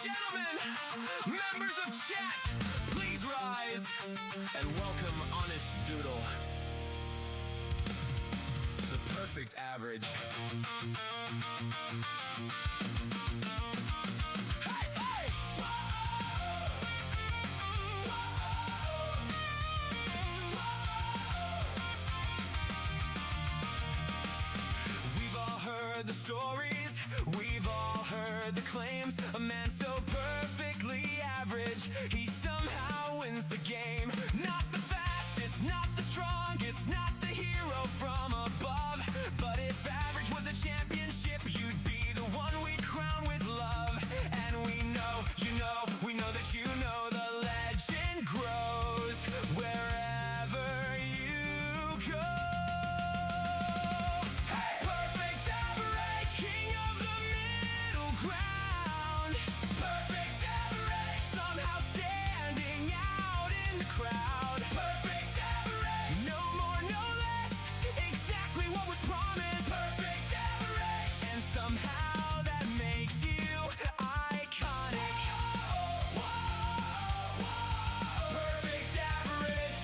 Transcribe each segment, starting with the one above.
gentlemen, members of chat, please rise and welcome Honest Doodle. The perfect average. Hey, hey! We've all heard the stories, we've all heard the claims. A man so perfectly average, he somehow wins the game. Not the fastest, not the strongest, not the hero from above. But if average was a championship, you'd be the one we'd crown with love. And we know, we know that you know the legend grows wherever you go. Hey! Perfect average, king of the middle ground. Perfect average, somehow standing out in the crowd. Perfect average, no more, no less, exactly what was promised. Perfect average, and somehow that makes you iconic. Perfect average.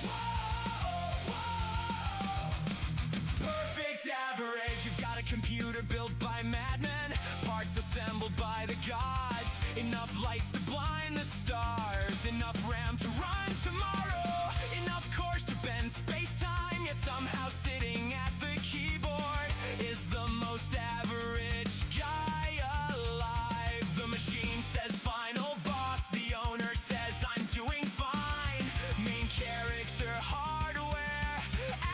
Perfect average. You've got a computer built by madmen, parts assembled by the gods. Enough lights to blind the stars, enough RAM to run tomorrow, enough cores to bend space-time, yet somehow sitting at the keyboard is the most average guy alive. The machine says final boss, the owner says I'm doing fine. Main character hardware,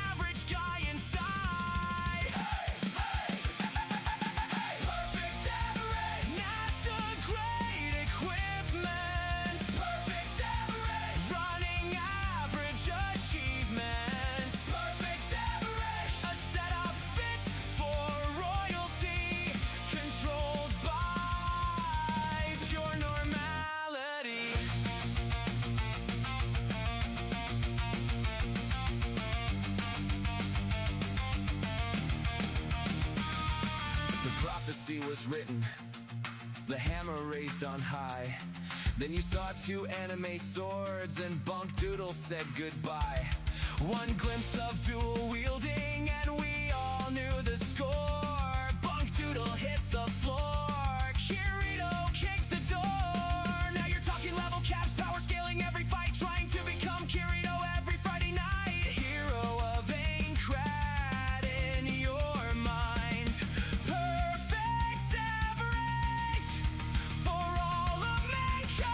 average guy inside. Perfect average, NASA grade equipment. Perfect average, running average achievements. Perfect average, a setup fit for royalty, controlled by pure normality. The prophecy was written, the hammer raised on high. Then you saw two anime swords and Bunk Doodle said goodbye. One glimpse of dual wielding and we all knew the score. Bunk Doodle hit the floor, Kirito kicked the door. Now you're talking level caps, power scaling every fight, trying to become Kirito every Friday night. Hero of Aincrad in your mind. Perfect average for all of mankind.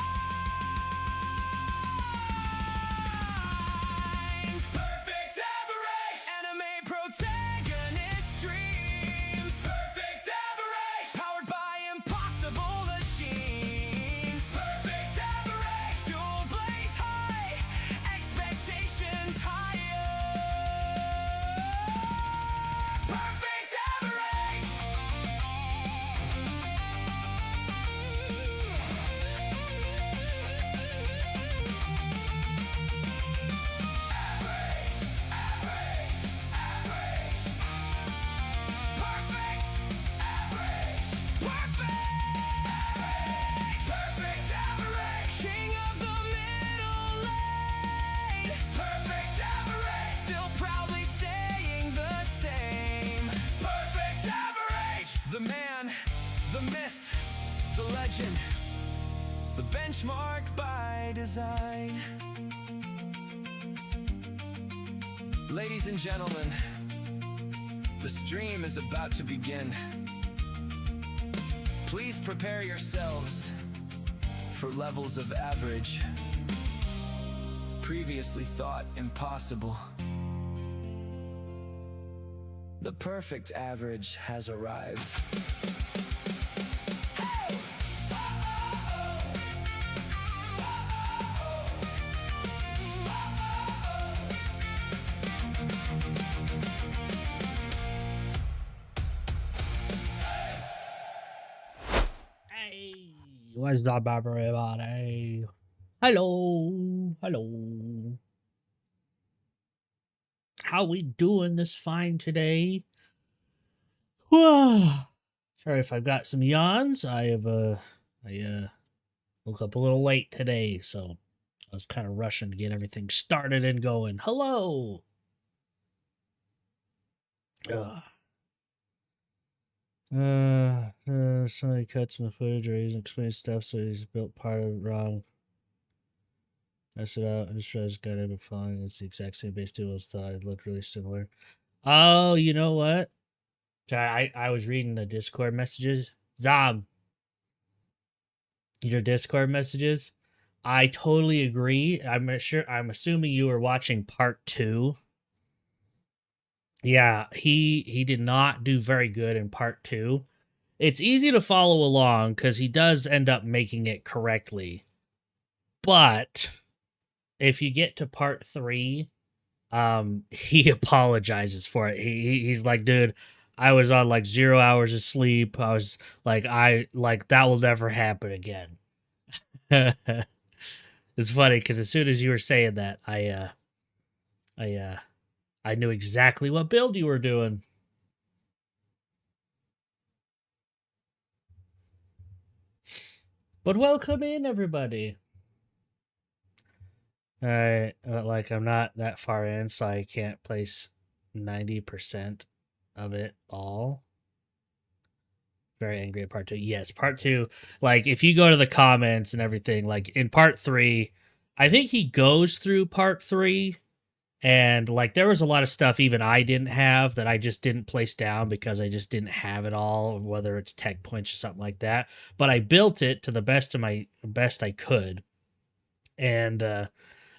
Perfect average, anime protagonist dreams. Perfect average, powered by impossible machines. Perfect average, dual blades high, expectations higher. Perfect average. Perfect average, king of the middle lane. Perfect average, still proudly staying the same. Perfect average, the man, the myth, the legend, the benchmark by design. Ladies and gentlemen, the stream is about to begin. Please prepare yourselves for levels of average previously thought impossible. The perfect average has arrived. Hey, what's up, everybody? Hello, hello. How we doing this fine today? Sorry if I've got some yawns. I Woke up a little late today, so I was kind of rushing to get everything started and going. Hello! Ugh. Somebody cuts in the footage or he's explaining stuff, so he's built part of it wrong. Mess it out. I just realized got it fine. It's the exact same base tool as thought. It looked really similar. Oh, you know what? I was reading the Discord messages. Zob, your Discord messages. I totally agree. I'm assuming you were watching part 2. Yeah, he did not do very good in part 2. It's easy to follow along because he does end up making it correctly. But if you get to part 3, he apologizes for it. He's like, dude, I was on like 0 hours of sleep. I was like, that will never happen again. It's funny because as soon as you were saying that, I knew exactly what build you were doing. But welcome in, everybody. Alright, like I'm not that far in, so I can't place 90% of it all. Very angry at part 2. Yes, part 2, like if you go to the comments and everything, like in part 3, I think he goes through part 3, and like there was a lot of stuff even I didn't have that I just didn't place down because I just didn't have it all, whether it's tech points or something like that. But I built it to the best I could. And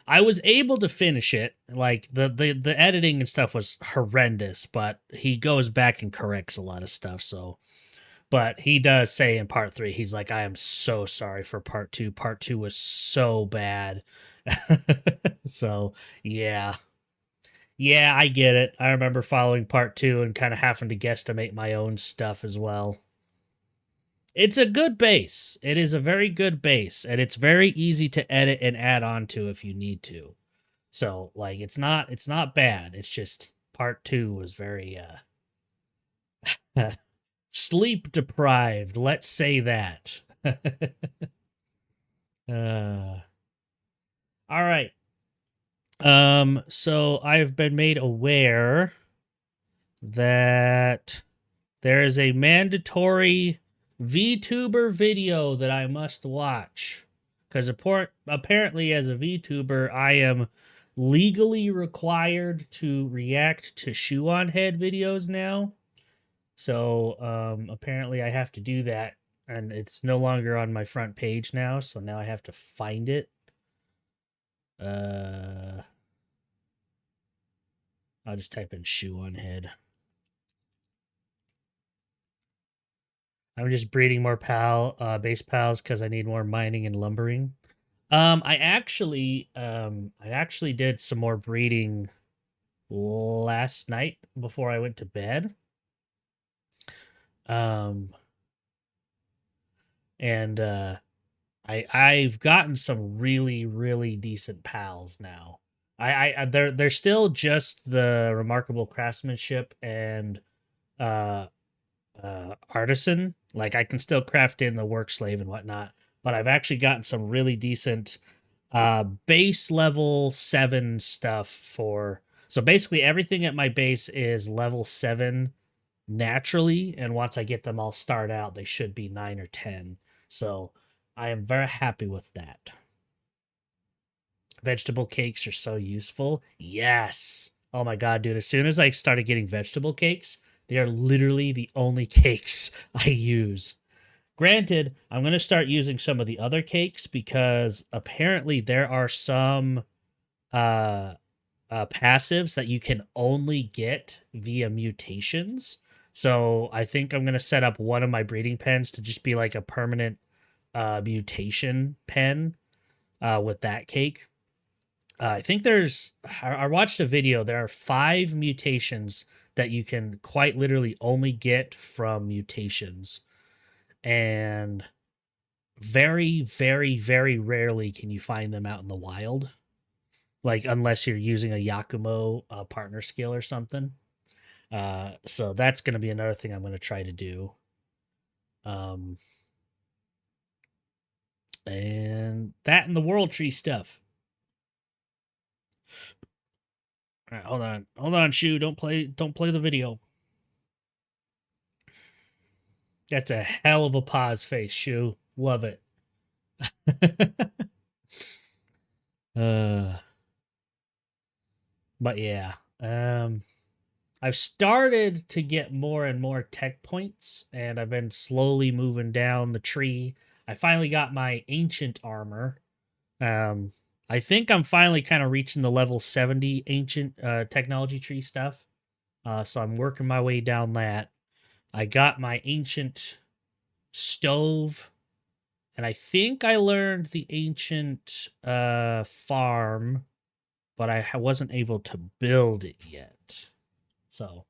I was able to finish it. Like the editing and stuff was horrendous, but he goes back and corrects a lot of stuff. So, but he does say in part 3, he's like, I am so sorry for part 2. Part 2 was so bad. So yeah. Yeah, I get it. I remember following part 2 and kind of having to guesstimate my own stuff as well. It's a good base. It is a very good base, and it's very easy to edit and add on to if you need to. So, like, it's not bad. It's just part 2 was very sleep deprived. Let's say that. All right. So I've been made aware that there is a mandatory VTuber video that I must watch. Because apparently, as a VTuber, I am legally required to react to Shoe on Head videos now. So apparently, I have to do that, and it's no longer on my front page now. So now I have to find it. I'll just type in Shoe on Head. I'm just breeding more base pals because I need more mining and lumbering. I actually did some more breeding last night before I went to bed. And I've gotten some really decent pals now. They're still just the remarkable craftsmanship and artisan. Like I can still craft in the work slave and whatnot, but I've actually gotten some really decent base level 7 stuff for. So basically everything at my base is level 7 naturally, and once I get them all start out, they should be 9 or 10. So I am very happy with that. Vegetable cakes are so useful. Yes. Oh my god, dude, as soon as I started getting vegetable cakes, they are literally the only cakes I use. Granted, I'm going to start using some of the other cakes because apparently there are some passives that you can only get via mutations. So I think I'm going to set up one of my breeding pens to just be like a permanent mutation pen with that cake. I think I watched a video. There are 5 mutations that you can quite literally only get from mutations. And very rarely can you find them out in the wild. Like, unless you're using a Yakumo partner skill or something. So that's going to be another thing I'm going to try to do. And That and the World Tree stuff. All right, hold on, Shu. Don't play the video. That's a hell of a pause face, Shu. Love it. But yeah, I've started to get more and more tech points, and I've been slowly moving down the tree. I finally got my ancient armor. I think I'm finally kind of reaching the level 70 ancient technology tree stuff. So I'm working my way down that. I got my ancient stove, and I think I learned the ancient farm, but I wasn't able to build it yet. So,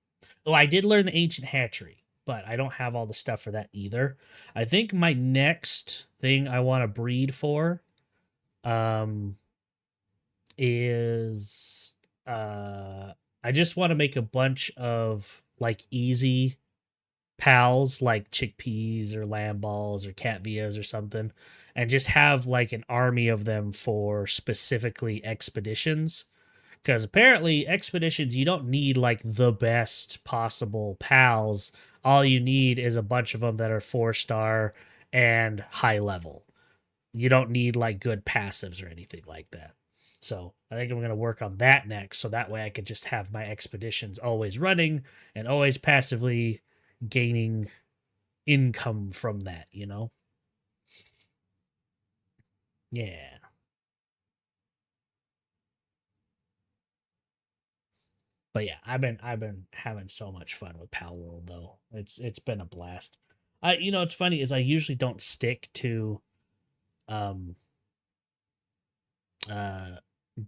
I did learn the ancient hatchery, but I don't have all the stuff for that either. I think my next thing I want to breed for is I just want to make a bunch of like easy pals like chickpeas or lamb balls or catvias or something, and just have like an army of them for specifically expeditions. Because apparently expeditions, you don't need like the best possible pals. All you need is a bunch of them that are 4-star and high level. You don't need like good passives or anything like that. So I think I'm going to work on that next, so that way I could just have my expeditions always running and always passively gaining income from that, you know? Yeah. But yeah, I've been having so much fun with Pal World though. It's been a blast. It's funny is I usually don't stick to um uh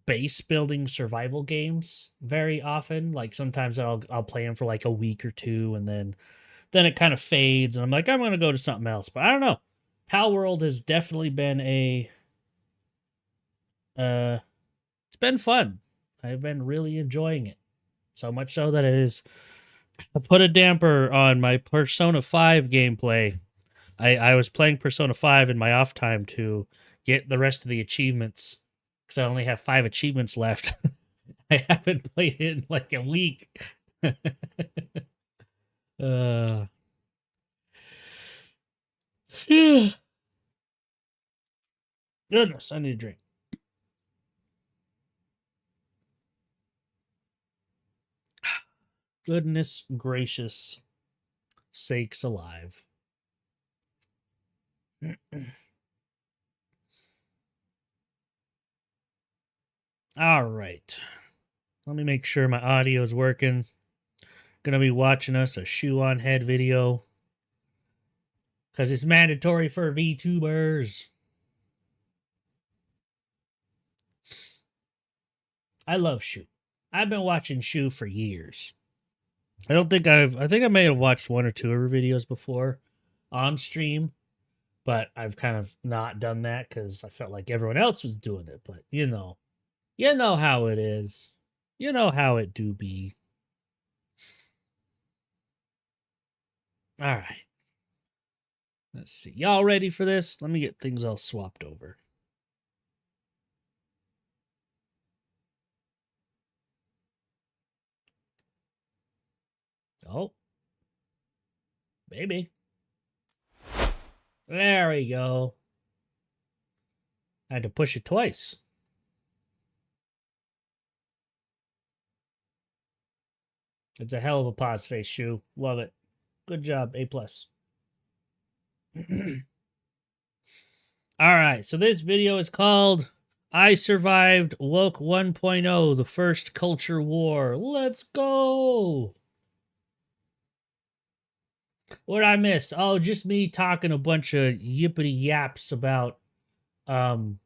base building survival games very often. Like sometimes I'll play them for like a week or two, and then it kind of fades, and I'm like, I'm gonna go to something else. But I don't know. Pal World has definitely been it's been fun. I've been really enjoying it. So much so that I put a damper on my Persona 5 gameplay. I was playing Persona 5 in my off time to get the rest of the achievements, because I only have 5 achievements left. I haven't played it in like a week. Goodness, I need a drink. Goodness gracious sakes alive. All right. Let me make sure my audio is working. Gonna be watching us a shoe on head video, because it's mandatory for VTubers. I love Shu. I've been watching Shu for years. I think I may have watched 1 or 2 of her videos before on stream, but I've kind of not done that because I felt like everyone else was doing it. But you know how it is. You know how it do be. All right. Let's see. Y'all ready for this? Let me get things all swapped over. Oh. Maybe. There we go. I had to push it twice. It's a hell of a pause face, Shu. Love it. Good job. A+. All right. So this video is called I Survived Woke 1.0, the First Culture War. Let's go. What did I miss? Oh, just me talking a bunch of yippity yaps about Pal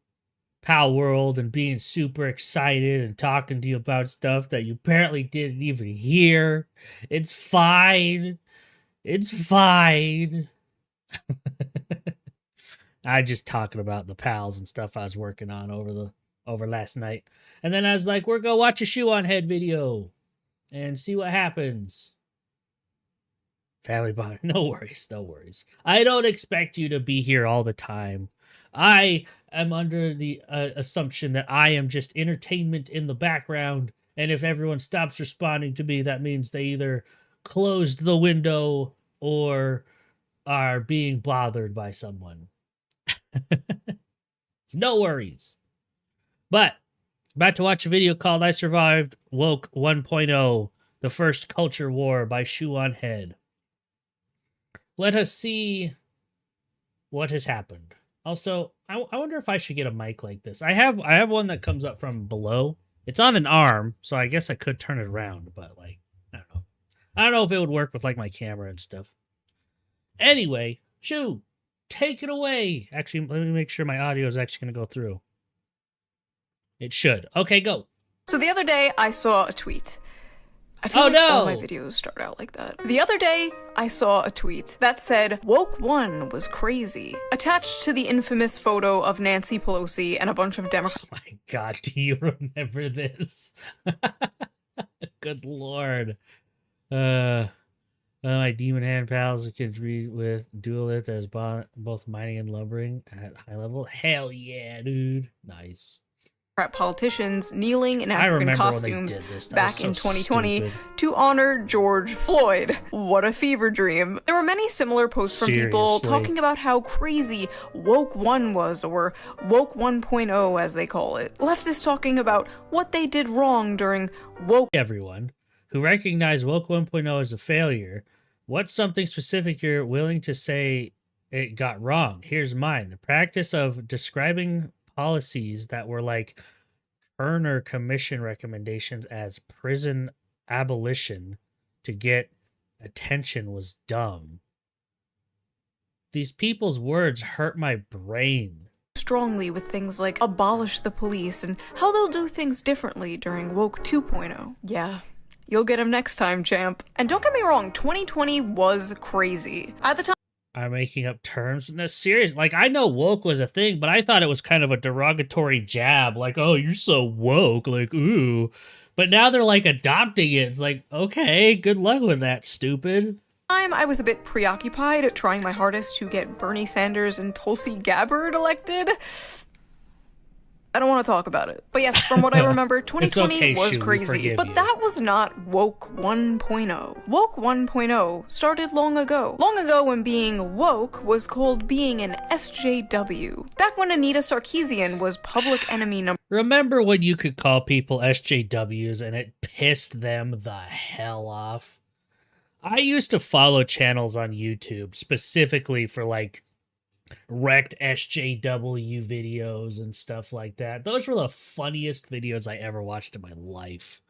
World and being super excited and talking to you about stuff that you apparently didn't even hear. It's fine. It's fine. I just talking about the pals and stuff I was working on over last night. And then I was like, we're gonna watch a shoe on head video and see what happens. Family bond. No worries, no worries. I don't expect you to be here all the time. I am under the assumption that I am just entertainment in the background, and if everyone stops responding to me, that means they either closed the window or are being bothered by someone. No worries. But about to watch a video called I Survived Woke 1.0, the first culture war by Shoe on Head. Let us see what has happened. Also, I wonder if I should get a mic like this. I have one that comes up from below. It's on an arm, so I guess I could turn it around, but like, I don't know. I don't know if it would work with like my camera and stuff. Anyway, Shoe, take it away. Actually, let me make sure my audio is actually going to go through. It should. Okay, go. So the other day, I saw a tweet. I feel all my videos start out like that. The other day, I saw a tweet that said, "Woke One was crazy," attached to the infamous photo of Nancy Pelosi and a bunch of Democrats. Oh my God, do you remember this? Good Lord. My demon hand pals can read with Duelith as both mining and lumbering at high level. Hell yeah, dude. Nice. Politicians kneeling in African costumes back in 2020 stupid. to honor George Floyd. What a fever dream. There were many similar posts from people talking about how crazy Woke 1 was, or Woke 1.0 as they call it. Leftists talking about what they did wrong during Woke. Everyone who recognize Woke 1.0 as a failure, what's something specific you're willing to say it got wrong? Here's mine. The practice of describing policies that were like Kerner Commission recommendations as prison abolition to get attention was dumb. These people's words hurt my brain. Strongly with things like abolish the police and how they'll do things differently during Woke 2.0. Yeah. You'll get him next time, champ. And don't get me wrong, 2020 was crazy. At the time, I'm making up terms. No, serious. Like, I know woke was a thing, but I thought it was kind of a derogatory jab. Like, oh, you're so woke. Like, ooh. But now they're like adopting it. It's like, okay, good luck with that, stupid. I was a bit preoccupied trying my hardest to get Bernie Sanders and Tulsi Gabbard elected. I don't want to talk about it. But yes, from what I remember, 2020 was crazy. But that was not Woke 1.0. Woke 1.0 started long ago. Long ago when being woke was called being an SJW. Back when Anita Sarkeesian was public enemy number. Remember when you could call people SJWs and it pissed them the hell off? I used to follow channels on YouTube specifically for like wrecked SJW videos and stuff like that. Those were the funniest videos I ever watched in my life.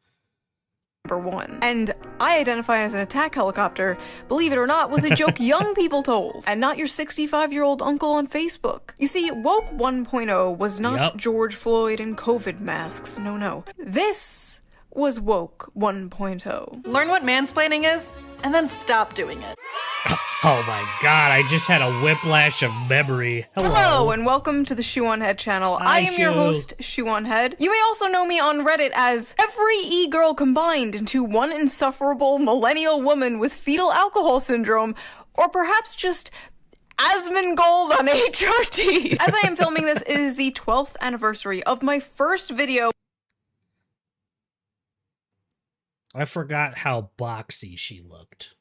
Number 1. And I identify as an attack helicopter, believe it or not, was a joke young people told, and not your 65-year-old uncle on Facebook. You see, Woke 1.0 was not George Floyd and COVID masks. No. This was Woke 1.0. Learn what mansplaining is, and then stop doing it. Oh my God, I just had a whiplash of memory. Hello, and welcome to the Shoe on Head channel. Hi, I am your host, Shoe on Head. You may also know me on Reddit as every e-girl combined into one insufferable millennial woman with fetal alcohol syndrome, or perhaps just Asmongold on HRT. As I am filming this, it is the 12th anniversary of my first video. I forgot how boxy she looked.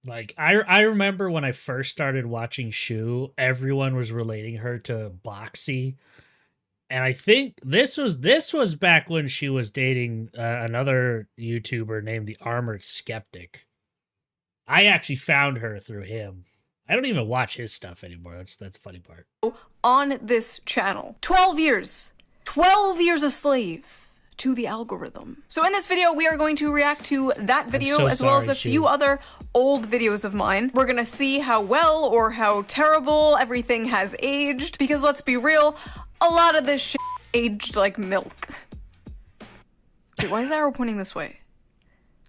Like, I remember when I first started watching Shoe, everyone was relating her to Boxy. And I think this was back when she was dating another YouTuber named the Armored Skeptic. I actually found her through him. I don't even watch his stuff anymore. That's the funny part. On this channel. 12 years. 12 years a slave to the algorithm. So in this video, we are going to react to that video as well as a few other old videos of mine. We're gonna see how well or how terrible everything has aged, because let's be real, a lot of this shit aged like milk. Wait, why is the arrow pointing this way?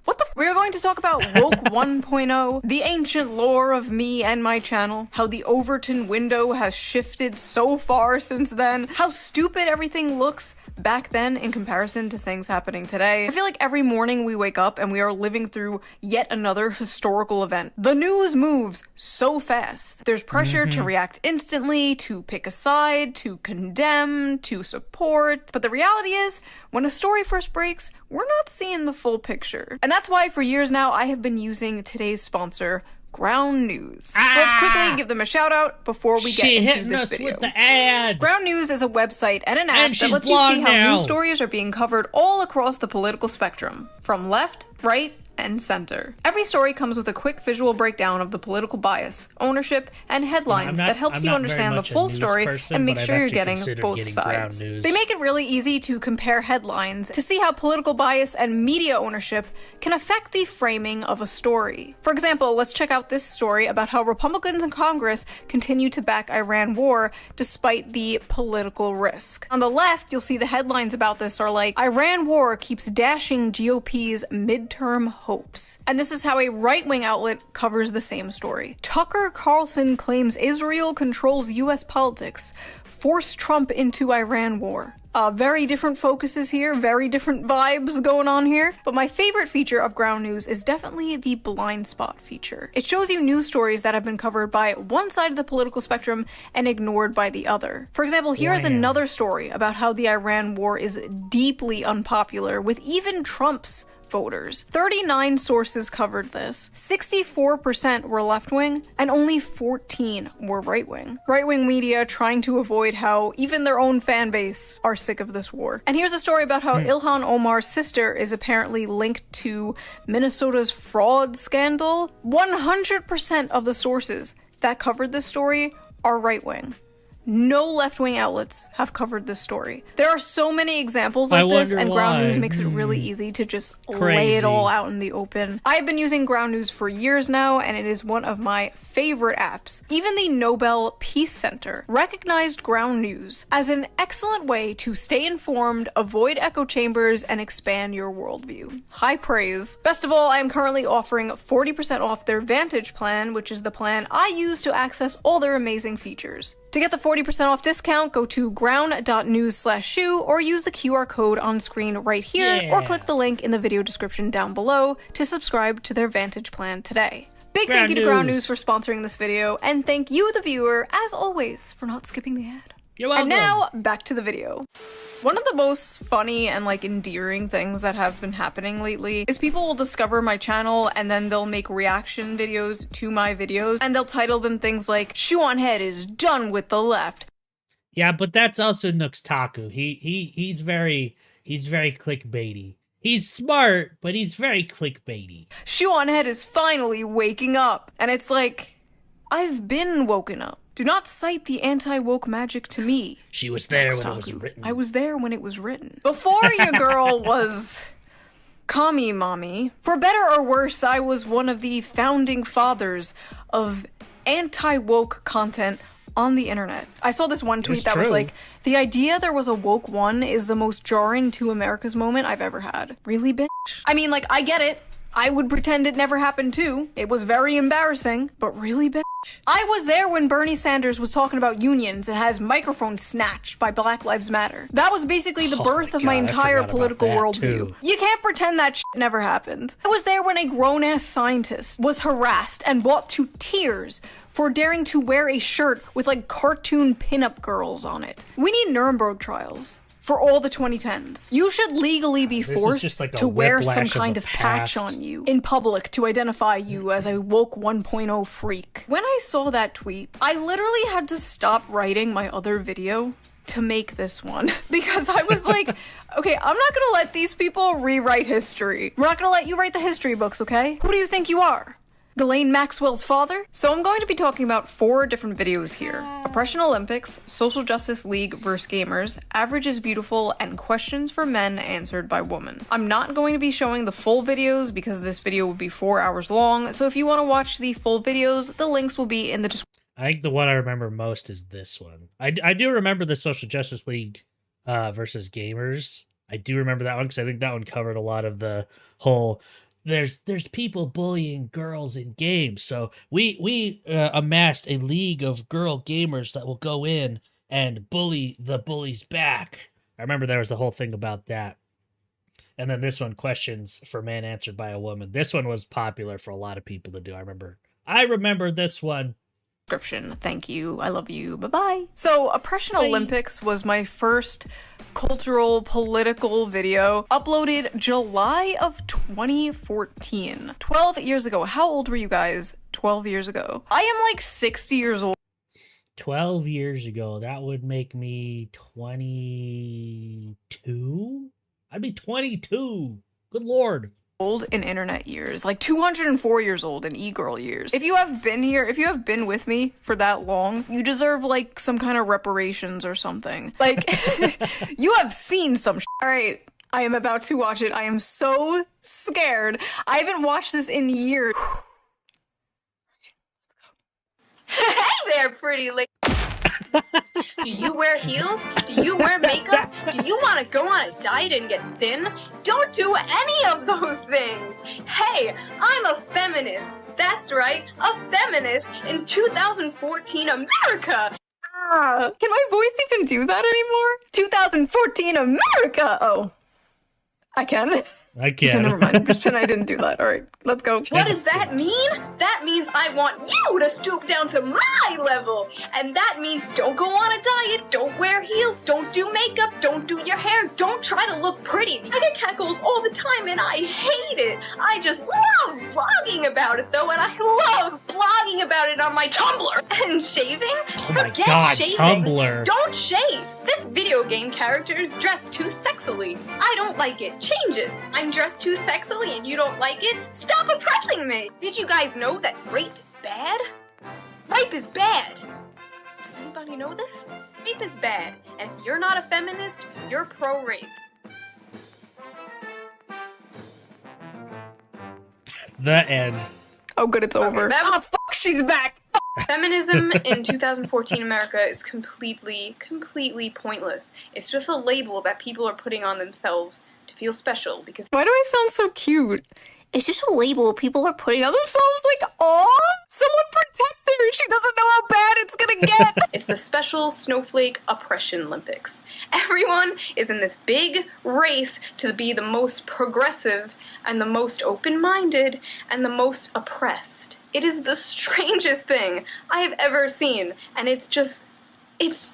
What the f- We're going to talk about Woke 1.0, the ancient lore of me and my channel, how the Overton window has shifted so far since then, how stupid everything looks back then in comparison to things happening today. I feel like every morning we wake up and we are living through yet another historical event. The news moves so fast. There's pressure to react instantly, to pick a side, to condemn, to support. But the reality is, when a story first breaks, we're not seeing the full picture. And that's why for years now, I have been using today's sponsor, Ground News. So let's quickly give them a shout out before we get into this video. With the ad. Ground News is a website and an app that lets you see how news stories are being covered all across the political spectrum, from left, right, and center. Every story comes with a quick visual breakdown of the political bias, ownership, and headlines that helps you understand the full story and make sure you're getting both sides. They make it really easy to compare headlines to see how political bias and media ownership can affect the framing of a story. For example, let's check out this story about how Republicans in Congress continue to back Iran war despite the political risk. On the left, you'll see the headlines about this are like, Iran war keeps dashing GOP's midterm hopes. And this is how a right-wing outlet covers the same story. Tucker Carlson claims Israel controls US politics, force Trump into Iran war. Very different focuses here, very different vibes going on here. But my favorite feature of Ground News is definitely the blind spot feature. It shows you news stories that have been covered by one side of the political spectrum and ignored by the other. For example, here is another story about how the Iran war is deeply unpopular with even Trump's voters. 39 sources covered this. 64% were left-wing, and only 14 were right-wing. Right-wing media trying to avoid how even their own fan base are sick of this war. And here's a story about how Ilhan Omar's sister is apparently linked to Minnesota's fraud scandal. 100% of the sources that covered this story are right-wing. No left-wing outlets have covered this story. There are so many examples like this, and Ground News makes it really easy to just lay it all out in the open. I've been using Ground News for years now, and it is one of my favorite apps. Even the Nobel Peace Center recognized Ground News as an excellent way to stay informed, avoid echo chambers, and expand your worldview. High praise. Best of all, I am currently offering 40% off their Vantage plan, which is the plan I use to access all their amazing features. To get the 40% off discount, go to ground.news/shoe or use the QR code on screen right here, or click the link in the video description down below to subscribe to their Vantage plan today. Big thank you to Ground News for sponsoring this video, and thank you, the viewer, as always, for not skipping the ad. You're welcome. And now, back to the video. One of the most funny and endearing things that have been happening lately is people will discover my channel and then they'll make reaction videos to my videos, and they'll title them things like, Shoe on Head is done with the left. Yeah, but that's also Nookstaku. He's very clickbaity. He's smart, but he's very clickbaity. Shoe on Head is finally waking up. And it's like, I've been woken up. Do not cite the anti-woke magic to me. She was there when it was written. I was there when it was written. Before your girl was commie mommy. For better or worse, I was one of the founding fathers of anti-woke content on the internet. I saw this one tweet that was like, the idea there was a woke one is the most jarring to America's moment I've ever had. Really, bitch? I mean, I get it. I would pretend it never happened too. It was very embarrassing, but really, bitch? I was there when Bernie Sanders was talking about unions and has microphones snatched by Black Lives Matter. That was basically the birth of my entire political worldview. You can't pretend that shit never happened. I was there when a grown-ass scientist was harassed and brought to tears for daring to wear a shirt with cartoon pinup girls on it. We need Nuremberg trials for all the 2010s. You should legally be forced to wear some kind of patch on you in public to identify you as a woke 1.0 freak. When I saw that tweet, I literally had to stop writing my other video to make this one because I was like, okay, I'm not gonna let these people rewrite history. We're not gonna let you write the history books, okay? Who do you think you are? Ghislaine Maxwell's father? So I'm going to be talking about 4 different videos here. Oppression Olympics, Social Justice League vs. Gamers, Average is Beautiful, and Questions for Men Answered by Women. I'm not going to be showing the full videos because this video would be 4 hours long, so if you want to watch the full videos, the links will be in the description. I think the one I remember most is this one. I do remember the Social Justice League versus Gamers. I do remember that one because I think that one covered a lot of the whole there's people bullying girls in games, so we amassed a league of girl gamers that will go in and bully the bullies back. I remember there was a whole thing about that. And then this one, questions for man answered by a woman. This one was popular for a lot of people to do. I remember this one. Description. Thank you. I love you. Bye-bye. So Oppression Olympics was my first cultural political video, uploaded July of 2014. 12 years ago. How old were you guys 12 years ago? I am like 60 years old. 12 years ago, that would make me 22? I'd be 22. Good Lord. Old in internet years, like 204 years old in e-girl years. If you have been here, if you have been with me for that long, you deserve like some kind of reparations or something. Like, you have seen some All right, I am about to watch it. I am so scared. I haven't watched this in years. Hey there, pretty lady. Do you wear heels? Do you wear makeup? Do you want to go on a diet and get thin? Don't do any of those things. Hey, I'm a feminist. That's right, a feminist in 2014 America. Can my voice even do that anymore? 2014 America. Oh, I can. I can. Never mind. Pretend I didn't do that. All right, let's go. What does that mean? That means I want you to stoop down to my level. And that means don't go on a diet, don't wear heels, don't do makeup, don't do your hair, don't try to look pretty. I get catcalls all the time and I hate it. I just love vlogging about it though, and I love blogging about it on my Tumblr. And shaving? Oh my Forget God, shaving. Tumblr. Don't shave. This video game character is dressed too sexily. I don't like it. Change it. I'm dressed too sexily and you don't like it? Stop oppressing me! Did you guys know that rape is bad? Rape is bad! Does anybody know this? Rape is bad, and if you're not a feminist, you're pro-rape. The end. Oh, good, it's over. that- Oh, fuck, she's back. Feminism in 2014 America is completely pointless. It's just a label that people are putting on themselves to feel special because Why do I sound so cute? It's just a label people are putting on themselves like, aw, someone protect her. She doesn't know how bad it's gonna get. it's the special snowflake oppression Olympics. Everyone is in this big race to be the most progressive and the most open-minded and the most oppressed. It is the strangest thing I have ever seen, and it's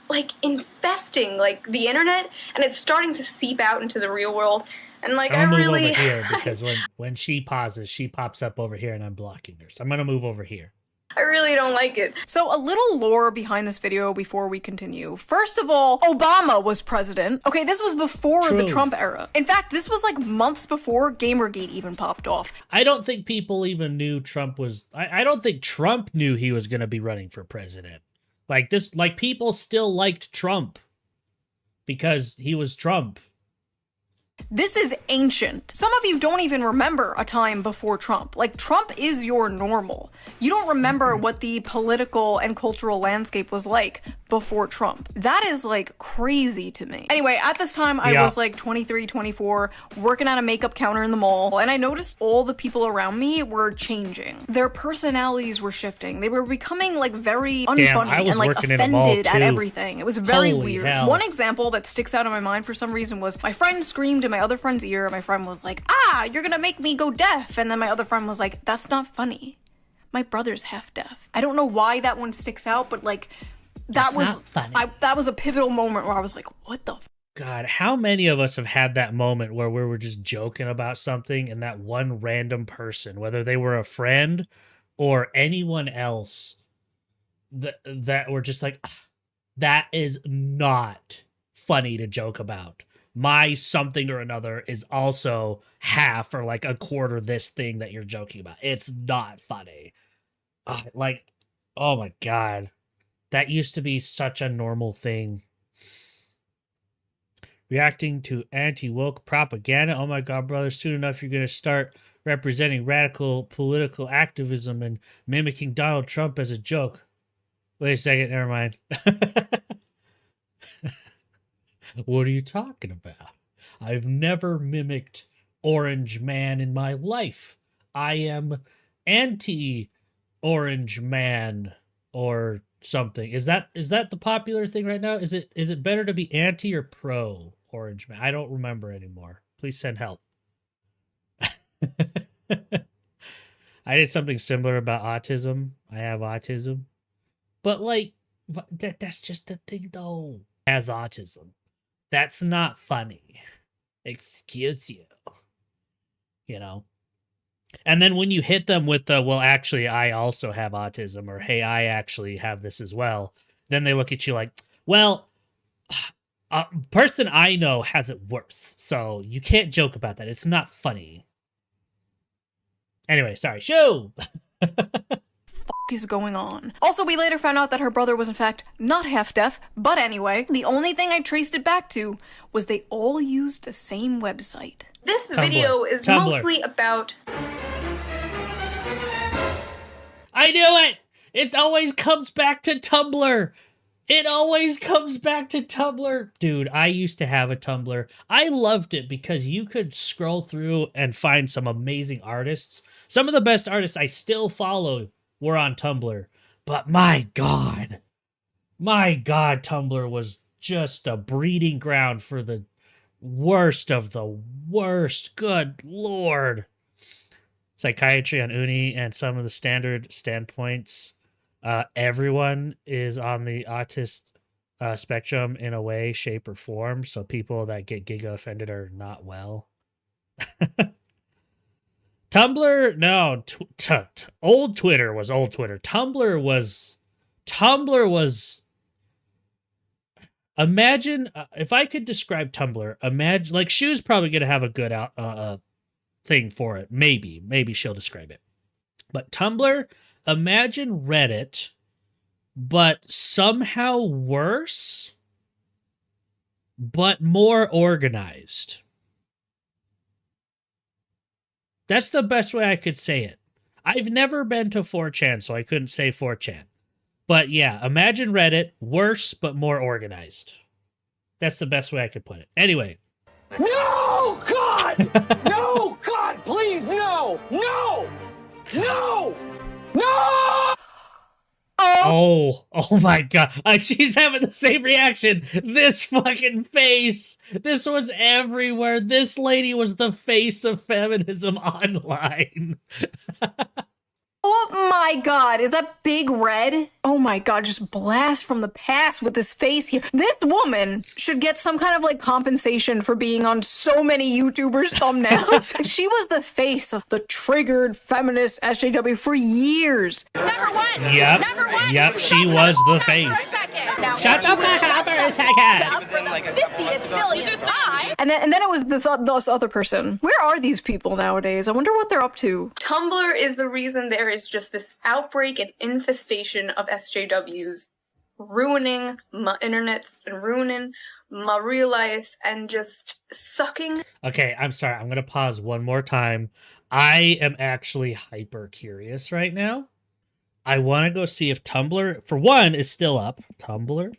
like infesting like the internet, and it's starting to seep out into the real world. And like I'm gonna I really move over here because when she pauses, she pops up over here and I'm blocking her. So I'm gonna move over here. I really don't like it. So a little lore behind this video before we continue. First of all, Obama was president. Okay, this was before the Trump era. In fact, this was like months before Gamergate even popped off. I don't think people even knew Trump was... I don't think Trump knew he was going to be running for president. Like this, like people still liked Trump because he was Trump. This is ancient. Some of you don't even remember a time before Trump. Like, Trump is your normal. You don't remember what the political and cultural landscape was like before Trump. That is, like, crazy to me. Anyway, at this time, I was, like, 23, 24, working at a makeup counter in the mall, and I noticed all the people around me were changing. Their personalities were shifting. They were becoming, like, very unfunny and, like, offended at everything. It was very weird. Hell. One example that sticks out in my mind for some reason was my friend screamed in my other friend's ear. My friend was like, you're gonna make me go deaf. And then my other friend was like, that's not funny. My brother's half deaf. I don't know why that one sticks out, but like, that was not funny. That was a pivotal moment where I was like, what the God, how many of us have had that moment where we were just joking about something and that one random person, whether they were a friend or anyone else, that were just like, that is not funny to joke about. My something or another is also half or like a quarter this thing that you're joking about. It's not funny. Like, oh my God. That used to be such a normal thing. Reacting to anti-woke propaganda. Oh my God, brother, soon enough you're going to start representing radical political activism and mimicking Donald Trump as a joke. Wait a second, never mind. What are you talking about? I've never mimicked Orange Man in my life. I am anti-Orange Man or something. Is that the popular thing right now? Is it better to be anti or pro? Orange Man? I don't remember anymore. Please send help. I did something similar about autism. I have autism. But, like, that's just the thing, though. Has autism. That's not funny. Excuse you. You know? And then when you hit them with the, well, actually, I also have autism, or, hey, I actually have this as well, then they look at you like, well, a person I know has it worse, so you can't joke about that. It's not funny. Anyway, sorry. Shoo! Is going on. Also, we later found out that her brother was in fact not half deaf, but anyway, the only thing I traced it back to was they all used the same website. This Tumblr. video is Tumblr. mostly about... I knew it! It always comes back to Tumblr! It always comes back to Tumblr! Dude, I used to have a Tumblr. I loved it because you could scroll through and find some amazing artists. Some of the best artists I still follow were on Tumblr. But my God, Tumblr was just a breeding ground for the worst of the worst. Good Lord. Psychiatry on Uni and some of the standard standpoints. Everyone is on the autist spectrum in a way, shape, or form. So people that get giga offended are not well. Tumblr, no, old Twitter was old Twitter. Tumblr was, imagine, if I could describe Tumblr, imagine, like, Shu's probably going to have a good thing for it. Maybe she'll describe it. But Tumblr, imagine Reddit, but somehow worse, but more organized. That's the best way I could say it. I've never been to 4chan, so I couldn't say 4chan. But yeah, imagine Reddit, worse but more organized. That's the best way I could put it. Anyway. No, God! No, God, please, no! No! No! No! Oh my God. She's having the same reaction. This fucking face. This was everywhere. This lady was the face of feminism online. Oh my God, is that Big Red? Oh my God, just blast from the past with this face here. This woman should get some kind of like compensation for being on so many YouTubers' thumbnails. She was the face of the triggered feminist SJW for years. Number one. Yep. Number one. Yep, she was the face. Shut the fuck up for a second. For the 50th billionth time. And then it was this other person. Where are these people nowadays? I wonder what they're up to. Tumblr is the reason there is just this outbreak and infestation of SJWs, ruining my internets and ruining my real life and just sucking. Okay, I'm sorry. I'm going to pause one more time. I am actually hyper curious right now. I want to go see if Tumblr, for one, is still up. Tumblr.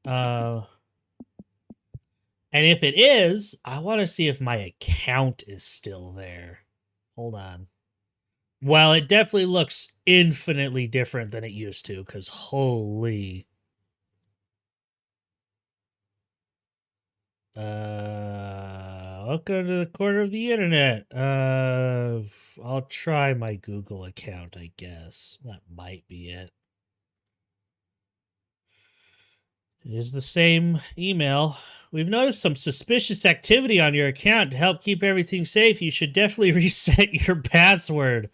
And if it is, I want to see if my account is still there. Hold on. Well, it definitely looks infinitely different than it used to, because holy. Welcome to the corner of the internet. I'll try my Google account, I guess. That might be it. It is the same email. We've noticed some suspicious activity on your account. To help keep everything safe, you should definitely reset your password.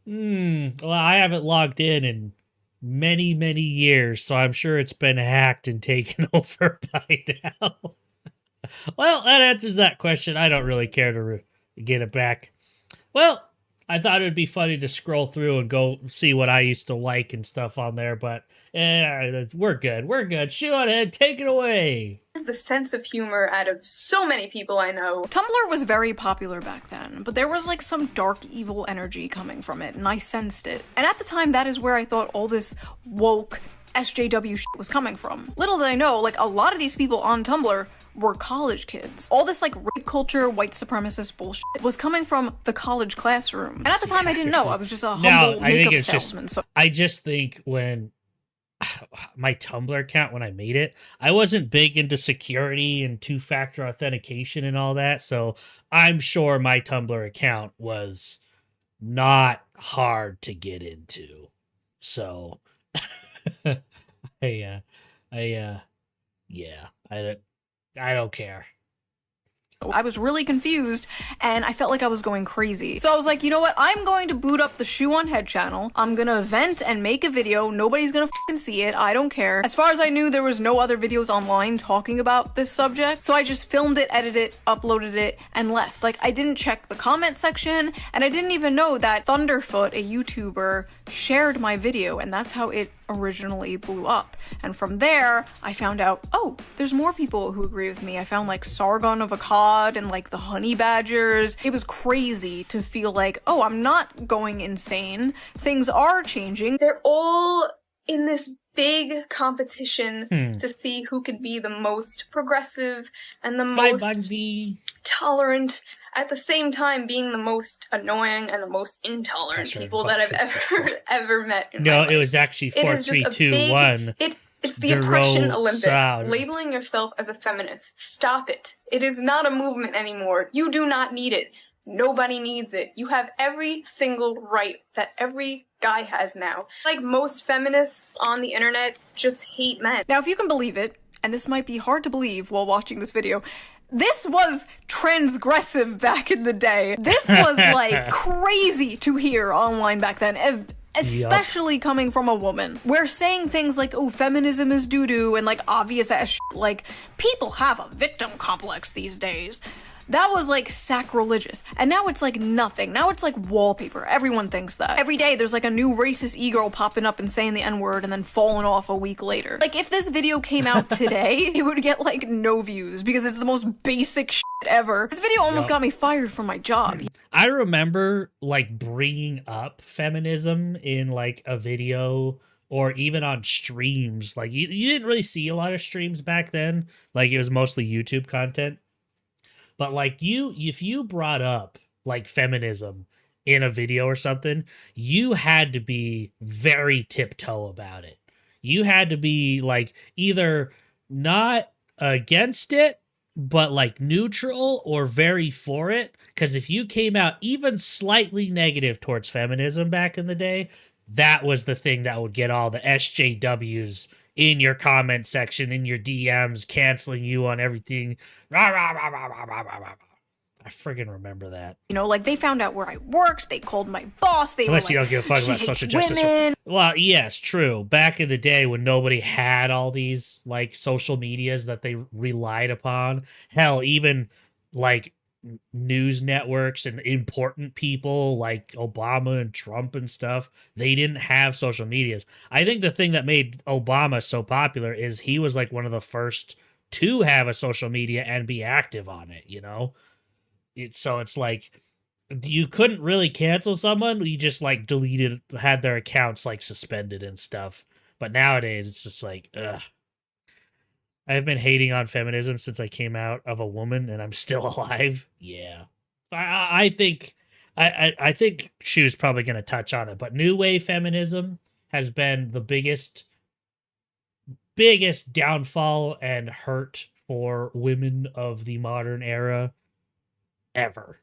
Well, I haven't logged in many, many years, so I'm sure it's been hacked and taken over by now. Well, that answers that question. I don't really care to get it back. Well, I thought it would be funny to scroll through and go see what I used to like and stuff on there, but we're good. We're good. Shoot on ahead. Take it away. The sense of humor out of so many people I know. Tumblr was very popular back then, but there was like some dark evil energy coming from it, and I sensed it. And at the time, that is where I thought all this woke SJW shit was coming from. Little did I know, like, a lot of these people on Tumblr were college kids. All this, like, rape culture, white supremacist bullshit was coming from the college classroom. And at the time, I didn't know. I was just a humble makeup salesman. So I just think when my Tumblr account when I made it, I wasn't big into security and two-factor authentication and all that, so I'm sure my Tumblr account was not hard to get into. So I don't care. I was really confused, and I felt like I was going crazy. So I was like, you know what? I'm going to boot up the Shoe on Head channel. I'm gonna vent and make a video. Nobody's gonna fucking see it. I don't care. As far as I knew, there was no other videos online talking about this subject. So I just filmed it, edited it, uploaded it, and left. Like, I didn't check the comment section, and I didn't even know that Thunderfoot, a YouTuber, shared my video, and that's how it originally blew up. And from there, I found out, oh, there's more people who agree with me. I found like Sargon of Akkad and like the Honey Badgers. It was crazy to feel like, oh, I'm not going insane. Things are changing. They're all in this big competition to see who could be the most progressive and the most tolerant, at the same time being the most annoying and the most intolerant people that I've ever met in my life. It was actually 4, 3, 2, 1. It's the oppression Olympics. Labeling yourself as a feminist. Stop it. It is not a movement anymore. You do not need it. Nobody needs it. You have every single right that every guy has now. Like most feminists on the internet just hate men. Now, if you can believe it, and this might be hard to believe while watching this video, this was transgressive back in the day. This was like crazy to hear online back then. Especially coming from a woman. We're saying things like, oh, feminism is doo-doo, and like obvious ass shit. Like, people have a victim complex these days. That was like sacrilegious. And now it's like nothing. Now it's like wallpaper. Everyone thinks that. Every day there's like a new racist e-girl popping up and saying the N-word and then falling off a week later. Like, if this video came out today, it would get like no views because it's the most basic shit ever. This video almost got me fired from my job. I remember like bringing up feminism in like a video or even on streams. Like you didn't really see a lot of streams back then. Like it was mostly YouTube content. But like if you brought up like feminism in a video or something, you had to be very tiptoe about it. You had to be like either not against it, but like neutral or very for it. Because if you came out even slightly negative towards feminism back in the day, that was the thing that would get all the SJWs in your comment section, in your DMs, canceling you on everything. Rah, rah, rah, rah, rah, rah, rah, rah. I friggin' remember that. You know, like they found out where I worked, they called my boss, they Unless were you like, don't give a fuck about social justice. Women. Well, yes, true. Back in the day when nobody had all these like social medias that they relied upon, hell, even like news networks and important people like Obama and Trump and stuff, they didn't have social medias. I think the thing that made Obama so popular is he was like one of the first to have a social media and be active on it, you know? So it's like you couldn't really cancel someone, you just like deleted, had their accounts like suspended and stuff. But nowadays it's just like, ugh. I've been hating on feminism since I came out of a woman, and I'm still alive. Yeah, I think Shoe's probably going to touch on it, but new wave feminism has been the biggest downfall and hurt for women of the modern era ever.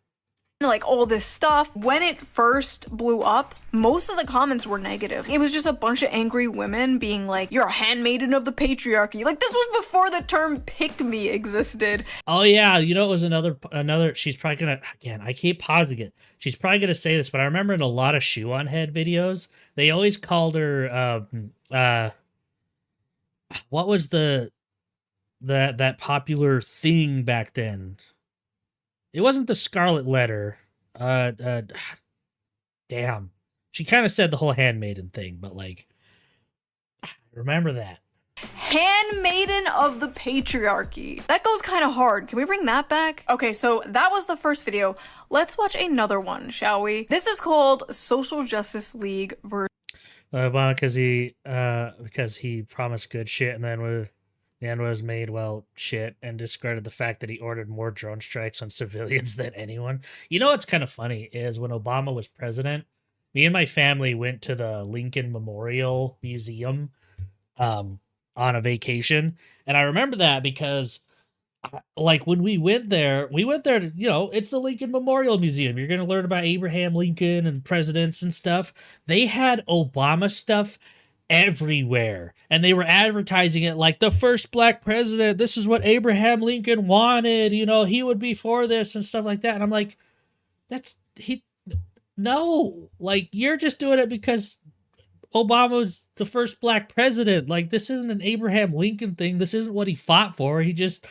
Like all this stuff. When it first blew up, most of the comments were negative. It was just a bunch of angry women being like, you're a handmaiden of the patriarchy. Like, this was before the term pick me existed. Oh yeah, you know, it was another, she's probably gonna, again, I keep pausing it. She's probably gonna say this, but I remember in a lot of Shoe on Head videos, they always called her, what was that popular thing back then? It wasn't the Scarlet Letter. Damn. She kind of said the whole handmaiden thing, but like, remember that. Handmaiden of the patriarchy. That goes kind of hard. Can we bring that back? Okay, so that was the first video. Let's watch another one, shall we? This is called Social Justice League versus because he promised good shit and then was made, well, shit, and discredited the fact that he ordered more drone strikes on civilians than anyone. You know what's kind of funny is when Obama was president, me and my family went to the Lincoln Memorial Museum on a vacation. And I remember that because like when we went there to, you know, it's the Lincoln Memorial Museum. You're going to learn about Abraham Lincoln and presidents and stuff. They had Obama stuff everywhere, and they were advertising it like the first black president. This is what Abraham Lincoln wanted. You know, he would be for this and stuff like that. And I'm like, no, like you're just doing it because Obama's the first black president. Like this isn't an Abraham Lincoln thing. This isn't what he fought for. He just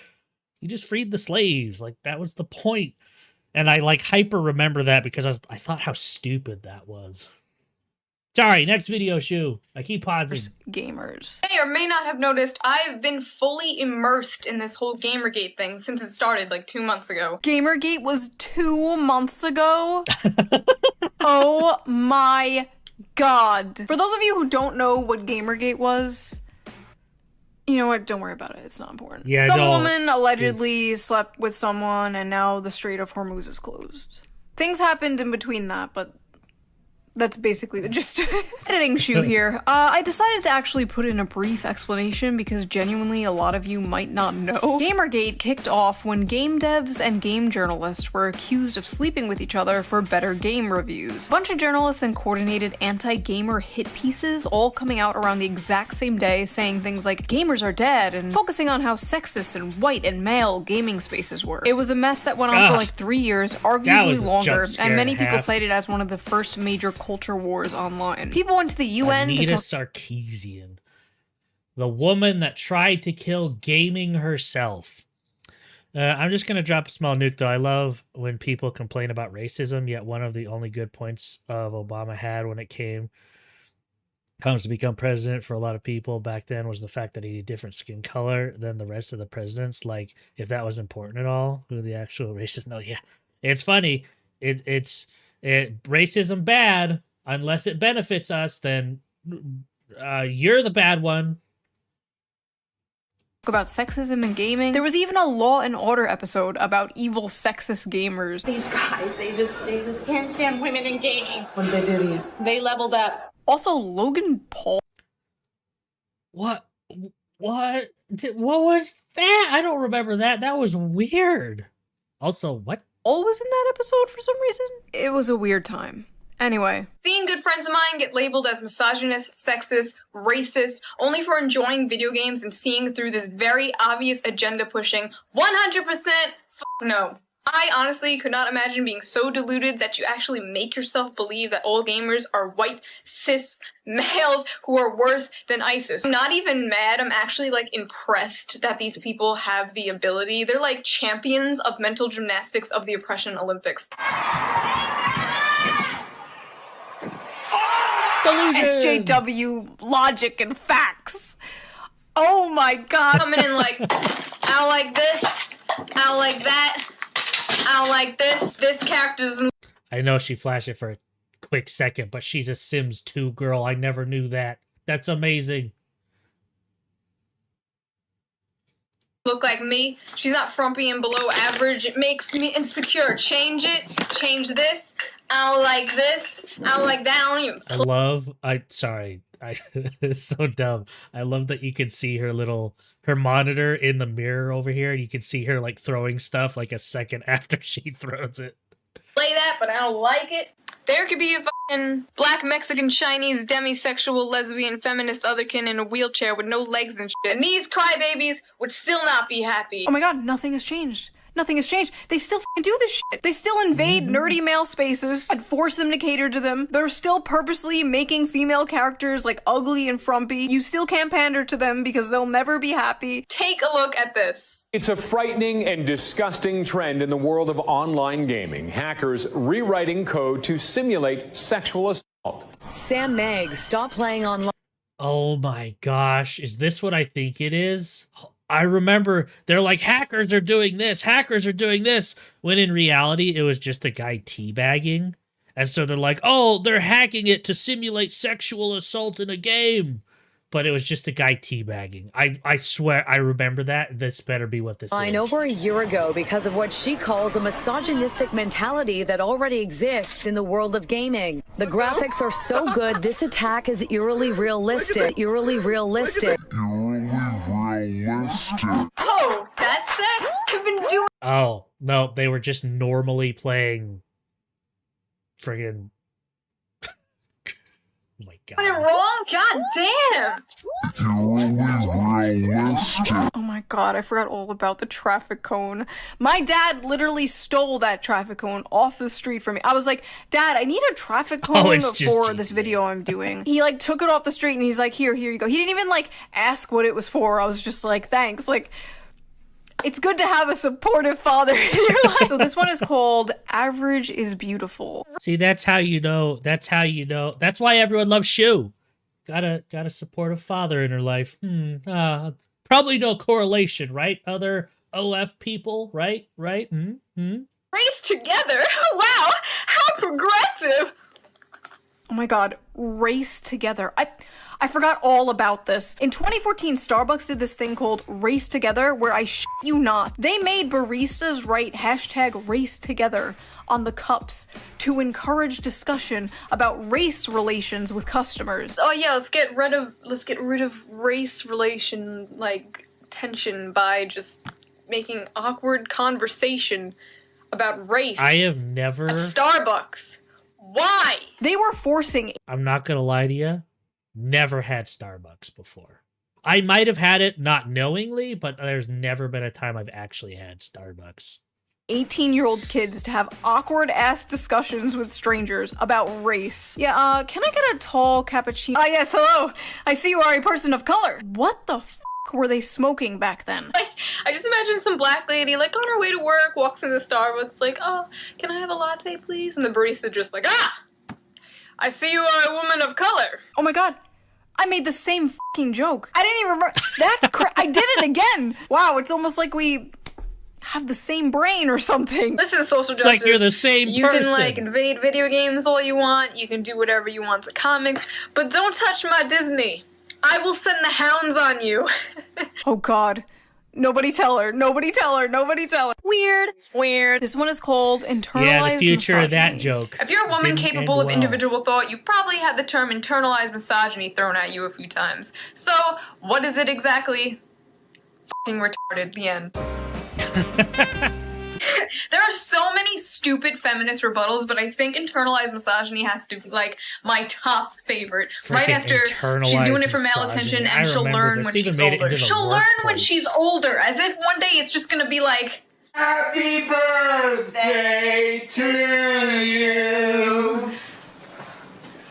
freed the slaves. Like that was the point. And I like hyper remember that because I thought how stupid that was. Sorry, next video, Shu. I keep pausing. Gamers. May or may not have noticed, I've been fully immersed in this whole Gamergate thing since it started like 2 months ago. Gamergate was 2 months ago? Oh my god. For those of you who don't know what Gamergate was, you know what? Don't worry about it. It's not important. Yeah, Some woman allegedly slept with someone and now the Strait of Hormuz is closed. Things happened in between that, but that's basically the gist of it. Editing Shu here. I decided to actually put in a brief explanation because genuinely a lot of you might not know. Gamergate kicked off when game devs and game journalists were accused of sleeping with each other for better game reviews. A bunch of journalists then coordinated anti-gamer hit pieces, all coming out around the exact same day, saying things like gamers are dead and focusing on how sexist and white and male gaming spaces were. It was a mess that went on for like 3 years, arguably longer, and many people cite it as one of the first major culture wars online. People went to the UN Anita Sarkeesian, the woman that tried to kill gaming herself. I'm just going to drop a small nuke, though. I love when people complain about racism, yet one of the only good points of Obama had when it comes to become president for a lot of people back then was the fact that he had a different skin color than the rest of the presidents. Like, if that was important at all, who the actual racist? No, yeah. It's funny. It's racism bad. Unless it benefits us, then you're the bad one. About sexism in gaming. There was even a Law and Order episode about evil sexist gamers. These guys, they just can't stand women in gaming. What did they do to you? They leveled up. Also, Logan Paul. What was that? I don't remember that. That was weird. Also, what? Paul was in that episode for some reason? It was a weird time. Anyway. Seeing good friends of mine get labeled as misogynist, sexist, racist, only for enjoying video games and seeing through this very obvious agenda pushing 100% no. I honestly could not imagine being so deluded that you actually make yourself believe that all gamers are white, cis males who are worse than ISIS. I'm not even mad, I'm actually like impressed that these people have the ability. They're like champions of mental gymnastics of the oppression Olympics. SJW logic and facts. Oh my god. Coming in like, I don't like this, I don't like that, I don't like this. This character's. I know she flashed it for a quick second, but she's a Sims 2 girl. I never knew that. That's amazing. Look like me. She's not frumpy and below average. It makes me insecure. Change it. Change this. I don't like this. I don't like that. I don't even. It's so dumb. I love that you can see her monitor in the mirror over here, and you can see her like throwing stuff like a second after she throws it. Play that, but I don't like it. There could be a fucking black, Mexican, Chinese, demisexual, lesbian, feminist otherkin in a wheelchair with no legs and shit. And these crybabies would still not be happy. Oh my god, nothing has changed. Nothing has changed. They still do this shit. They still invade nerdy male spaces and force them to cater to them. They're still purposely making female characters like ugly and frumpy. You still can't pander to them because they'll never be happy. Take a look at this. It's a frightening and disgusting trend in the world of online gaming. Hackers rewriting code to simulate sexual assault. Sam Meggs, stop playing online. Oh my gosh, is this what I think it is? I remember they're like, hackers are doing this, when in reality it was just a guy teabagging. And so they're like, oh, they're hacking it to simulate sexual assault in a game. but it was just a guy teabagging. I swear I remember that. This better be what this is. Over a year ago because of what she calls a misogynistic mentality that already exists in the world of gaming. The graphics are so good, this attack is eerily realistic. Eerily realistic. Oh, that's sex? I've been doing. Oh, no, they were just normally playing friggin' oh my god. It wrong? God damn! Oh my god, I forgot all about the traffic cone. My dad literally stole that traffic cone off the street from me. I was like, Dad, I need a traffic cone for this video I'm doing. He like took it off the street and he's like, here you go. He didn't even like ask what it was for. I was just like, thanks. Like, it's good to have a supportive father in your life. So this one is called Average is Beautiful. See, that's how you know. That's how you know. That's why everyone loves Shu. Got a supportive father in her life. Probably no correlation, right? Other OF people, right? Race together? Wow, how progressive! Oh my god, Race Together. I forgot all about this. In 2014, Starbucks did this thing called Race Together, where I shit you not, they made baristas write hashtag Race Together on the cups to encourage discussion about race relations with customers. Oh yeah, let's get rid of race relation, like, tension by just making awkward conversation about race. I have never... At Starbucks. Why? They were forcing... I'm not gonna lie to you. Never had Starbucks before. I might have had it not knowingly, but there's never been a time I've actually had Starbucks. 18-year-old kids to have awkward-ass discussions with strangers about race. Yeah, can I get a tall cappuccino? Ah, yes, hello. I see you are a person of color. What the f*** were they smoking back then? I just imagine some black lady, like, on her way to work, walks into Starbucks, like, oh, can I have a latte, please? And the barista just like, I see you are a woman of color. Oh my god. I made the same fucking joke. I didn't even remember. That's I did it again. Wow, it's almost like we have the same brain or something. Listen, social justice. It's like you're the same person. You can, like, invade video games all you want. You can do whatever you want to comics. But don't touch my Disney. I will send the hounds on you. Oh god. Nobody tell her. Nobody tell her. Nobody tell her. Weird. This one is called Internalized Yeah, the future misogyny. of that joke. If you're a woman capable of individual thought, you've probably had the term internalized misogyny thrown at you a few times. So, what is it exactly? F***ing retarded. The end. There are so many stupid feminist rebuttals, but I think internalized misogyny has to be, like, my top favorite. Right after she's doing it for male attention and she'll learn when she's older. She'll learn when she's older, as if one day it's just gonna be like, Happy birthday to you.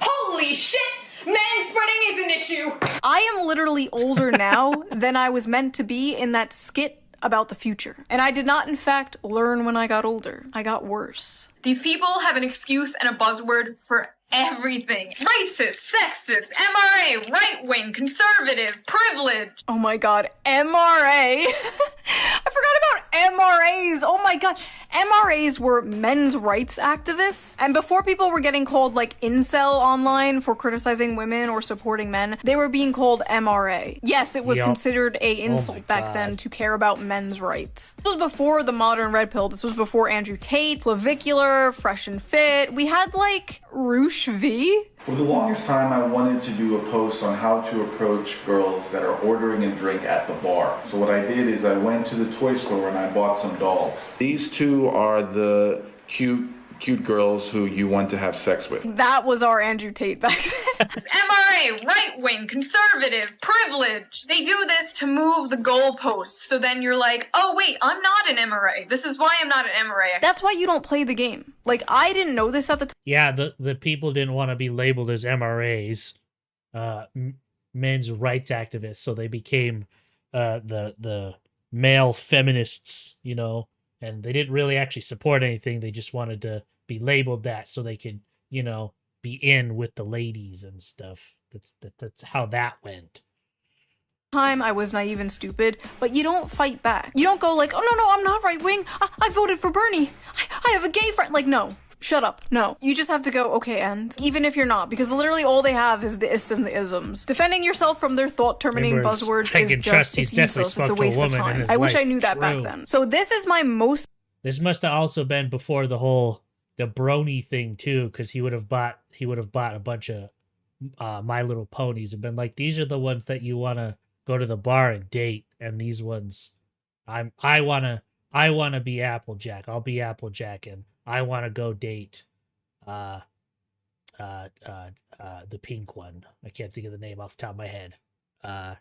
Holy shit! Manspreading is an issue! I am literally older now than I was meant to be in that skit about the future. And I did not, in fact, learn when I got older. I got worse. These people have an excuse and a buzzword for everything. Racist, sexist, MRA, right-wing, conservative, privileged. Oh my god, MRA. I forgot about MRAs. Oh my god. MRAs were men's rights activists. And before people were getting called like incel online for criticizing women or supporting men, they were being called MRA. Yes, it was considered a insult back then to care about men's rights. This was before the modern red pill. This was before Andrew Tate, Clavicular, Fresh and Fit. We had like Roosh V. For the longest time, I wanted to do a post on how to approach girls that are ordering a drink at the bar. So what I did is I went to the toy store and I bought some dolls. These two are the cute girls who you want to have sex with. That was our Andrew Tate back then. MRA, right-wing, conservative, privileged. They do this to move the goalposts. So then you're like, oh wait, I'm not an MRA. This is why I'm not an MRA. That's why you don't play the game. Like, I didn't know this at the time. Yeah, the people didn't want to be labeled as MRAs, men's rights activists, so they became the male feminists, you know, and they didn't really actually support anything. They just wanted to be labeled that so they could, you know, be in with the ladies and stuff. That's how that went. Time I was naive and stupid, but you don't fight back. You don't go like, oh no, I'm not right wing. I voted for Bernie. I have a gay friend. Like, no. Shut up. No. You just have to go, okay, and. Even if you're not, because literally all they have is the ists and the isms. Defending yourself from their thought-terminating buzzwords is just, it's useless. It's a waste of time. I wish I knew that back then. So this is my most... This must have also been before the whole, the brony thing too, because he would have bought a bunch of My Little Ponies and been like, these are the ones that you want to go to the bar and date, and these ones, I wanna be Applejack. I'll be Applejack, and I want to go date the pink one. I can't think of the name off the top of my head. I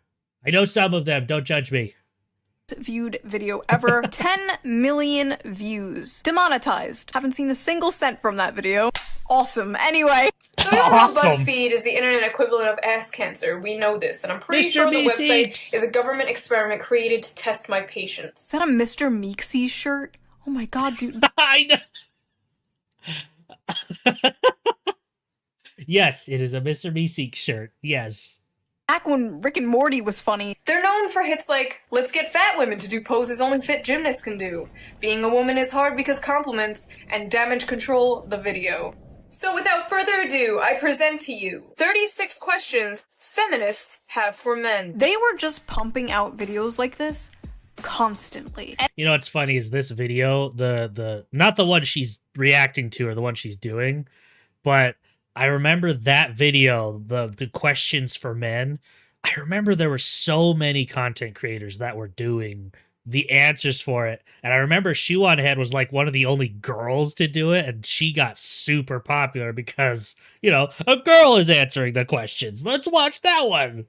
know some of them. Don't judge me. Viewed video ever. 10 million views. Demonetized. Haven't seen a single cent from that video. Awesome. Anyway. So we all know BuzzFeed is the internet equivalent of ass cancer. We know this, and I'm pretty sure the website is a government experiment created to test my patience. Is that a Mr. Meeksy shirt? Oh my god, dude. I know. Yes, it is a Mr. Meeseek shirt. Yes. Back when Rick and Morty was funny. They're known for hits like, let's get fat women to do poses only fit gymnasts can do, being a woman is hard because compliments, and damage control the video. So without further ado, I present to you 36 questions feminists have for men. They were just pumping out videos like this constantly. You know what's funny is this video, the not the one she's reacting to or the one she's doing, but I remember that video, the questions for men. I remember there were so many content creators that were doing the answers for it. And I remember Shoe on Head was like one of the only girls to do it. And she got super popular because, you know, a girl is answering the questions. Let's watch that one.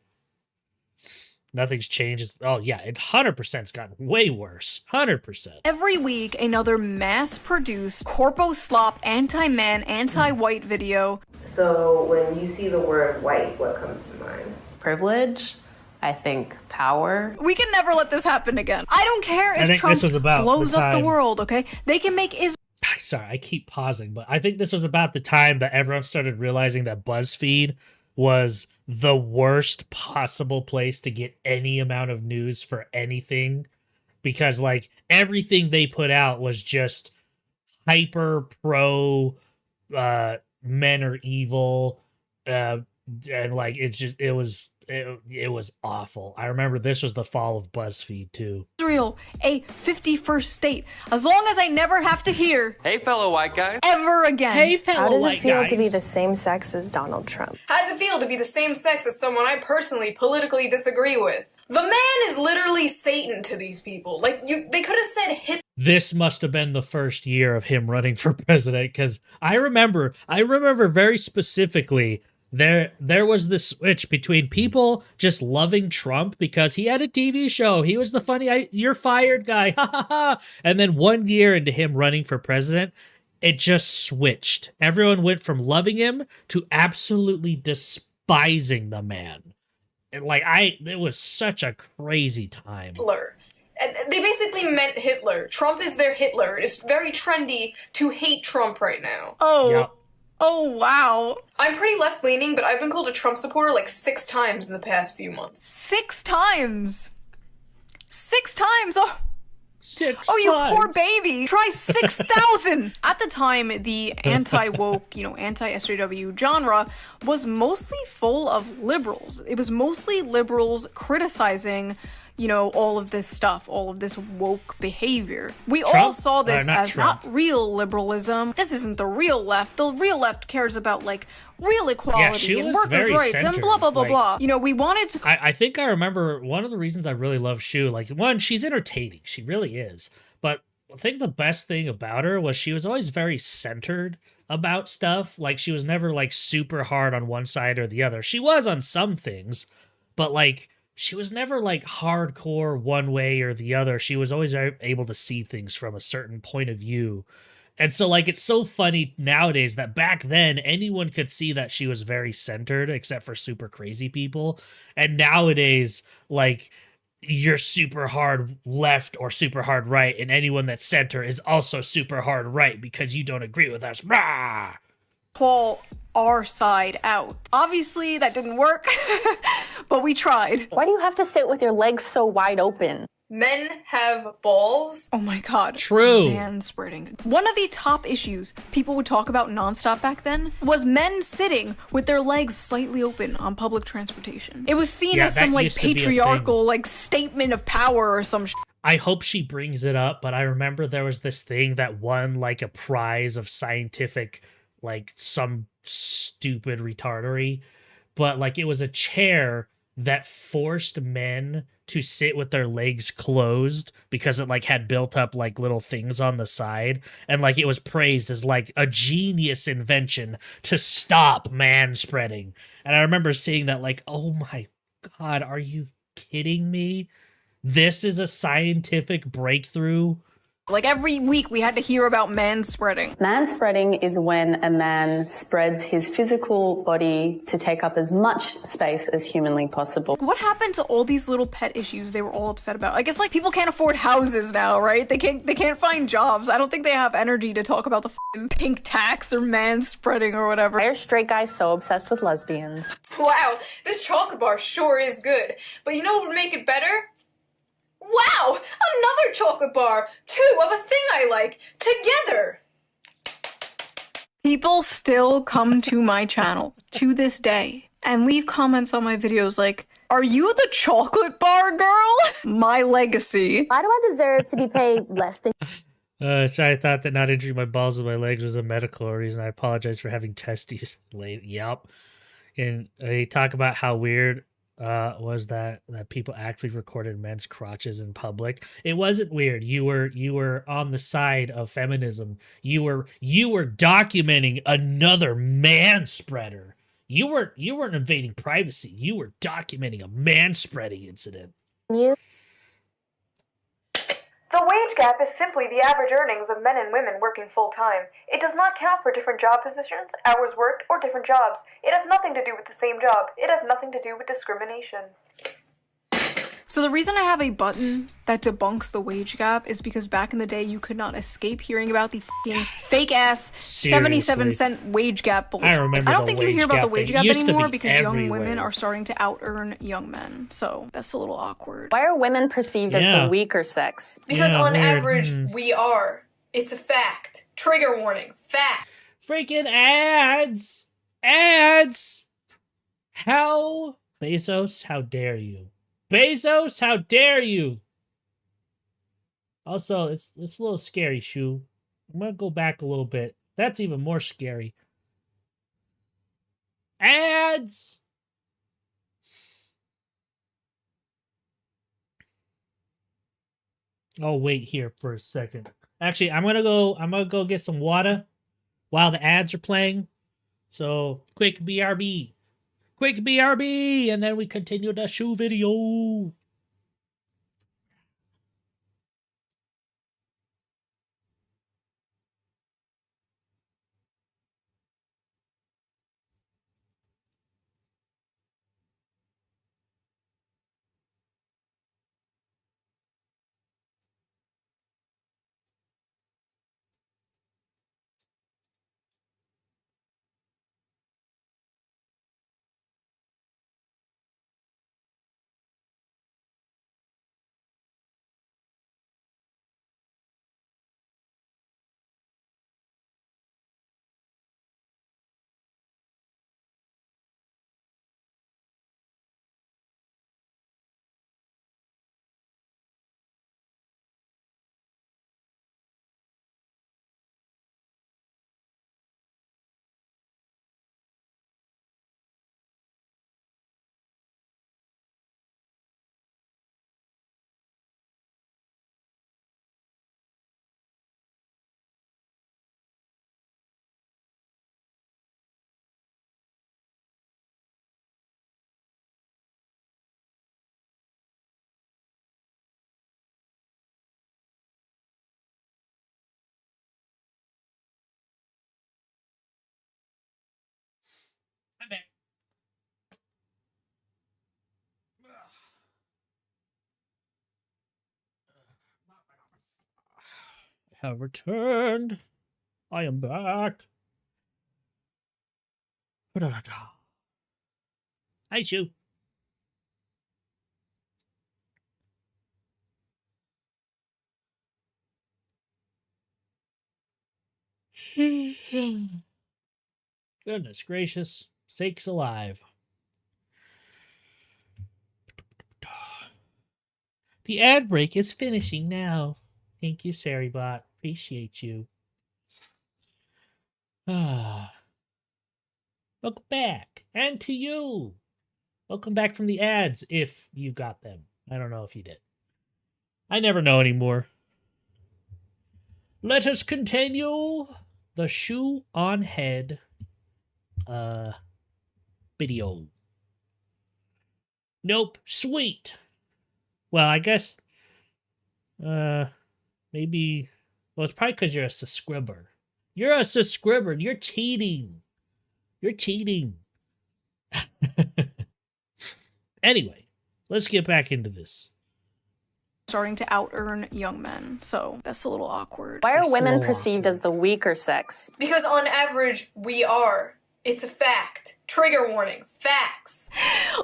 Nothing's changed. Oh, yeah, it 100%'s gotten way worse. 100%. Every week, another mass-produced, corpo-slop, anti-man, anti-white video. So when you see the word white, what comes to mind? Privilege. I think power. We can never let this happen again. I don't care if Trump blows up the world, okay? They can make Israel... Sorry, I keep pausing, but I think this was about the time that everyone started realizing that BuzzFeed was the worst possible place to get any amount of news for anything, because like everything they put out was just hyper pro men are evil, and like it was awful. I remember this was the fall of BuzzFeed too. Israel, a 51st state. As long as I never have to hear, hey fellow white guys, ever again. Hey fellow white guys. How does it feel to be the same sex as Donald Trump? How does it feel to be the same sex as someone I personally politically disagree with? The man is literally Satan to these people. Like, they could have said Hitler. This must have been the first year of him running for president, because I remember very specifically there was this switch between people just loving Trump because he had a TV show. He was the funny, you're fired guy. Ha ha ha. And then 1 year into him running for president, it just switched. Everyone went from loving him to absolutely despising the man. And like, it was such a crazy time. Hitler. And they basically meant Hitler. Trump is their Hitler. It's very trendy to hate Trump right now. Oh. Yep. Oh, wow. I'm pretty left-leaning, but I've been called a Trump supporter like 6 times in the past few months. 6 times? 6 times? Oh. 6 times. Oh, you poor baby. Try 6,000. At the time, the anti-woke, anti-SJW genre was mostly full of liberals. It was mostly liberals criticizing, all of this stuff, all of this woke behavior. We all saw this as not real liberalism. This isn't the real left. The real left cares about, real equality and workers' rights and blah, blah, blah, blah. We wanted to... I think I remember one of the reasons I really love Shu, one, she's entertaining. She really is. But I think the best thing about her was she was always very centered about stuff. She was never, super hard on one side or the other. She was on some things, but, she was never hardcore one way or the other. She was always able to see things from a certain point of view. And so it's so funny nowadays that back then anyone could see that she was very centered except for super crazy people. And nowadays, you're super hard left or super hard right, and anyone that's center is also super hard right because you don't agree with us. Rah! Call our side out. Obviously, that didn't work, but we tried. Why do you have to sit with your legs so wide open? Men have balls. Oh my god. True. Man spreading. One of the top issues people would talk about nonstop back then was men sitting with their legs slightly open on public transportation. It was seen as some like patriarchal like statement of power or some I hope she brings it up, but I remember there was this thing that won like a prize of scientific, like some stupid retardery, but like it was a chair that forced men to sit with their legs closed because it like had built up like little things on the side, and like it was praised as like a genius invention to stop man spreading. And I remember seeing that like, oh my god, are you kidding me? This is a scientific breakthrough. Like every week we had to hear about man spreading. Man spreading is when a man spreads his physical body to take up as much space as humanly possible. What happened to all these little pet issues they were all upset about? I guess like people can't afford houses now, right? They can't find jobs. I don't think they have energy to talk about the f***ing pink tax or man spreading or whatever. Why are straight guys so obsessed with lesbians? Wow, this chocolate bar sure is good. But you know what would make it better? Wow! Another chocolate bar! 2 of a thing I like! Together! People still come to my channel, to this day, and leave comments on my videos like, are you the chocolate bar girl? My legacy. Why do I deserve to be paid less than... So I thought that not injuring my balls with my legs was a medical reason. I apologize for having testes late. Yep. And they talk about how weird was that people actually recorded men's crotches in public. It wasn't weird. You were on the side of feminism. You were documenting another man spreader. You weren't invading privacy. You were documenting a man spreading incident. You? The wage gap is simply the average earnings of men and women working full-time. It does not count for different job positions, hours worked, or different jobs. It has nothing to do with the same job. It has nothing to do with discrimination. So the reason I have a button that debunks the wage gap is because back in the day you could not escape hearing about the f***ing fake-ass 77-cent wage gap bullshit. I remember. I don't think you hear about the wage gap anymore because everywhere. young women are starting to out-earn young men. So that's a little awkward. Why are women perceived as the weaker sex? Because on average, we are. It's a fact. Trigger warning. Fact. Freaking ads! Ads! How? Bezos, how dare you? Bezos, how dare you? Also, it's a little scary, Shu. I'm gonna go back a little bit. That's even more scary. Ads! Oh, wait here for a second. Actually, I'm gonna go get some water while the ads are playing. So, quick BRB. Quick BRB, and then we continue the Shu video. I'm back. Have returned. I am back. Hi, Shu. Goodness gracious, sakes alive. The ad break is finishing now. Thank you, Saribot. Appreciate you. Welcome back. And to you. Welcome back from the ads, if you got them. I don't know if you did. I never know anymore. Let us continue the shoe on head video. Nope. Sweet. Well, I guess maybe, well, it's probably because you're a subscriber. You're a subscriber. You're cheating. You're cheating. Anyway, let's get back into this. Starting to out-earn young men, so that's a little awkward. Why are women perceived as the weaker sex? Because on average, we are. It's a fact. Trigger warning. Facts.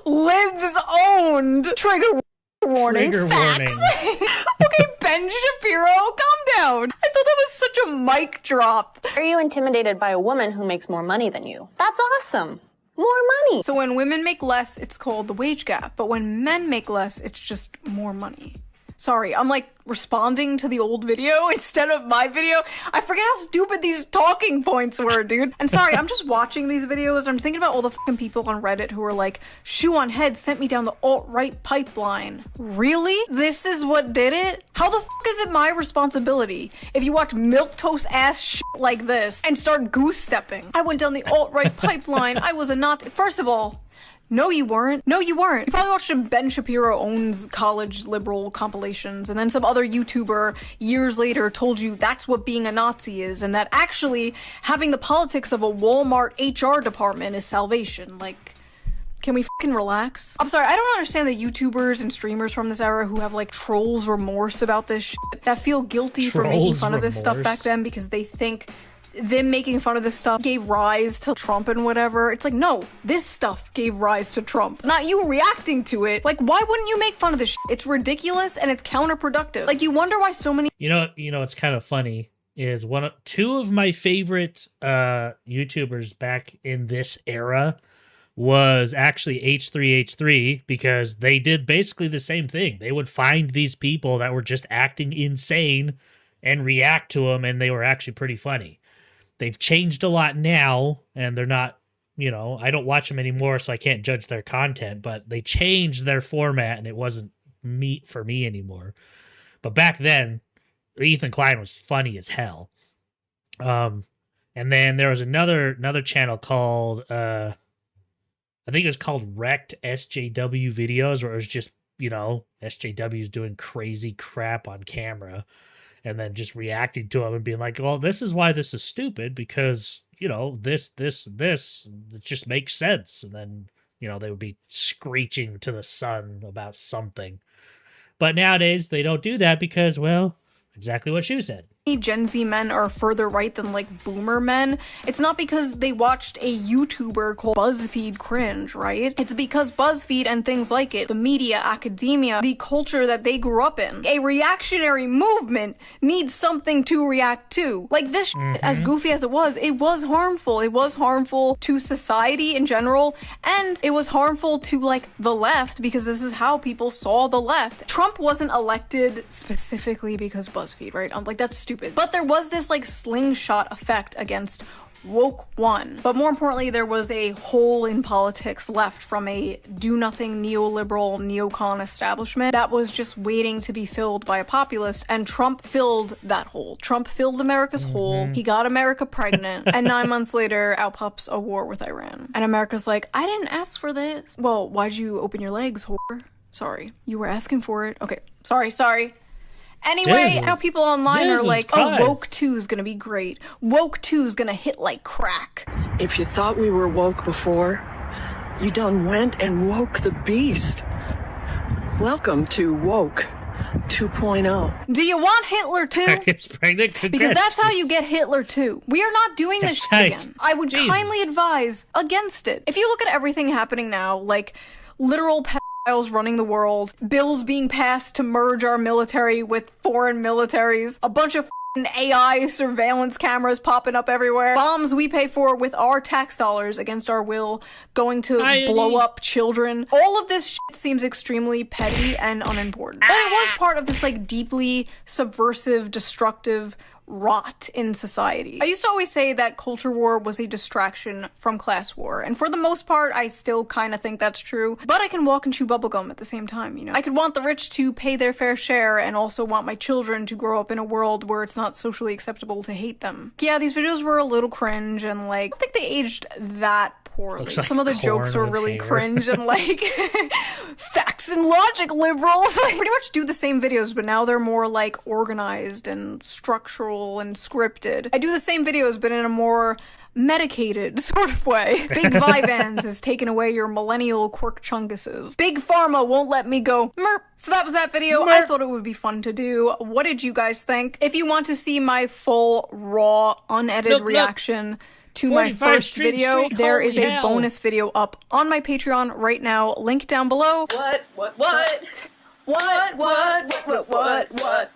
Libs owned. Trigger warning. Trigger facts. warning. Okay, Ben Shapiro, calm down. I thought that was such a mic drop. Are you intimidated by a woman who makes more money than you? That's awesome. More money. So when women make less, it's called the wage gap. But when men make less, it's just more money. Sorry, I'm like responding to the old video instead of my video. I forget how stupid these talking points were, dude. And sorry, I'm just watching these videos. I'm thinking about all the fucking people on Reddit who are like, shoe on head sent me down the alt-right pipeline. Really? This is what did it? How the fuck is it my responsibility if you watch milquetoast ass shit like this and start goose stepping? I went down the alt-right pipeline. I was a Nazi. First of all, no, you weren't. No, you weren't. You probably watched some Ben Shapiro owns college liberal compilations, and then some other YouTuber years later told you that's what being a Nazi is, and that actually having the politics of a Walmart HR department is salvation. Like, can we fucking relax? I'm sorry, I don't understand the YouTubers and streamers from this era who have like trolls remorse about this shit, that feel guilty for making fun of this stuff back then because they think them making fun of this stuff gave rise to Trump and whatever. It's like, no, this stuff gave rise to Trump, not you reacting to it. Like, why wouldn't you make fun of this shit? It's ridiculous and it's counterproductive. Like, you wonder why so many— You know, it's kind of funny is two of my favorite YouTubers back in this era was actually H3H3, because they did basically the same thing. They would find these people that were just acting insane and react to them, and they were actually pretty funny. They've changed a lot now, and they're not, I don't watch them anymore, so I can't judge their content, but they changed their format, and it wasn't meat for me anymore. But back then, Ethan Klein was funny as hell. And then there was another channel called, I think it was called Wrecked SJW Videos, where it was just, SJWs doing crazy crap on camera, and then just reacting to them and being like, well, this is why this is stupid, because, this, it just makes sense. And then, they would be screeching to the sun about something. But nowadays, they don't do that because, well, exactly what you said. Gen Z men are further right than like boomer men. It's not because they watched a YouTuber called BuzzFeed cringe, right? It's because BuzzFeed and things like it, the media, academia, the culture that they grew up in, a reactionary movement needs something to react to. Like this shit, as goofy as it was harmful. It was harmful to society in general, and it was harmful to like the left, because this is how people saw the left. Trump wasn't elected specifically because BuzzFeed, right? Like, that's stupid. But there was this like slingshot effect against woke one. But more importantly, there was a hole in politics left from a do-nothing neoliberal neocon establishment that was just waiting to be filled by a populist, and Trump filled that hole. Trump filled America's hole. He got America pregnant, and 9 months later, out pops a war with Iran. And America's like, I didn't ask for this. Well, why'd you open your legs, whore? Sorry. You were asking for it. Okay. Sorry. Anyway, I know people online are like, oh, woke 2 is gonna be great. Woke 2 is gonna hit like crack. If you thought we were woke before, you done went and woke the beast. Welcome to Woke 2.0. Do you want Hitler too? Because that's how you get Hitler too. We are not doing this shit again. I would kindly advise against it. If you look at everything happening now, like literal pedophiles running the world, bills being passed to merge our military with foreign militaries, a bunch of AI surveillance cameras popping up everywhere. Bombs we pay for with our tax dollars against our will going to blow up children. All of this shit seems extremely petty and unimportant. But it was part of this like deeply subversive, destructive rot in society. I used to always say that culture war was a distraction from class war, and for the most part, I still kind of think that's true, but I can walk and chew bubblegum at the same time, you know? I could want the rich to pay their fair share and also want my children to grow up in a world where it's not socially acceptable to hate them. Yeah, these videos were a little cringe, and like, I don't think they aged that poorly. Like some of the jokes were really cringe and like facts and logic liberals. I pretty much do the same videos, but now they're more like organized and structural and scripted. I do the same videos, but in a more medicated sort of way. Big Vyvanse has taken away your millennial quirk chunguses. Big Pharma won't let me go merp. So that was that video. I thought it would be fun to do. What did you guys think? If you want to see my full, raw, unedited reaction to my first video, there is a bonus video up on my Patreon right now, link down below. What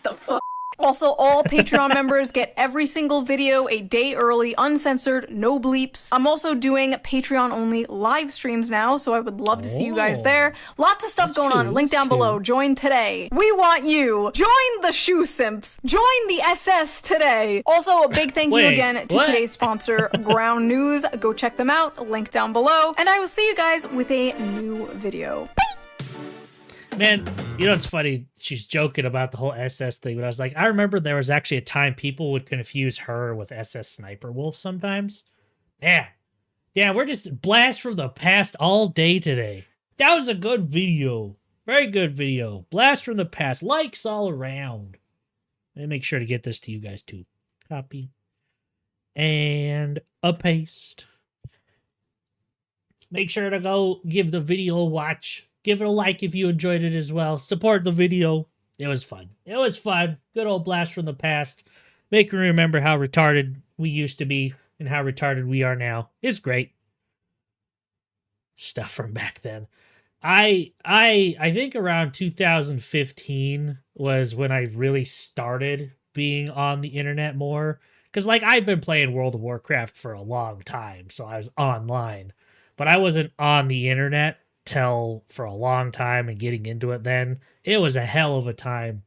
the fuck? Also, all Patreon members get every single video a day early, uncensored, no bleeps. I'm also doing Patreon-only live streams now, so I would love to see you guys there. Lots of stuff going on. Link down below. Join today. We want you. Join the Shoe Simps. Join the SS today. Also, a big thank you again to today's sponsor, Ground News. Go check them out. Link down below. And I will see you guys with a new video. Bye! Man, you know what's funny? She's joking about the whole SS thing, but I was like, I remember there was actually a time people would confuse her with SS Sniper Wolf sometimes. Yeah. Yeah, we're just blast from the past all day today. That was a good video. Very good video. Blast from the past. Likes all around. Let me make sure to get this to you guys too. Copy. And a paste. Make sure to go give the video a watch. Give it a like if you enjoyed it as well. Support the video. It was fun. It was fun. Good old blast from the past. Make me remember how retarded we used to be and how retarded we are now. It's great. Stuff from back then. I think around 2015 was when I really started being on the internet more. Because, like, I've been playing World of Warcraft for a long time, so I was online. But I wasn't on the internet for a long time and getting into it then. It was a hell of a time.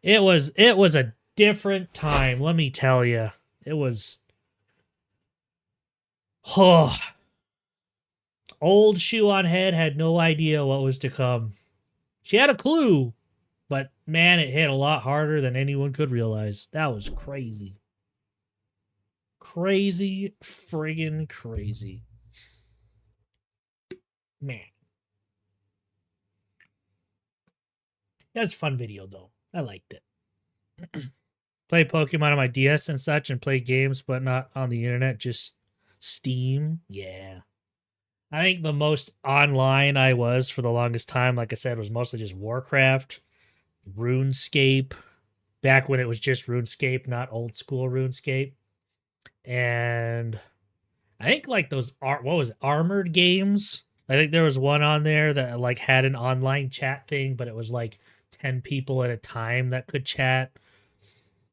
It was a different time, let me tell you. It was... Oh. Old Shoe on Head had no idea what was to come. She had a clue, but man, it hit a lot harder than anyone could realize. That was crazy. Crazy, friggin' crazy. Man. That's a fun video, though. I liked it. Play Pokemon on my DS and such, and play games, but not on the internet, just Steam. Yeah. I think the most online I was for the longest time, like I said, was mostly just Warcraft, RuneScape, back when it was just RuneScape, not old school RuneScape. And I think like those, Armored games? I think there was one on there that like had an online chat thing, but it was like 10 people at a time that could chat.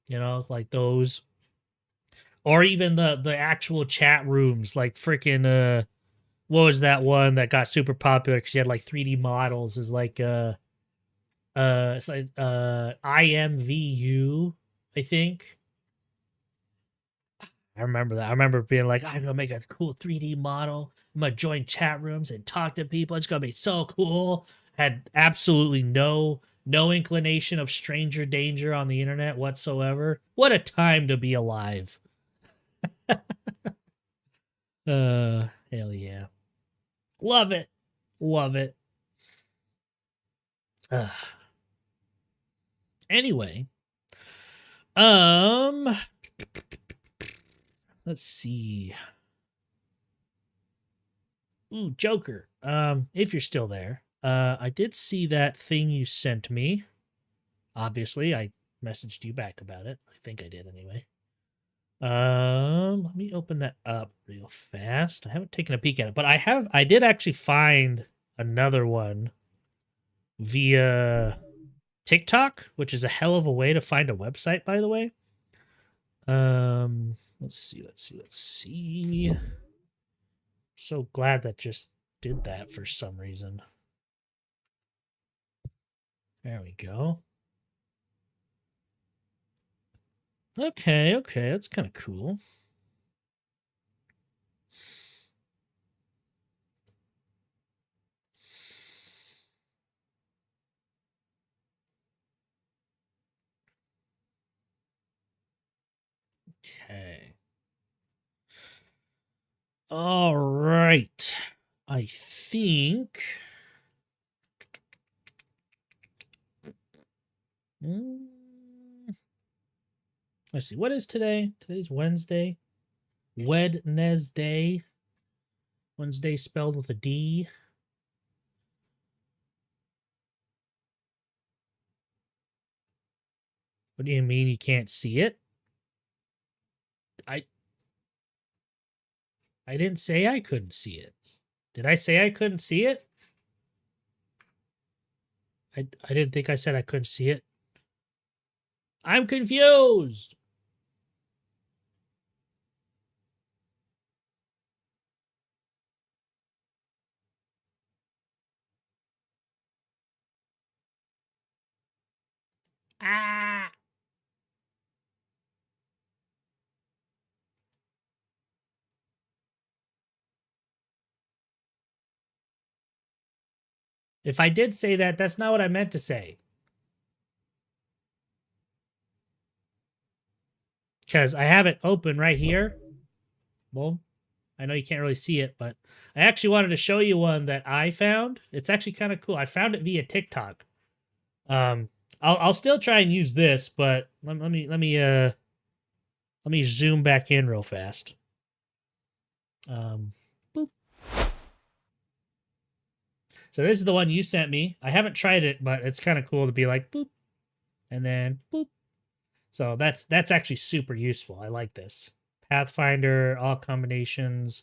You know, like those. Or even the actual chat rooms, like freaking, what was that one that got super popular because you had like 3D models? Is like it's like IMVU, I think. I remember that. I remember being like, I'm gonna make a cool 3D model. I'm gonna join chat rooms and talk to people. It's gonna be so cool. Had absolutely no inclination of stranger danger on the internet whatsoever. What a time to be alive. Hell yeah. Love it. Love it. Anyway. Let's see. Ooh, Joker. If you're still there. I did see that thing you sent me. Obviously, I messaged you back about it. I think I did anyway. Let me open that up real fast. I haven't taken a peek at it, but I did actually find another one via TikTok, which is a hell of a way to find a website, by the way. Let's see. So glad that just did that for some reason. There we go. Okay, that's kind of cool. Okay. All right. I think... Let's see. What is today? Today's Wednesday. Wednesday. Wednesday spelled with a D. What do you mean you can't see it? I didn't say I couldn't see it. Did I say I couldn't see it? I didn't think I said I couldn't see it. I'm confused. Ah. If I did say that, that's not what I meant to say. Because I have it open right here. Well, I know you can't really see it, but I actually wanted to show you one that I found. It's actually kind of cool. I found it via TikTok. I'll still try and use this, but let me zoom back in real fast. Boop. So this is the one you sent me. I haven't tried it, but it's kind of cool to be like boop, and then boop. So that's actually super useful. I like this. Pathfinder, all combinations,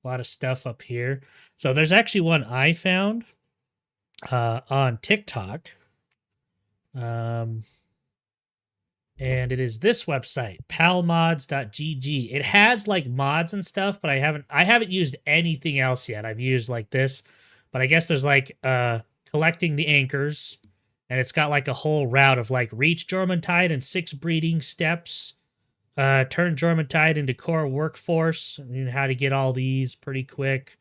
a lot of stuff up here. So there's actually one I found on TikTok. And it is this website, palmods.gg. It has like mods and stuff, but I haven't used anything else yet. I've used like this, but I guess there's like collecting the anchors, and it's got like a whole route of like reach Jormuntide in 6 breeding steps, turn Jormuntide into core workforce, and how to get all these pretty quick,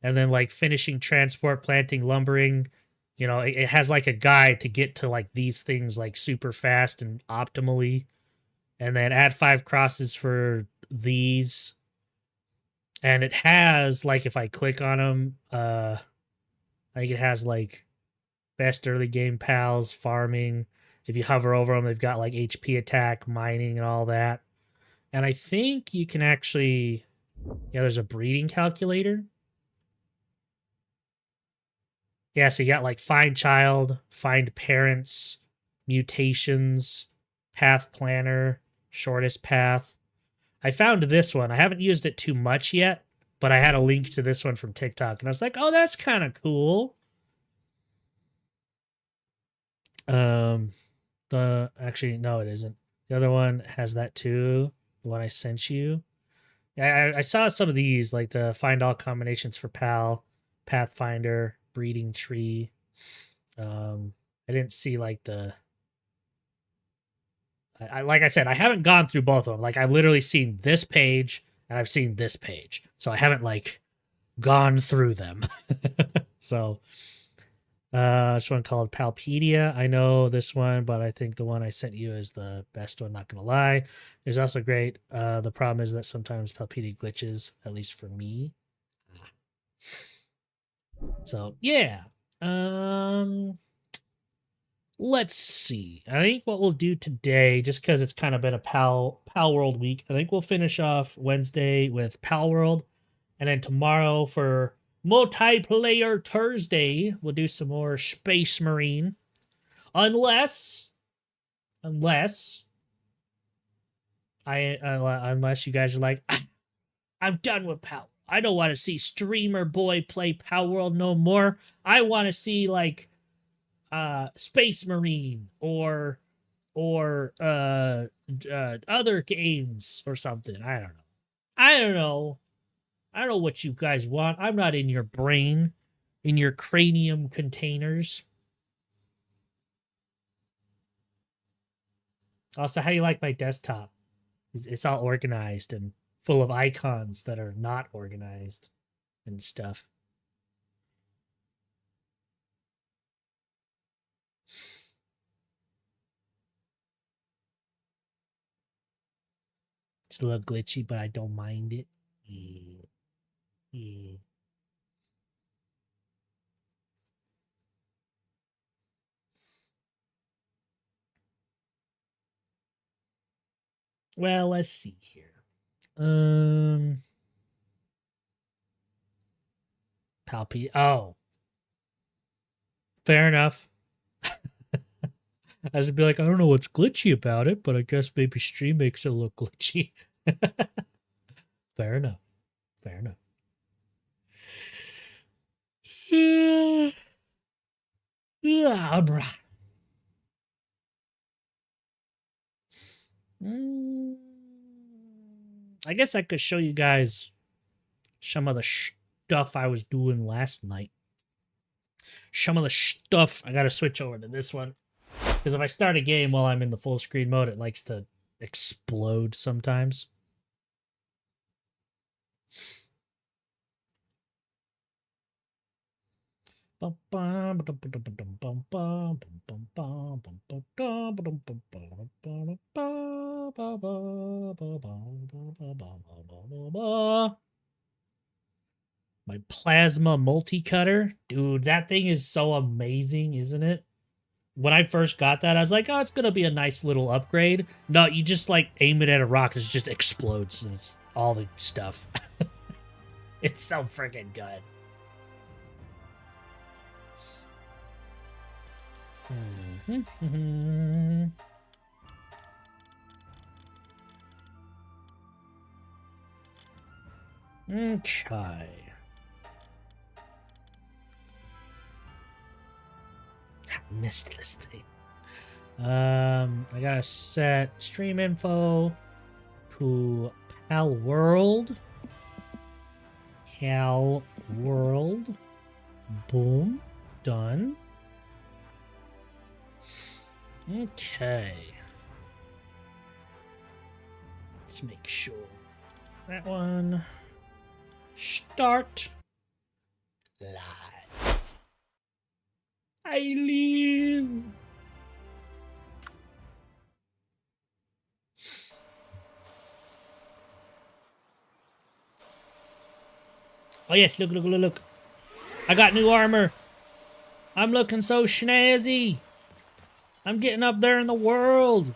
and then like finishing transport, planting, lumbering. You know, it has like a guide to get to like these things like super fast and optimally. And then add 5 crosses for these. And it has like, if I click on them, I think it has like best early game pals, farming. If you hover over them, they've got like HP attack, mining, and all that. And I think you can actually, yeah, there's a breeding calculator. Yeah, so you got like find child, find parents, mutations, path planner, shortest path. I found this one. I haven't used it too much yet, but I had a link to this one from TikTok, and I was like, oh, that's kind of cool. Actually, no, it isn't. The other one has that too. The one I sent you. Yeah, I saw some of these, like the find all combinations for PAL, Pathfinder, breeding tree. I didn't see like the... like I said, I haven't gone through both of them. Like I've literally seen this page and I've seen this page. So I haven't like gone through them. So this one called Palpedia. I know this one, but I think the one I sent you is the best one, not gonna lie. It's also great. The problem is that sometimes Palpedia glitches, at least for me. So yeah. Let's see. I think what we'll do today, just because it's kind of been a Pal World week, I think we'll finish off Wednesday with Pal World, and then tomorrow for Multiplayer Thursday, we'll do some more Space Marine. Unless you guys are like, I'm done with Pal. I don't want to see Streamer Boy play Pal World no more. I want to see like Space Marine or or other games or something. I don't know. I don't know what you guys want. I'm not in your brain, in your cranium containers. Also, how do you like my desktop? It's all organized and full of icons that are not organized and stuff. It's a little glitchy, but I don't mind it. Yeah. Yeah. Well, let's see here. Palpy. Oh. Fair enough. I should be like, I don't know what's glitchy about it, but I guess maybe stream makes it look glitchy. Fair enough. Fair enough. Yeah, bruh. I guess I could show you guys some of the stuff I was doing last night. Some of the stuff. I gotta switch over to this one. Because if I start a game while I'm in the full screen mode, it likes to explode sometimes. My plasma multi-cutter. Dude, that thing is so amazing, isn't it? When I first got that, I was like, oh, it's going to be a nice little upgrade. No, you just, like, aim it at a rock, it just explodes. And it's all the stuff. It's so freaking good. Okay. I missed this thing. I gotta set stream info to Pal World. Cal World. Boom. Done. Okay. Let's make sure. That one. Start. Live. I live. Oh yes, look, look, look, look. I got new armor. I'm looking so snazzy. I'm getting up there in the world.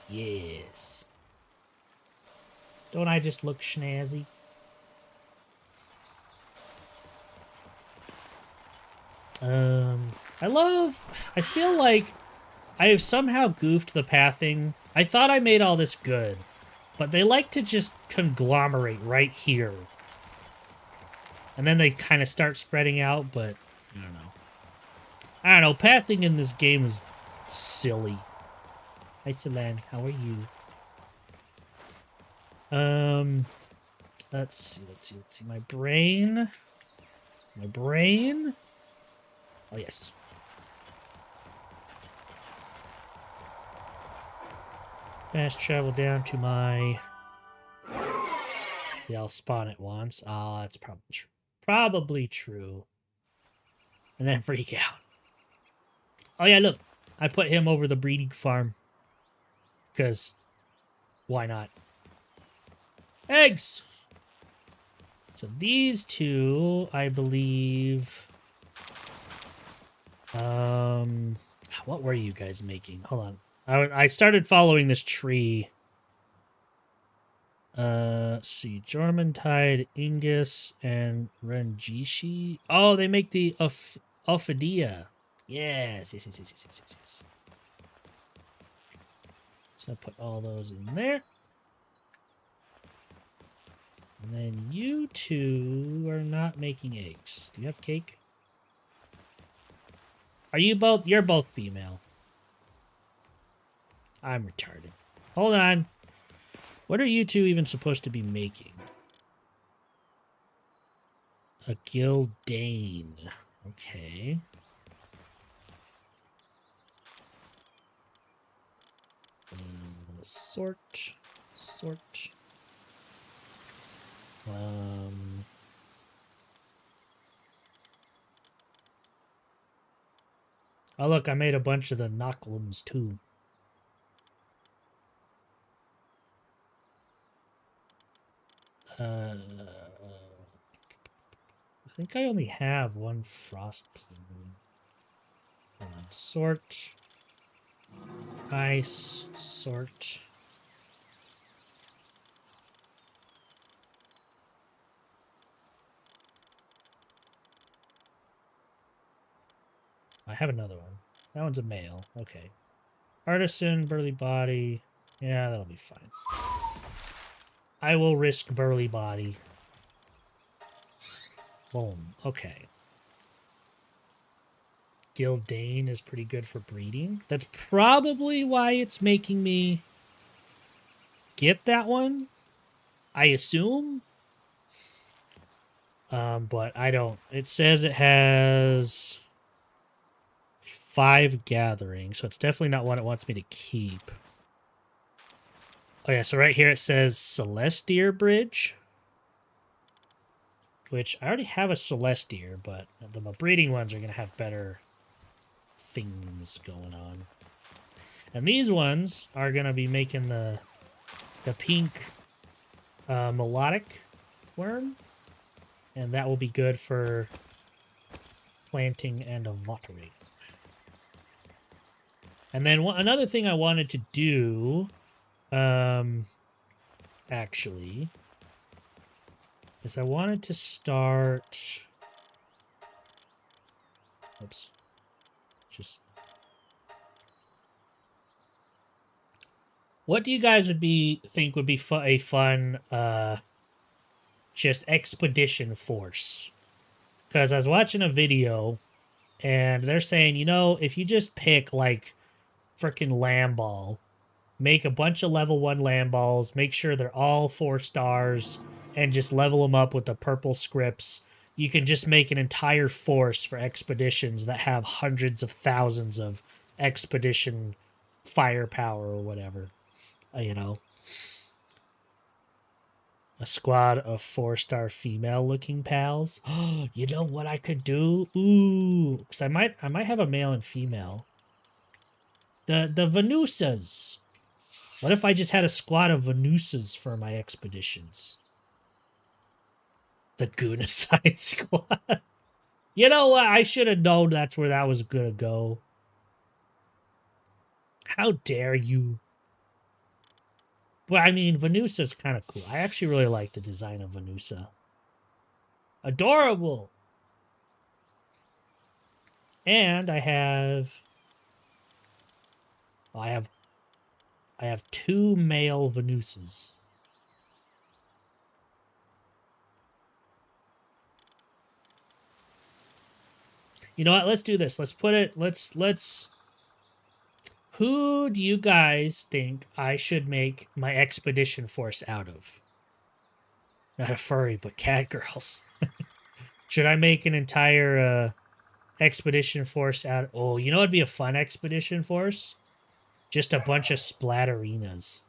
Yes. Don't I just look snazzy? I feel like I have somehow goofed the pathing. I thought I made all this good, but they like to just conglomerate right here. And then they kind of start spreading out, but I don't know. I don't know, pathing in this game is silly. Hi, Celan, how are you? Let's see. My brain. Oh, yes. Fast travel down to my... Yeah, I'll spawn it once. Ah, that's probably true. Probably true. And then freak out. Oh, yeah, look. I put him over the breeding farm. Because, why not? Eggs! So these two, I believe... what were you guys making? Hold on. I started following this tree. Let's see. Jormuntide, Ingus, and Renjishi. Oh, they make the Ophidia. Yes. So I put all those in there. And then you two are not making eggs. Do you have cake? Are you both? You're both female. I'm retarded. Hold on. What are you two even supposed to be making? A Gildane. Okay. Sort. Oh look, I made a bunch of the Noklums too. I think I only have one frost plume. Hold on. Sort. Ice. Sort. I have another one. That one's a male. Okay. Artisan, burly body. Yeah, that'll be fine. I will risk burly body. Boom. Okay. Gildane is pretty good for breeding. That's probably why it's making me get that one. I assume. But I don't. It says it has 5 gathering, so it's definitely not one it wants me to keep. Oh yeah, so right here it says Celestier Bridge, which I already have a Celestier, but the breeding ones are going to have better things going on. And these ones are going to be making the pink melodic worm, and that will be good for planting and watering. And then another thing I wanted to do, actually, is I wanted to start... Oops. Just... What do you guys think would be a fun, just expedition force? Because I was watching a video, and they're saying, you know, if you just pick, like, freaking Lamball, make a bunch of level 1 Lamballs, make sure they're all 4 stars, and just level them up with the purple scripts, you can just make an entire force for expeditions that have hundreds of thousands of expedition firepower or whatever. You know. A squad of 4-star female-looking pals. You know what I could do? Ooh, because I might have a male and female. The Venusas. What if I just had a squad of Venusas for my expeditions? The Goonacide squad. You know what? I should have known that's where that was gonna go. How dare you? Well, I mean, Venusa's kind of cool. I actually really like the design of Venusa. Adorable! And I have... Well, I have 2 male Venusas. You know what? Let's do this. Let's put it... Let's... Who do you guys think I should make my expedition force out of? Not a furry, but cat girls. Should I make an entire expedition force out? Oh, you know what'd be a fun expedition force? Just a bunch of Splatterinas.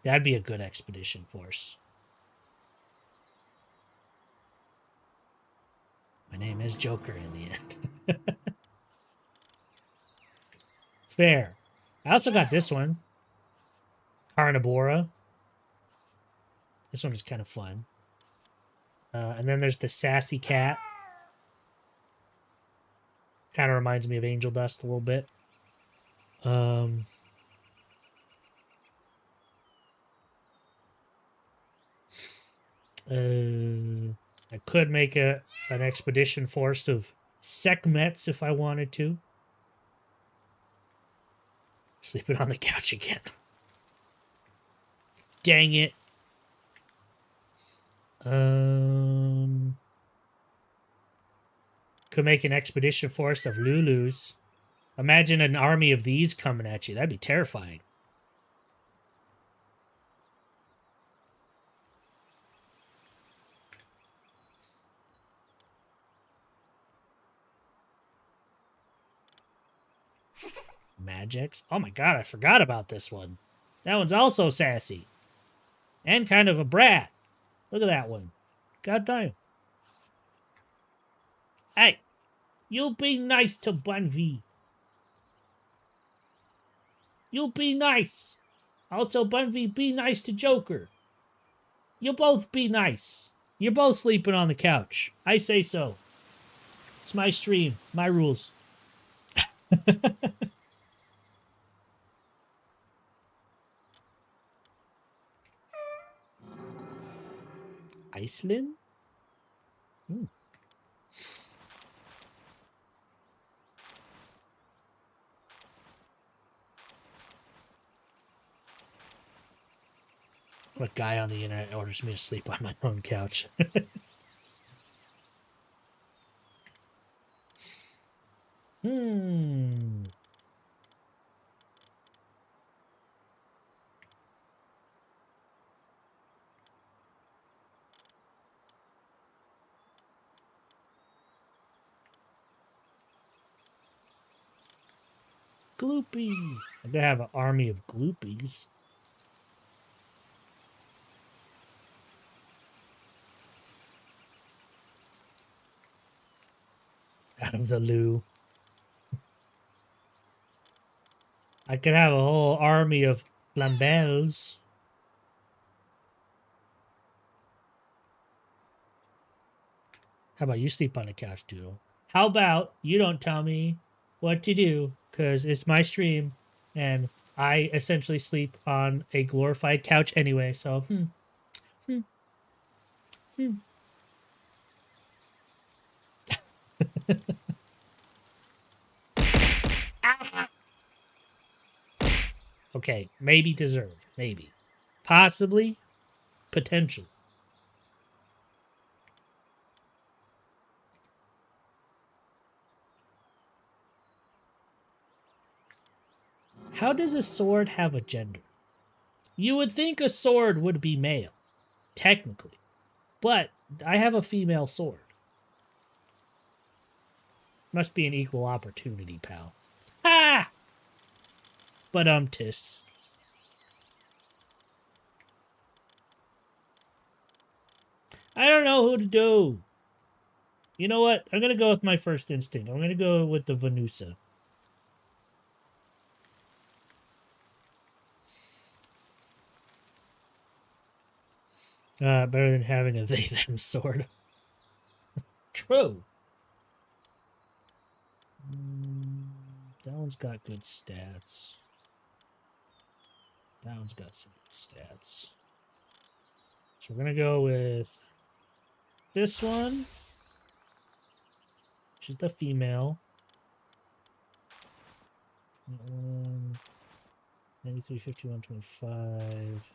That'd be a good expedition force. My name is Joker in the end. Fair. I also got this one. Carnivora. This one is kind of fun. And then there's the Sassy Cat. Kind of reminds me of Angel Dust a little bit. I could make an expedition force of Sekhmets if I wanted to. Sleeping on the couch again. Dang it. Could make an expedition force of Lulus. Imagine an army of these coming at you. That'd be terrifying. Magix. Oh my god, I forgot about this one. That one's also sassy. And kind of a brat. Look at that one. God damn. Hey, you be nice to Bunvy. You be nice. Also, Bunvy, be nice to Joker. You both be nice. You're both sleeping on the couch. I say so. It's my stream. My rules. Iceland? Hmm. What guy on the internet orders me to sleep on my own couch? Gloopy. I'm gonna have an army of gloopies. Out of the loo. I could have a whole army of Lambels. How about you sleep on the couch, Doodle? How about you don't tell me what to do, because it's my stream, and I essentially sleep on a glorified couch anyway, so, Okay, maybe deserved. Maybe. Possibly. Potential. How does a sword have a gender? You would think a sword would be male, technically. But I have a female sword. Must be an equal opportunity, pal. Ah! But tis. I don't know who to do. You know what? I'm gonna go with my first instinct. I'm gonna go with the Venusa. Better than having a they-them sword. True. That one's got good stats. That one's got some good stats. So we're going to go with this one, which is the female. 93, 51, 25.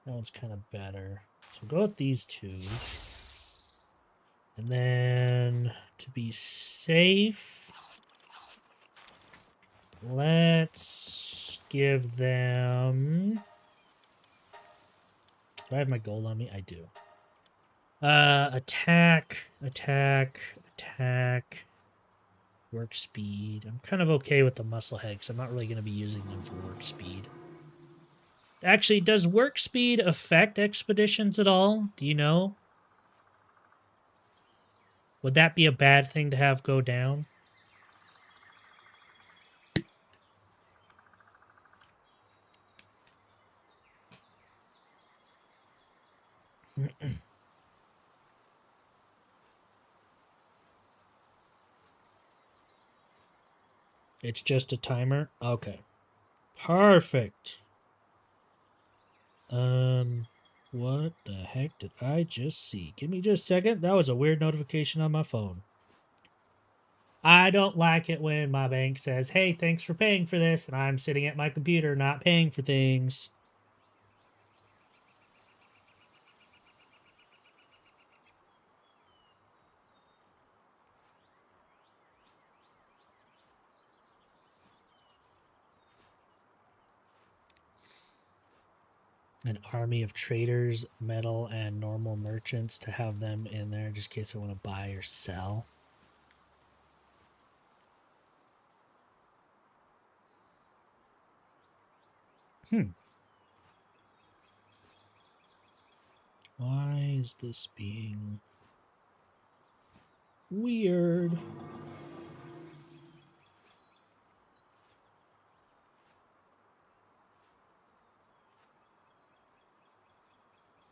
That one's kind of better. So we'll go with these two. And then, to be safe, let's give them... Do I have my gold on me? I do. Attack, attack, attack, work speed. I'm kind of okay with the muscle head because I'm not really going to be using them for work speed. Actually, does work speed affect expeditions at all? Do you know? Would that be a bad thing to have go down? It's just a timer? Okay. Perfect. What the heck did I just see? Give me just a second. That was a weird notification on my phone. I don't like it when my bank says, hey, thanks for paying for this, and I'm sitting at my computer not paying for things. An army of traders, metal, and normal merchants to have them in there just in case I want to buy or sell. Why is this being weird?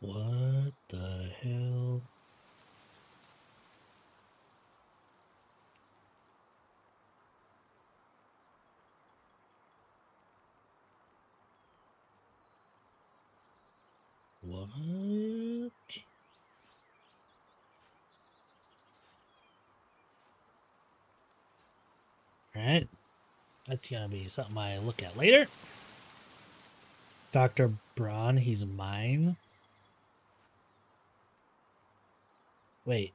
What the hell? What? Alright. That's gonna be something I look at later. Dr. Braun, he's mine. Wait.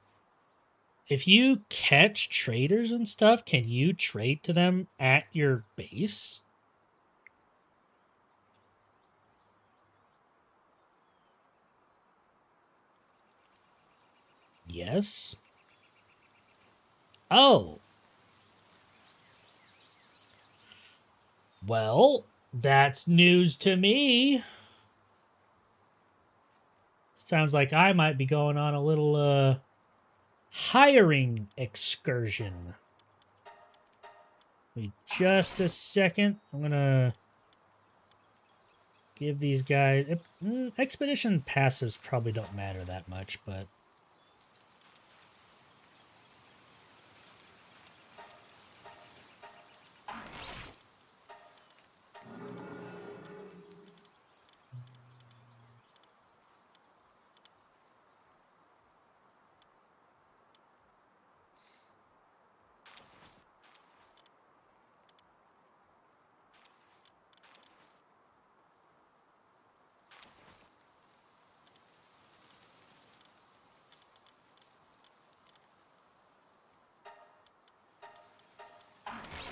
If you catch traders and stuff, can you trade to them at your base? Yes. Oh. Well, that's news to me. Sounds like I might be going on a little hiring excursion. Wait just a second. I'm gonna give these guys expedition passes probably don't matter that much, but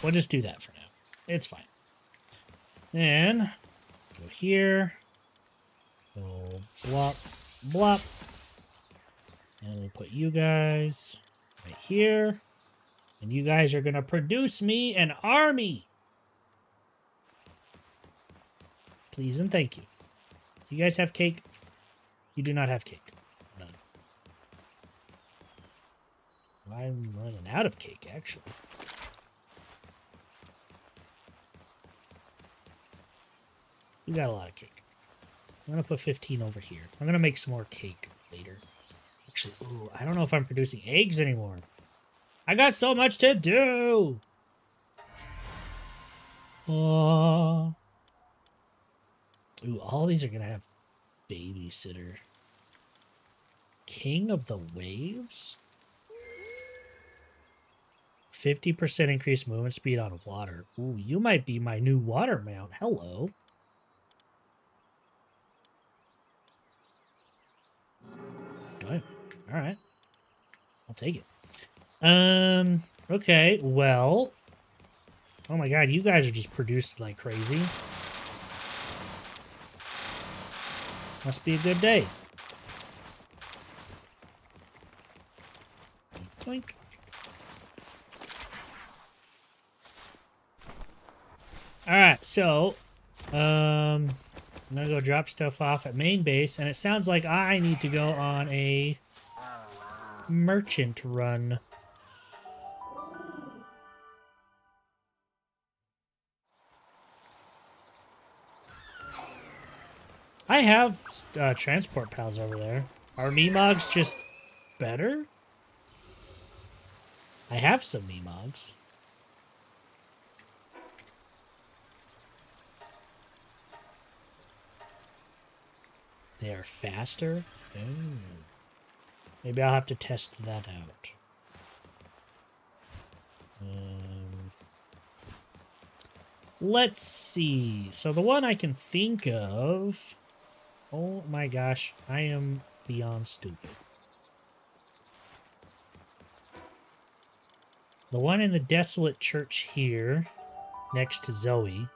we'll just do that for now. It's fine. Then go here. Go blop, blop. And we'll put you guys right here. And you guys are going to produce me an army. Please and thank you. Do you guys have cake? You do not have cake. None. I'm running out of cake, actually. We got a lot of cake. I'm going to put 15 over here. I'm going to make some more cake later. Actually, ooh, I don't know if I'm producing eggs anymore. I got so much to do! Ooh, all these are going to have babysitter. King of the Waves? 50% increased movement speed on water. Ooh, you might be my new water mount. Hello. All right. I'll take it. Okay, well. Oh my god, you guys are just produced like crazy. Must be a good day. Doink. Alright, so I'm gonna go drop stuff off at main base, and it sounds like I need to go on a merchant run. I have transport pals over there. Are Memogs just better? I have some Memogs. They are faster? Oh. Maybe I'll have to test that out. Let's see. So the one I can think of... Oh my gosh, I am beyond stupid. The one in the desolate church here, next to Zoe.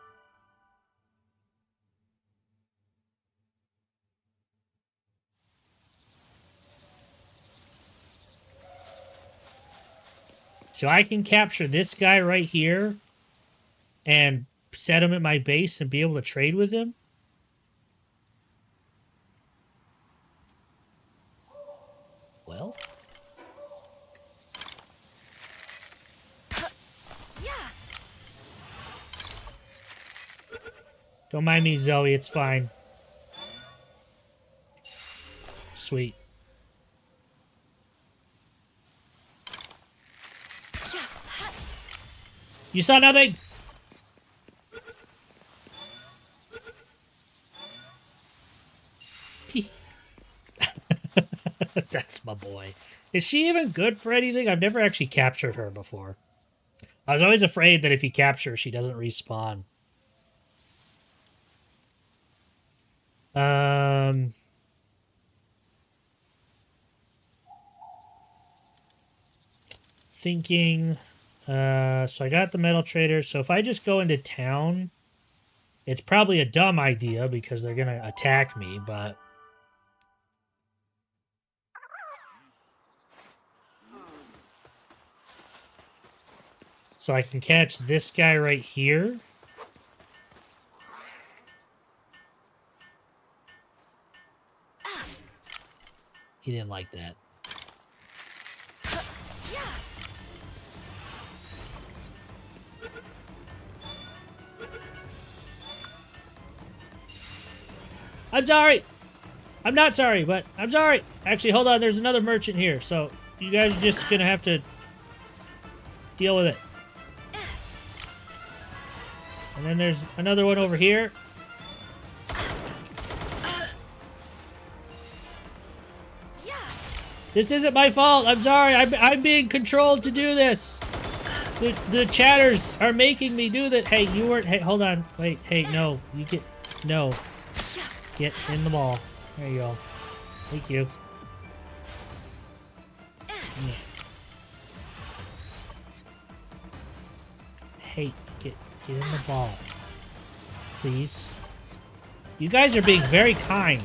So I can capture this guy right here and set him at my base and be able to trade with him. Well. Don't mind me, Zoe. It's fine. Sweet. You saw nothing? That's my boy. Is she even good for anything? I've never actually captured her before. I was always afraid that if you capture her, she doesn't respawn. Thinking, so I got the metal trader. So if I just go into town, it's probably a dumb idea because they're gonna attack me, but so I can catch this guy right here. He didn't like that. I'm sorry. I'm not sorry, but I'm sorry. Actually, hold on. There's another merchant here, so you guys are just gonna have to deal with it. And then there's another one over here. This isn't my fault. I'm sorry. I'm being controlled to do this. The chatters are making me do that. Hey, you weren't. Hey, hold on. Wait. Hey, no. You get. No. Get in the ball. There you go. Thank you. Yeah. Hey, get in the ball. Please. You guys are being very kind.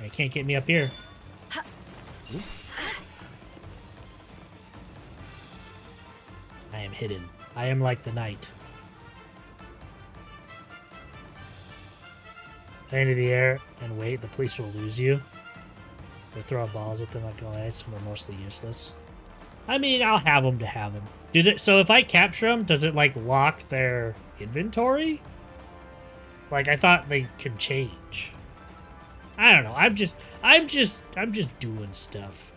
You can't get me up here. Ooh. I am hidden. I am like the night. Fly into the air and wait. The police will lose you. They're throwing balls at them like gonna some are mostly useless. I mean, I'll have them to have them. So if I capture them, does it like lock their inventory? Like I thought they could change. I don't know. I'm just doing stuff.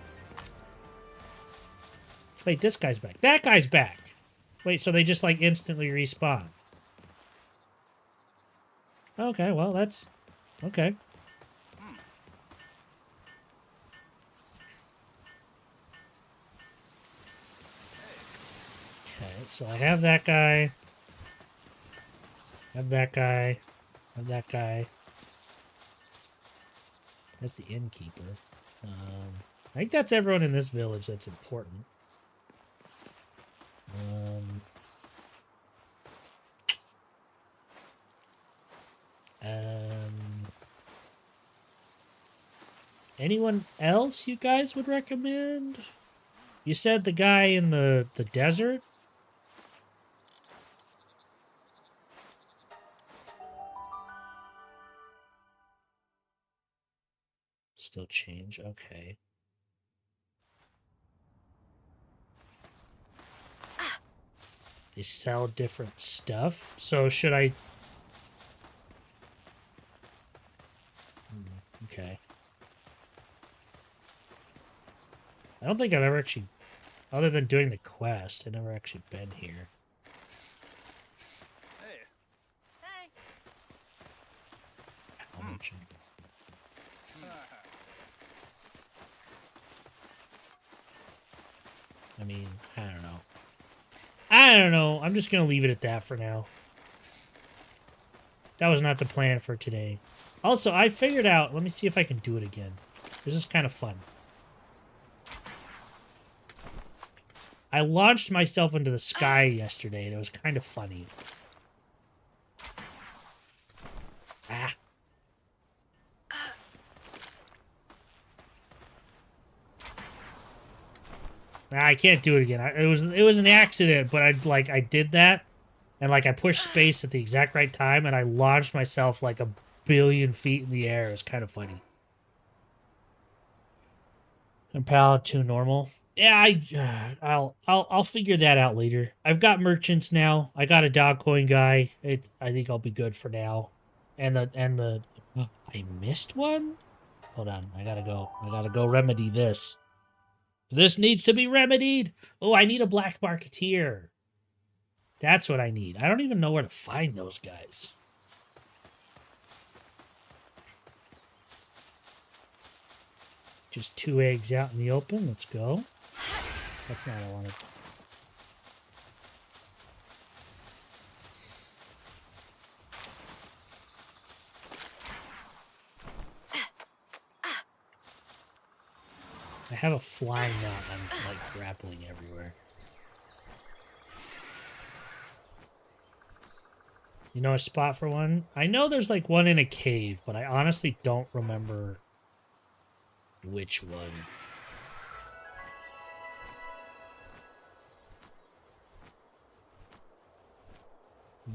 Wait, this guy's back. That guy's back. Wait, so they just like instantly respawn. Okay, well that's okay. Okay, so I have that guy. Have that guy. Have that guy. That's the innkeeper. I think that's everyone in this village that's important. Anyone else you guys would recommend? You said the guy in the desert? Still change, okay. They sell different stuff, so should I... Okay. I don't think I've ever actually, other than doing the quest, I've never actually been here. Hey. Hey. I'll mention. I mean, I don't know. I don't know. I'm just going to leave it at that for now. That was not the plan for today. Also, I figured out... Let me see if I can do it again. This is kind of fun. I launched myself into the sky yesterday, and it was kind of funny. I can't do it again. It was an accident, but I did that, and like I pushed space at the exact right time, and I launched myself like a billion feet in the air. It was kind of funny. And Pallet 2 normal. Yeah, I'll figure that out later. I've got merchants now. I got a dog coin guy. I think I'll be good for now. And the I missed one? Hold on. I gotta go remedy this. This needs to be remedied. Oh, I need a black marketeer. That's what I need. I don't even know where to find those guys. Just 2 eggs out in the open. Let's go. That's not what I wanted. I have a flying knot. I'm like grappling everywhere. You know a spot for one? I know there's like one in a cave, but I honestly don't remember which one.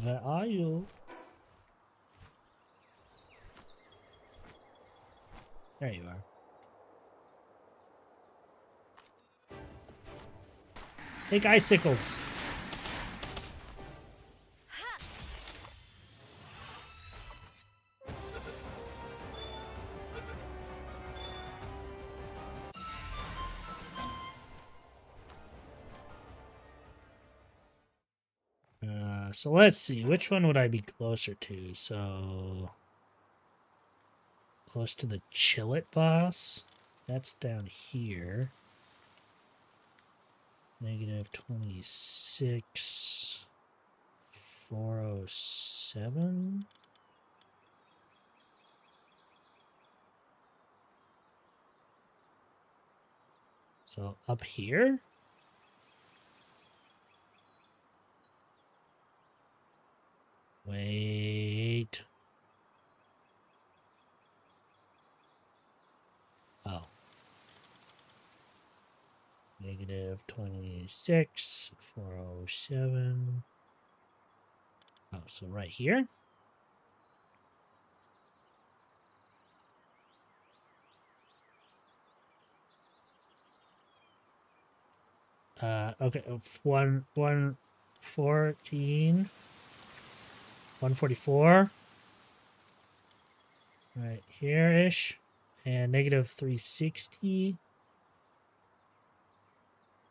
Where are you? There you are. Take icicles. So let's see, which one would I be closer to? So, close to the Chillet boss. That's down here. Negative 26, 407. So up here? Wait. Oh. Negative 26, 407. Oh, so right here? Okay, 114. 144. Right here-ish. And negative 360.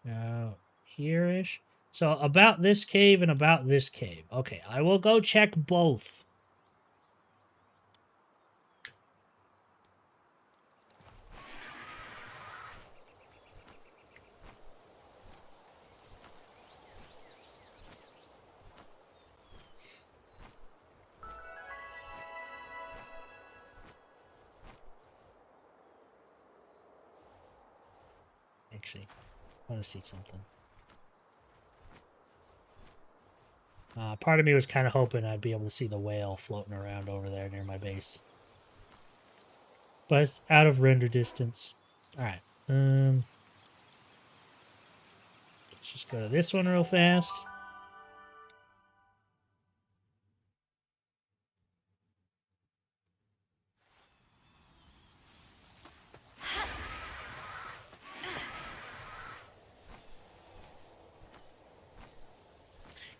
Now, here-ish. So, about this cave and about this cave. Okay, I will go check both. Actually, I want to see something. Part of me was kind of hoping I'd be able to see the whale floating around over there near my base. But it's out of render distance. Alright. Let's just go to this one real fast.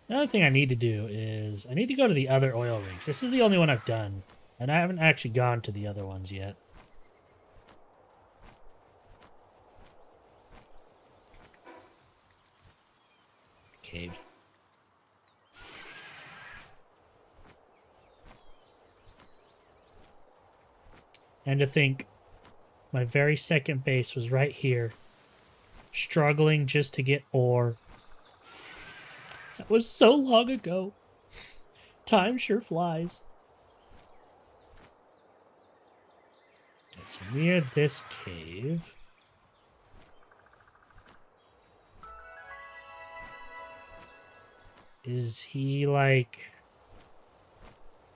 Another thing I need to do is I need to go to the other oil rigs. This is the only one I've done, and I haven't actually gone to the other ones yet. Cave. And to think, my very second base was right here, struggling just to get ore. That was so long ago. Time sure flies. So near this cave. Is he like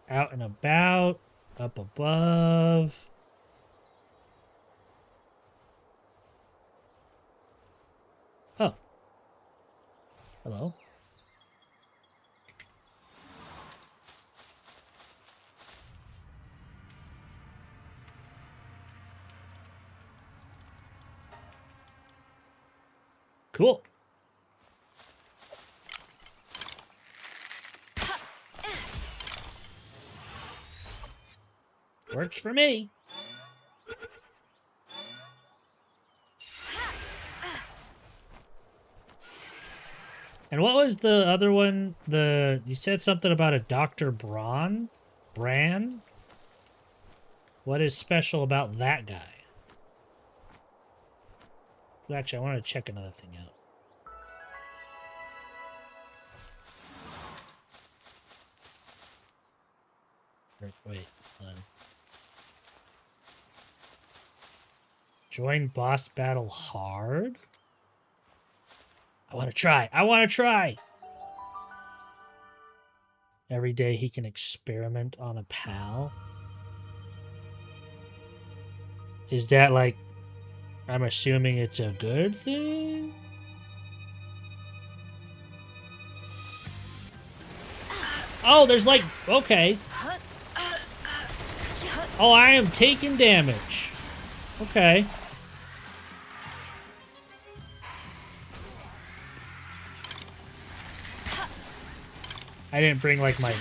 out and about, up above? Oh, Hello. Cool. Works for me. And what was the other one? You said something about a Dr. Bran? What is special about that guy? Well, actually, I want to check another thing out. Wait, hold on. Join boss battle hard? I want to try. I want to try! Every day he can experiment on a pal. Is that like... I'm assuming it's a good thing? Oh, there's like... Okay. Oh, I am taking damage. Okay. I didn't bring, like, my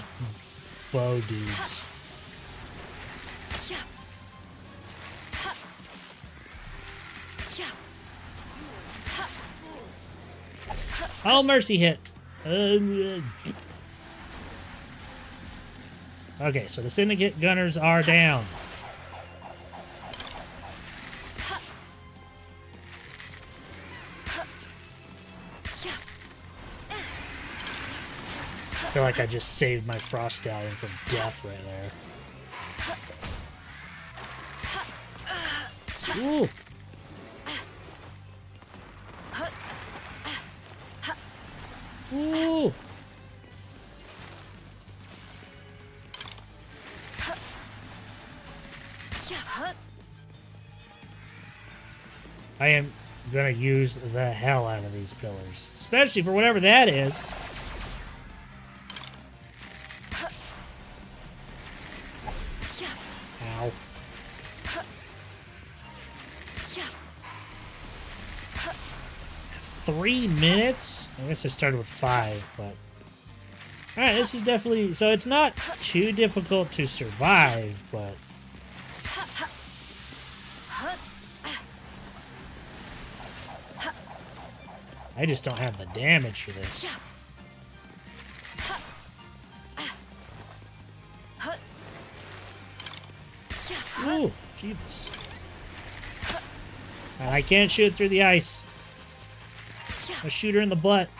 bow dudes. Oh, mercy hit. Okay, so the Syndicate Gunners are down. I feel like I just saved my Frost Stallion from death right there. Ooh. Ooh. I am gonna use the hell out of these pillars, especially for whatever that is. Ow. 3 minutes? I guess I started with 5, but... Alright, this is definitely... So it's not too difficult to survive, but... I just don't have the damage for this. Ooh, jeez. I can't shoot through the ice. I'll shoot her in the butt.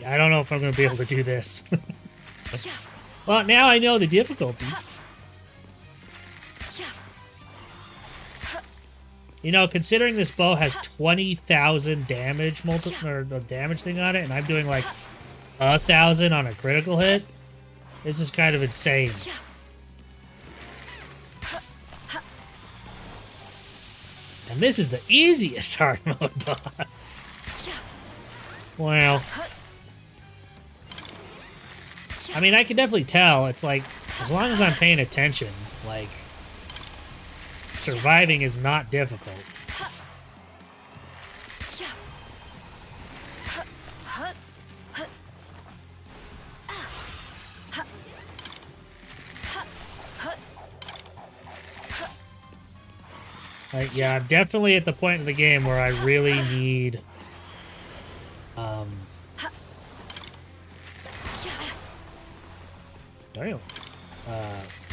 I don't know if I'm going to be able to do this. Well, now I know the difficulty. You know, considering this bow has 20,000 damage or the damage thing on it, and I'm doing like 1,000 on a critical hit, this is kind of insane. And this is the easiest hard mode boss. Wow. I mean, I can definitely tell. It's like, as long as I'm paying attention, like, surviving is not difficult. Like, yeah, I'm definitely at the point in the game where I really need,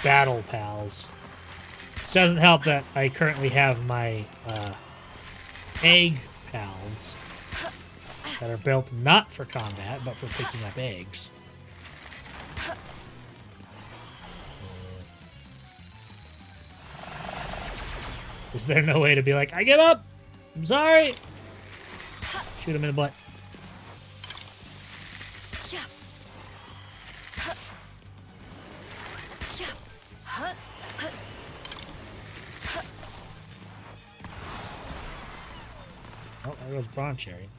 battle pals. Doesn't help that I currently have my egg pals that are built not for combat, but for picking up eggs. Is there no way to be like, I give up? I'm sorry. Shoot him in the butt. Oh, there goes Bronze Cherry.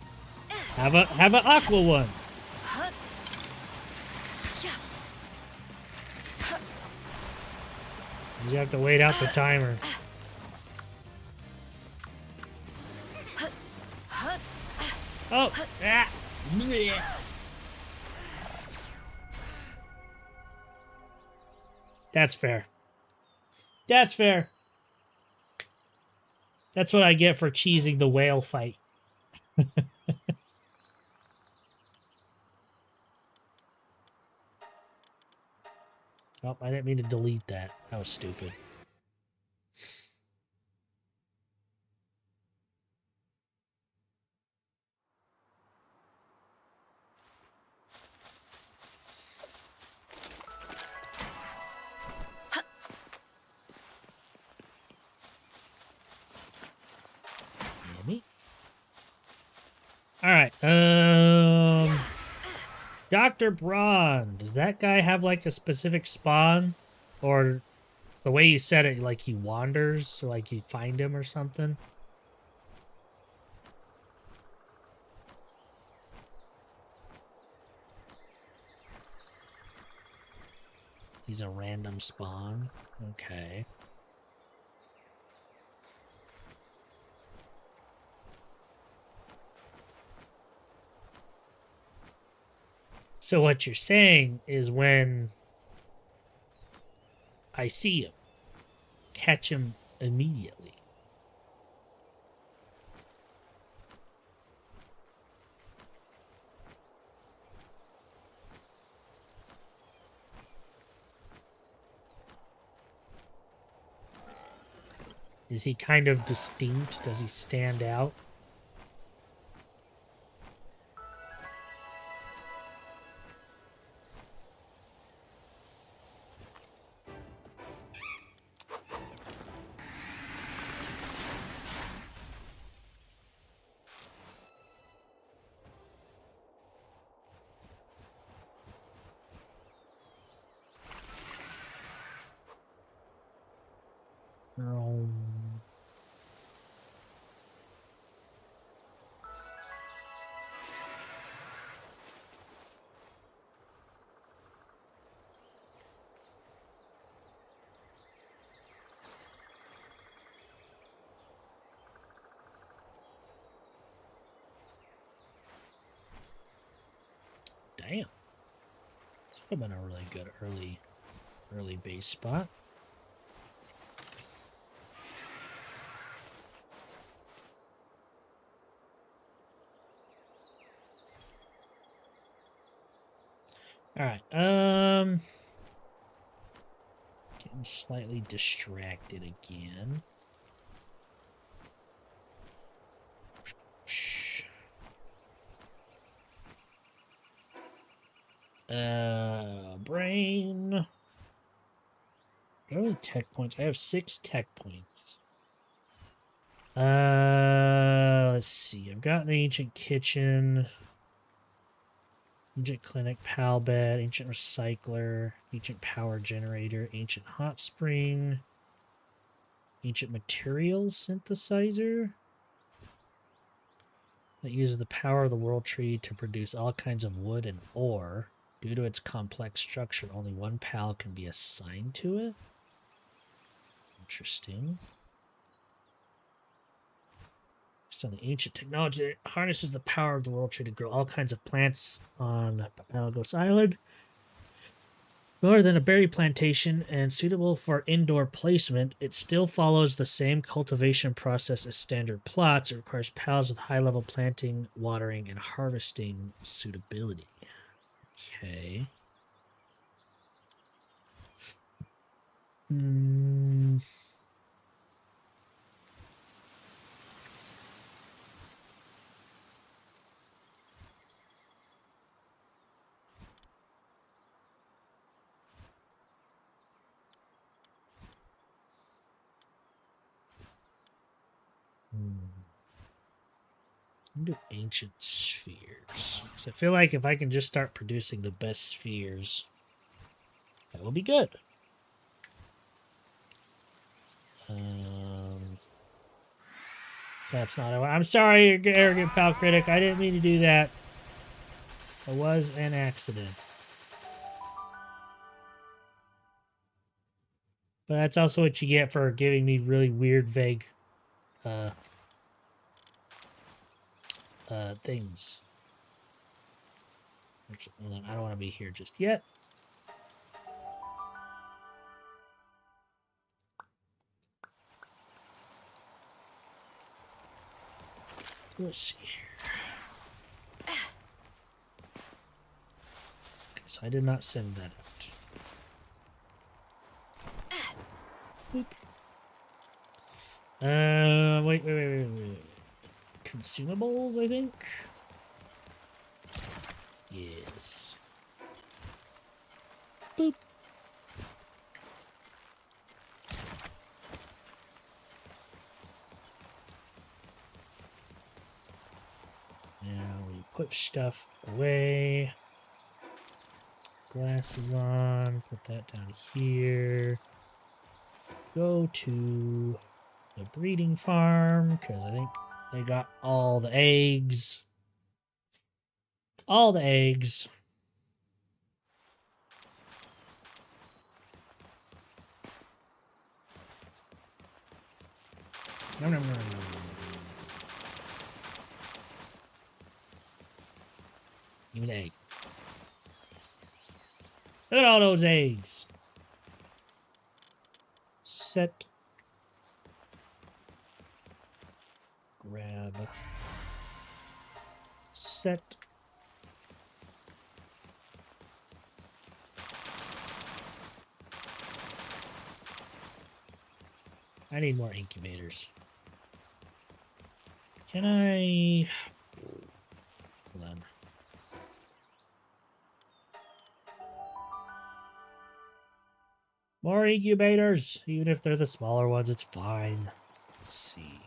Have an aqua one. You have to wait out the timer. Oh! Ah. That's fair. That's fair. That's what I get for cheesing the whale fight. Oh, I didn't mean to delete that. That was stupid. All right. Dr. Braun. Does that guy have like a specific spawn? Or the way you said it, like he wanders, or like you find him or something? He's a random spawn. Okay. So what you're saying is when I see him, catch him immediately. Is he kind of distinct? Does he stand out? Damn. This would have been a really good early base spot. All right. Getting slightly distracted again. Brain. How many tech points? I have 6 tech points. Let's see. I've got the Ancient Kitchen, Ancient Clinic, Pal Bed, Ancient Recycler, Ancient Power Generator, Ancient Hot Spring, Ancient Materials Synthesizer that uses the power of the World Tree to produce all kinds of wood and ore. Due to its complex structure, only one PAL can be assigned to it. Interesting. Based on the ancient technology that harnesses the power of the World Tree to grow all kinds of plants on Papalagos Island. More than a berry plantation and suitable for indoor placement, it still follows the same cultivation process as standard plots. It requires PALs with high-level planting, watering, and harvesting suitability. Okay. Into ancient spheres. So I feel like if I can just start producing the best spheres, that will be good. That's not. I'm sorry, arrogant pal critic. I didn't mean to do that. It was an accident. But that's also what you get for giving me really weird, vague things. Hold on, I don't want to be here just yet. Let's see here. Okay, so I did not send that out. Boop. Wait. Consumables, I think? Yes. Boop. Now we put stuff away. Glasses on. Put that down here. Go to the breeding farm, because I think they got all the eggs. All the eggs. Nom, nom, nom, nom. Give me the egg. Look at all those eggs. Set. Grab. Set. I need more incubators. Can I... Hold on. More incubators! Even if they're the smaller ones, it's fine. Let's see.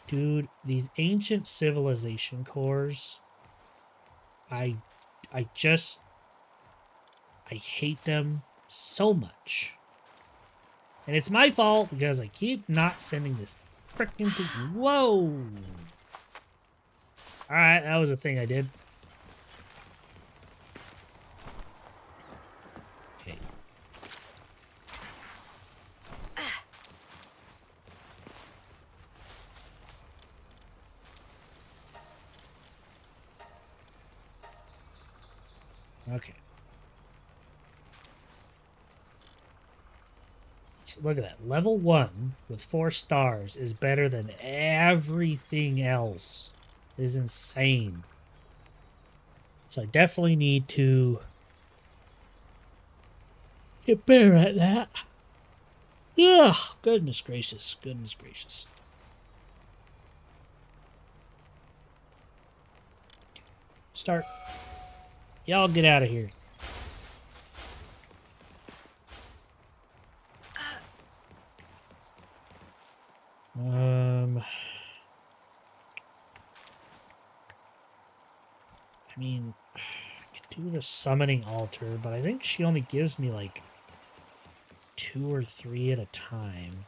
Dude, these ancient civilization cores, I hate them so much. And it's my fault because I keep not sending this freaking thing. Whoa! Alright, that was a thing I did. Okay. Okay. Look at that. Level 1 with 4 stars is better than everything else. It is insane. So I definitely need to get better at that. Ugh, goodness gracious. Goodness gracious. Start. Y'all get out of here. I mean, I could do the summoning altar, but I think she only gives me like 2 or 3 at a time.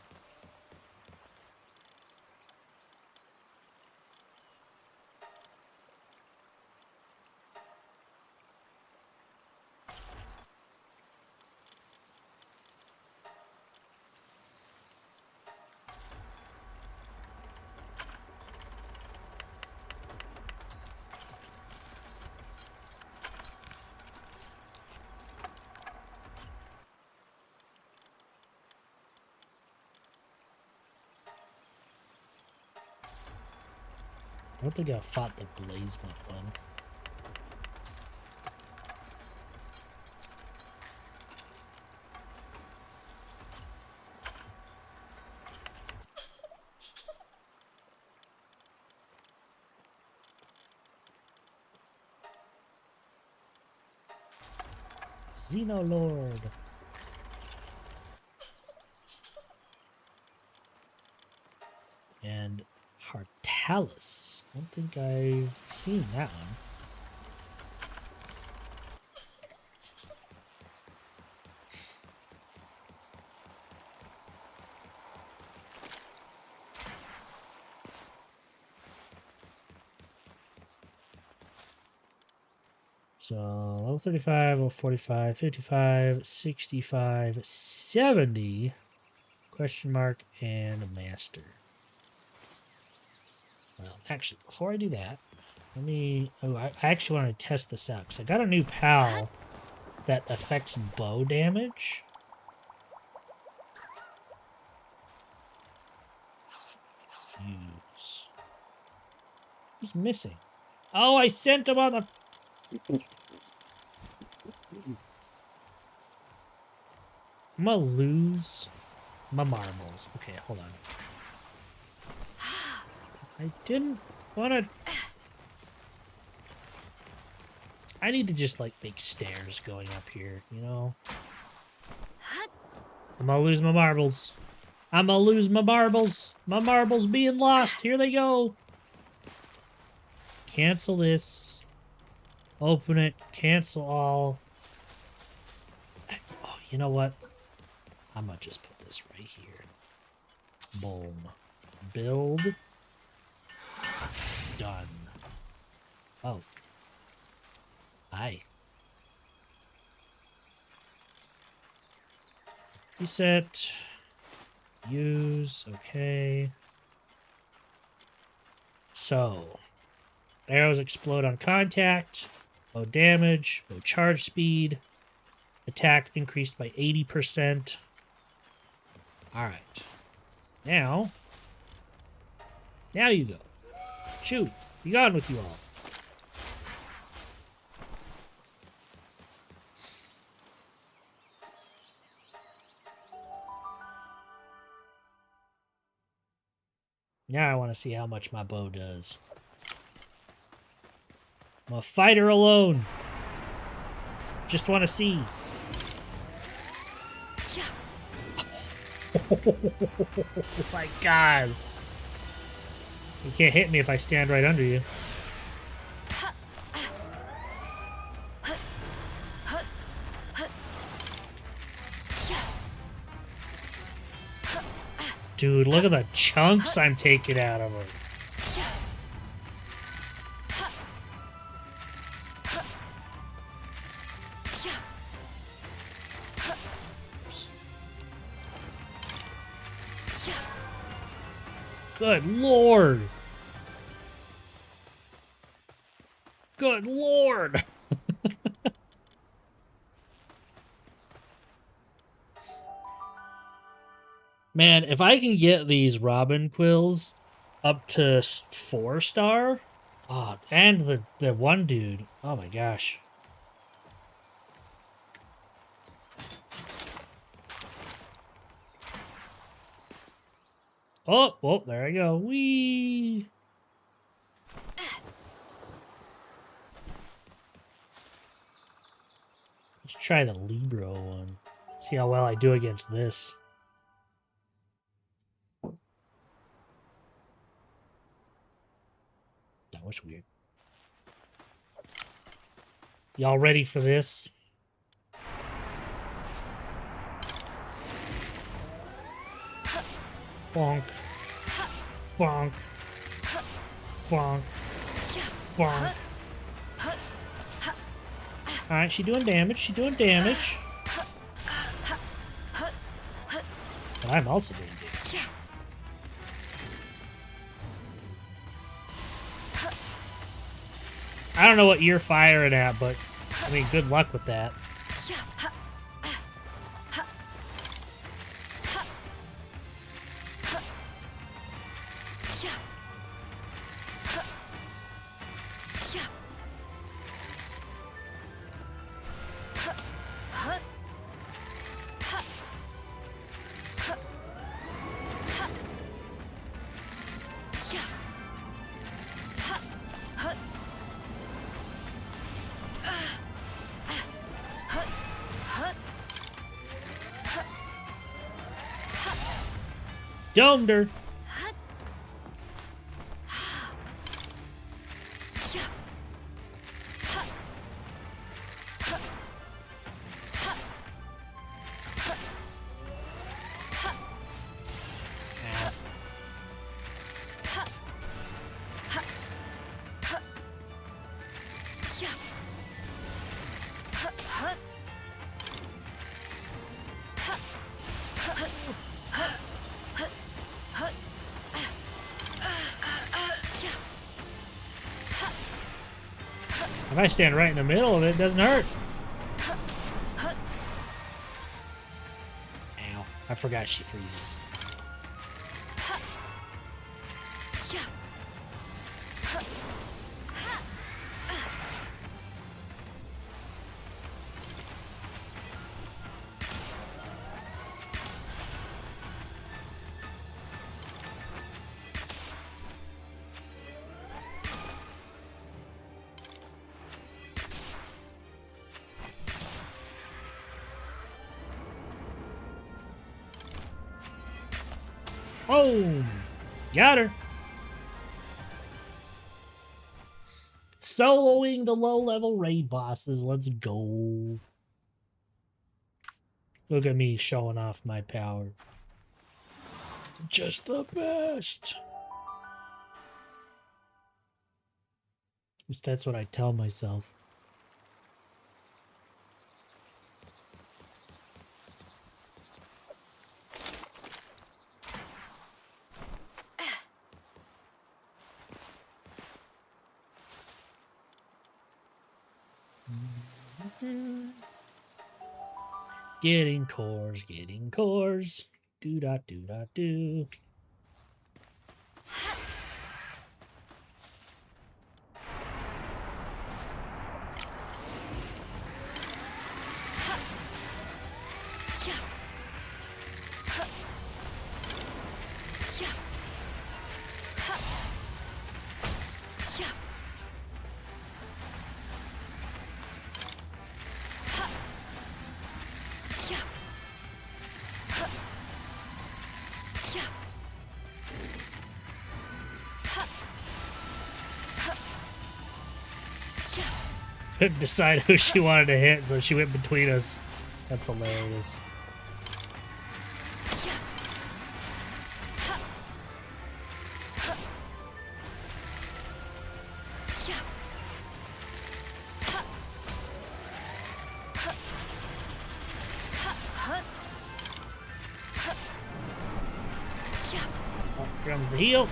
I don't think I fought the Blazemont one. Xenolord. And Palace. I don't think I've seen that one. So, level 35, level 45, 55, 65, 70, question mark, and a master. Well, actually, before I do that, let me... Oh, I actually want to test this out, because I got a new PAL that affects bow damage. Use. He's missing. Oh, I sent him on the... I'm gonna lose my marbles. Okay, hold on. I didn't want to... I need to just, like, make stairs going up here, you know? I'm gonna lose my marbles. I'm gonna lose my marbles. My marbles being lost. Here they go. Cancel this. Open it. Cancel all. Oh, you know what? I'm gonna just put this right here. Boom. Build. Done. Oh. Hi. Reset. Use. Okay. So. Arrows explode on contact. Low damage. Low charge speed. Attack increased by 80%. Alright. Now you go. Shoot. Be gone with you all. Now I want to see how much my bow does. I'm a fighter alone. Just want to see. Oh my god. You can't hit me if I stand right under you. Dude, look at the chunks I'm taking out of her. Good lord. Good lord. Man, if I can get these Robin quills up to 4-star, oh, and the one dude, oh my gosh. Oh, there I go. Whee! Let's try the Libro one. See how well I do against this. That was weird. Y'all ready for this? Bonk. Bonk. Bonk. Bonk. Alright, she doing damage. She doing damage. But I'm also doing damage. I don't know what you're firing at, but I mean, good luck with that. Domed her. If I stand right in the middle of it, it doesn't hurt. Ow. I forgot she freezes. Oh, got her. Soloing the low-level raid bosses. Let's go. Look at me showing off my power. Just the best. At least that's what I tell myself. Getting cores, getting cores. Do da do da do. Couldn't decide who she wanted to hit, so she went between us. That's hilarious. Oh, here comes the heal.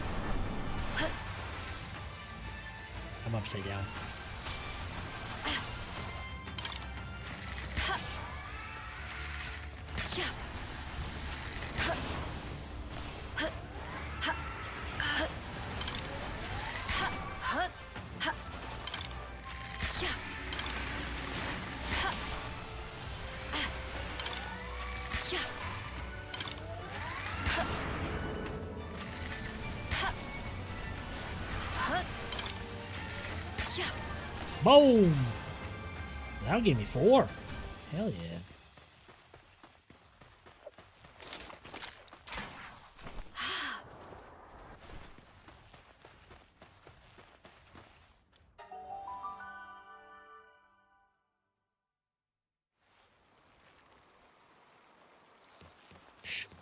I'm upside down. Boom! That'll give me 4. Hell yeah.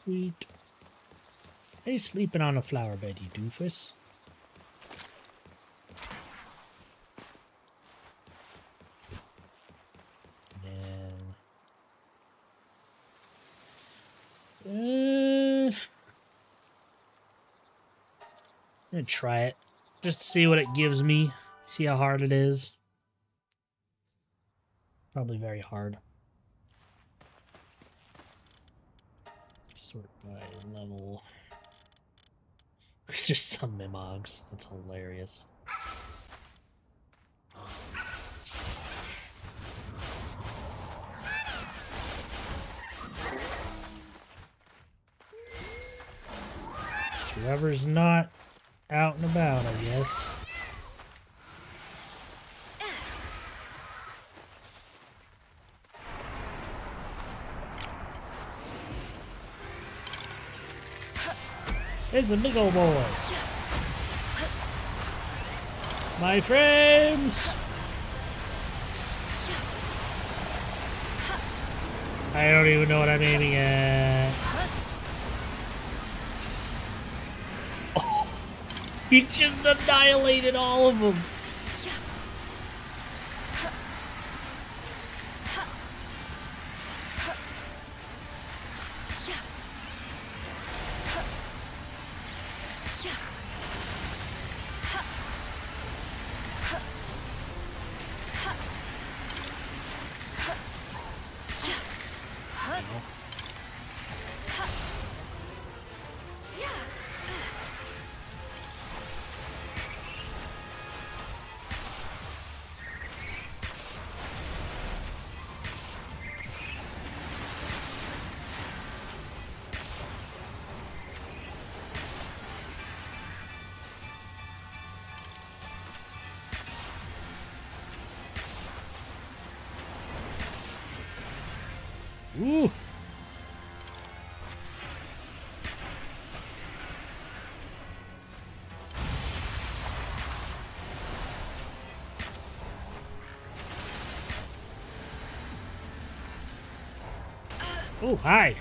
Sweet. Hey, sleeping on a flower bed, you doofus. I'm gonna try it just to see what it gives me, see how hard it is. Probably very hard. Sort by level. It's just some Mimogs. That's hilarious. Just whoever's not out and about, I guess. It's a big old boy. My frames! I don't even know what I'm aiming at. Oh, he just annihilated all of them. Ooh. Oh, hi.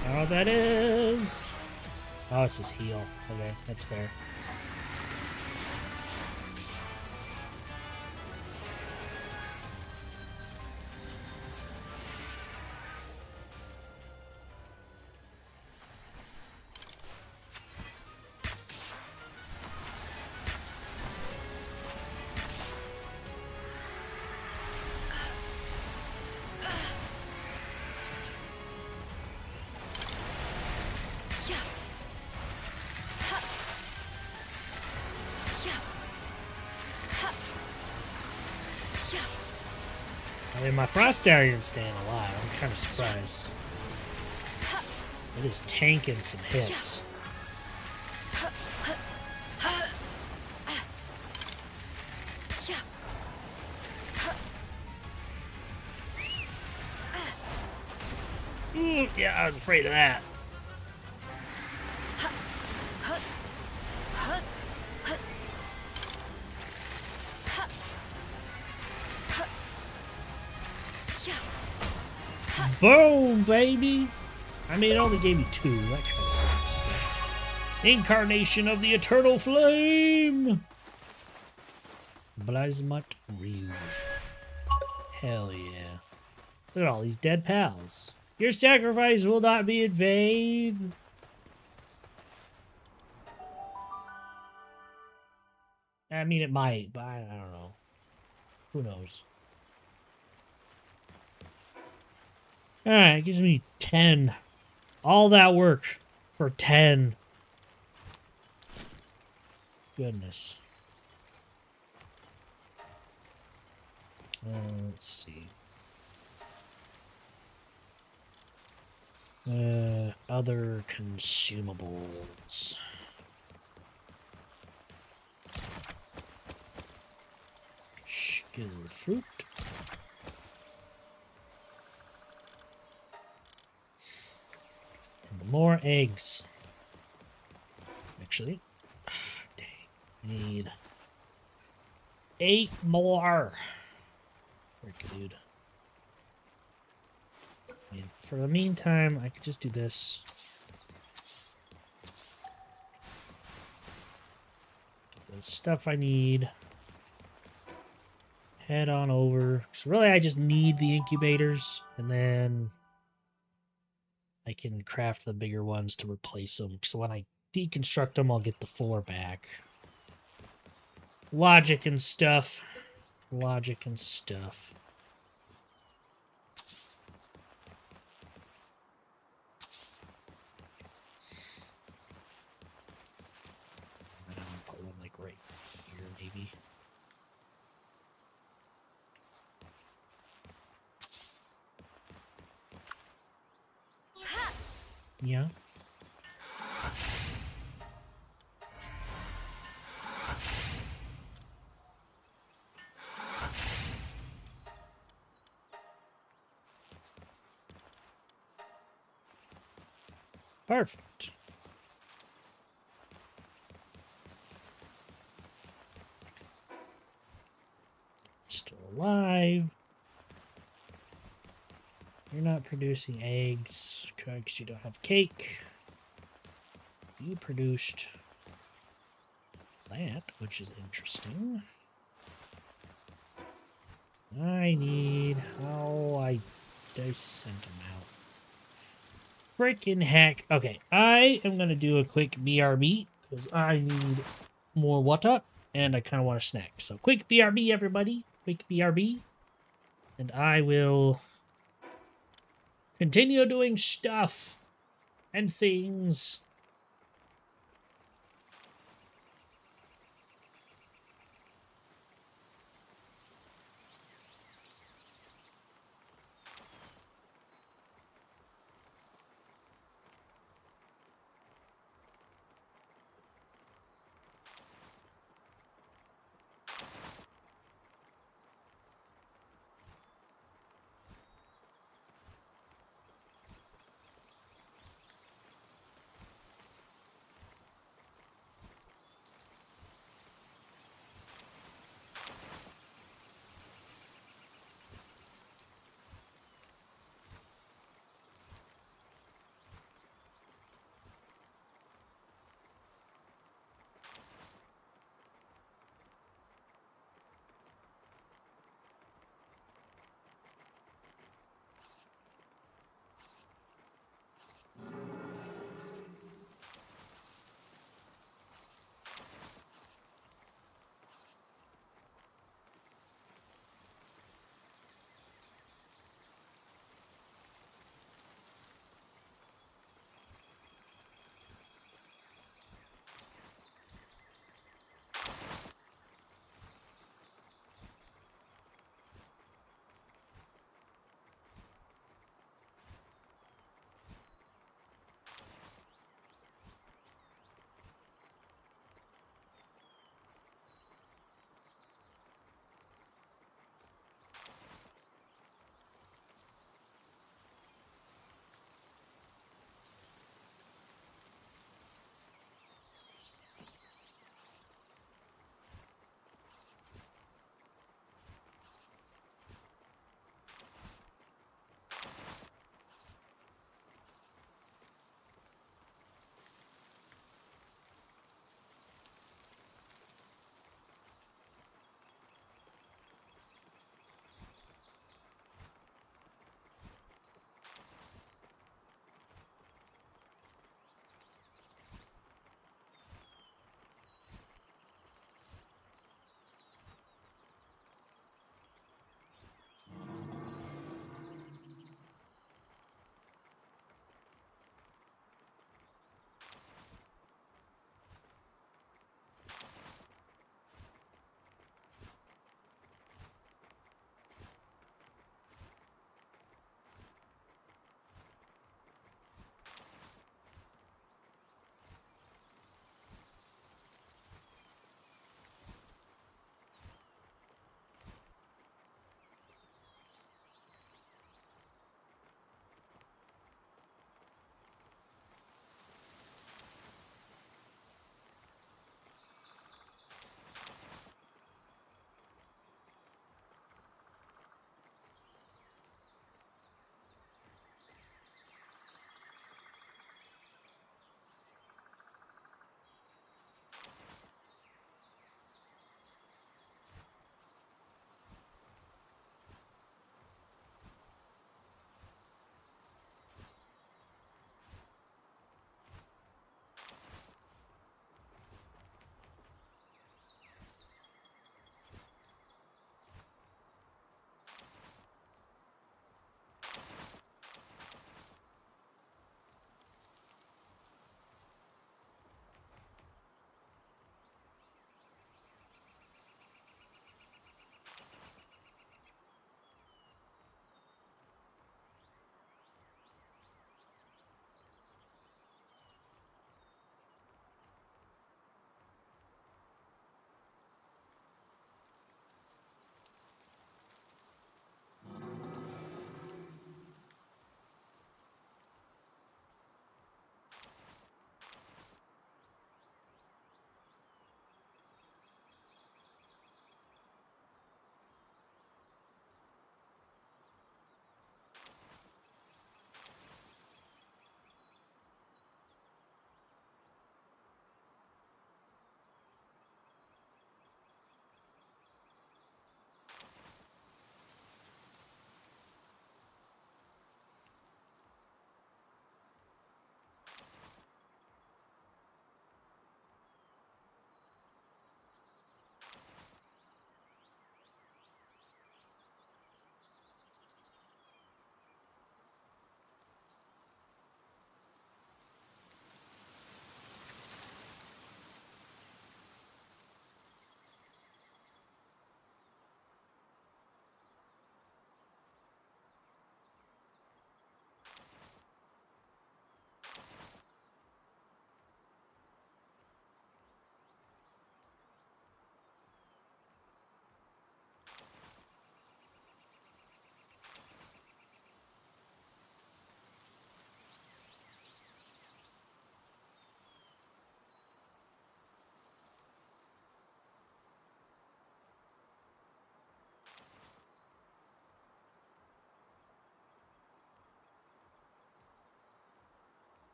I don't know what that is. Oh, it's his heal. Okay, that's fair. I mean, my Frost Darion's staying alive. I'm kind of surprised. It is tanking some hits. Yeah, I was afraid of that. Boom, baby! I mean, it only gave me 2. That kind of sucks. But... Incarnation of the Eternal Flame! Blazmat Ryu. Hell yeah. Look at all these dead pals. Your sacrifice will not be in vain. I mean, it might, but I don't know. Who knows? Alright, it gives me 10. All that work for 10. Goodness. Let's see. Other consumables. Skill fruit. And more eggs. Actually, dang, I need 8 more. Frick, dude. I mean, for the meantime, I could just do this. Get the stuff I need. Head on over. So really, I just need the incubators, and then I can craft the bigger ones to replace them. So when I deconstruct them, I'll get the 4 back. Logic and stuff. Logic and stuff. I'm gonna put one like right here, maybe. Yeah. Perfect. Still alive. You're not producing eggs because you don't have cake. You produced that, which is interesting. I need... Oh, I sent them out. Freaking heck. Okay, I am going to do a quick BRB because I need more water and I kind of want a snack. So quick BRB, everybody. Quick BRB. And I will continue doing stuff and things.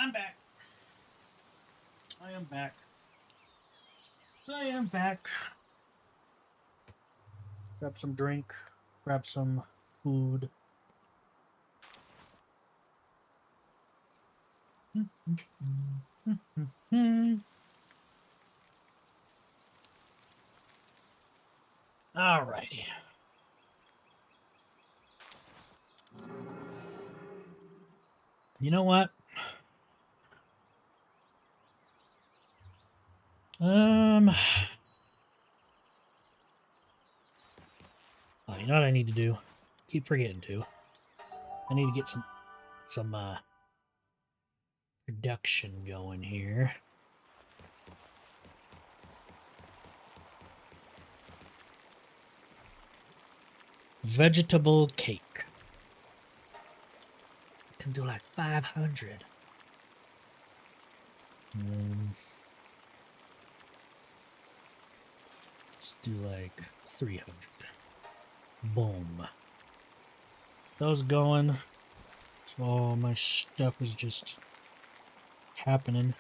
I'm back. I am back. I am back. Grab some drink. Grab some food. Alrighty. You know what? Oh, you know what I need to do? Keep forgetting to. I need to get some production going here. Vegetable cake. I can do like 500. Let's do like 300. Boom. Those going. So all my stuff is just happening.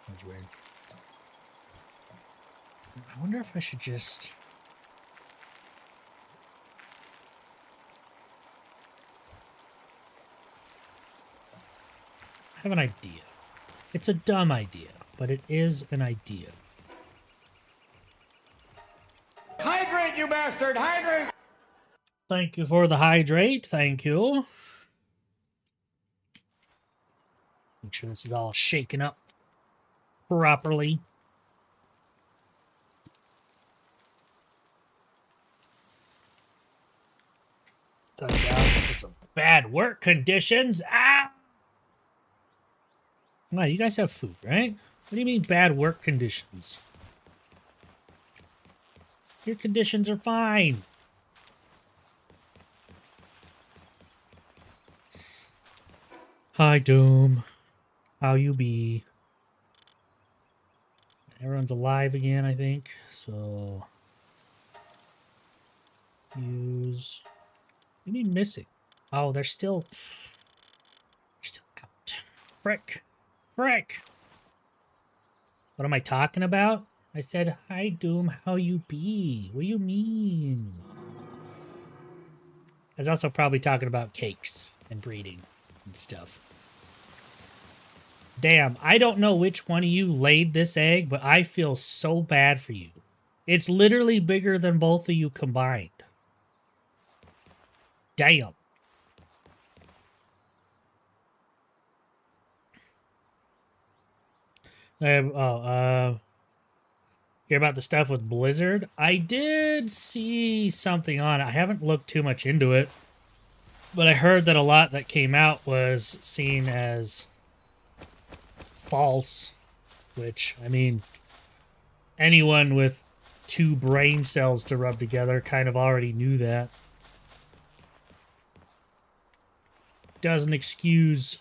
That's weird. I wonder if I should just... I have an idea. It's a dumb idea, but it is an idea. Hydrate, you bastard! Hydrate! Thank you for the hydrate. Thank you. Make sure this is all shaken up properly. Cut down for some bad work conditions. Ah! Wow, you guys have food, right? What do you mean bad work conditions? Your conditions are fine. Hi, Doom. How you be? Everyone's alive again, I think. So... use... What do you mean missing? Oh, they're still out. Frick. Frick! What am I talking about? I said, hi, Doom, how you be? What do you mean? I was also probably talking about cakes and breeding and stuff. Damn, I don't know which one of you laid this egg, but I feel so bad for you. It's literally bigger than both of you combined. Damn. Hear about the stuff with Blizzard? I did see something on it. I haven't looked too much into it, but I heard that a lot that came out was seen as false, which, I mean, anyone with 2 brain cells to rub together kind of already knew that. Doesn't excuse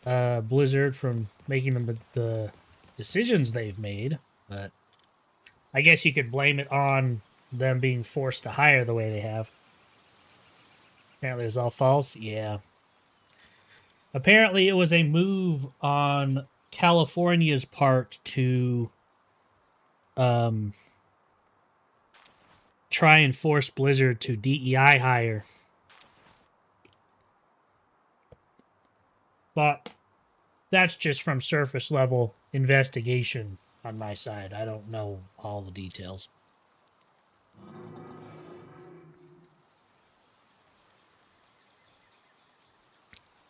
Blizzard from making the decisions they've made, but I guess you could blame it on them being forced to hire the way they have. Apparently it was all false. Yeah. Apparently it was a move on California's part to try and force Blizzard to DEI hire. But that's just from surface level investigation on my side. I don't know all the details.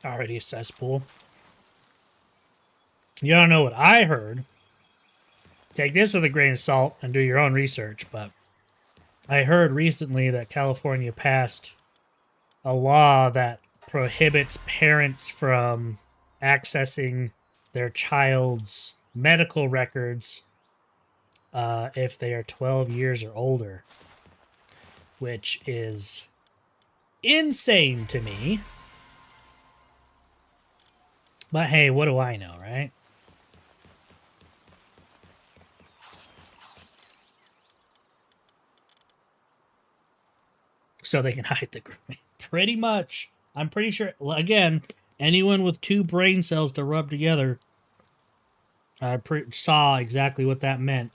Already a cesspool. You don't know what I heard. Take this with a grain of salt and do your own research, but I heard recently that California passed a law that prohibits parents from accessing their child's medical records if they are 12 years or older, which is insane to me. But hey, what do I know, right? So they can hide the grooming. Pretty much. I'm pretty sure, again, anyone with 2 brain cells to rub together saw exactly what that meant.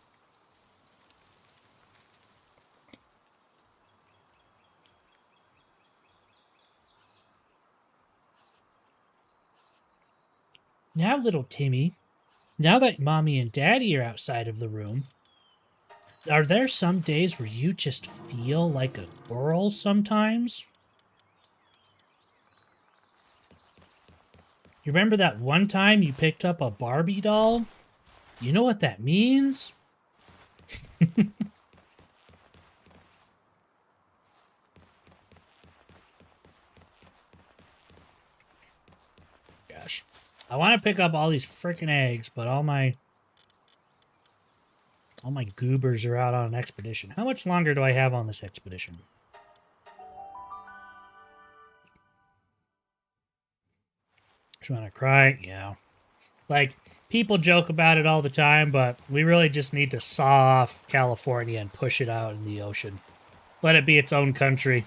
Now, little Timmy, now that Mommy and Daddy are outside of the room, are there some days where you just feel like a girl sometimes? You remember that one time you picked up a Barbie doll? You know what that means? Gosh. I want to pick up all these freaking eggs, but all my goobers are out on an expedition. How much longer do I have on this expedition? Just want to cry? Yeah. Like, people joke about it all the time, but we really just need to saw off California and push it out in the ocean. Let it be its own country.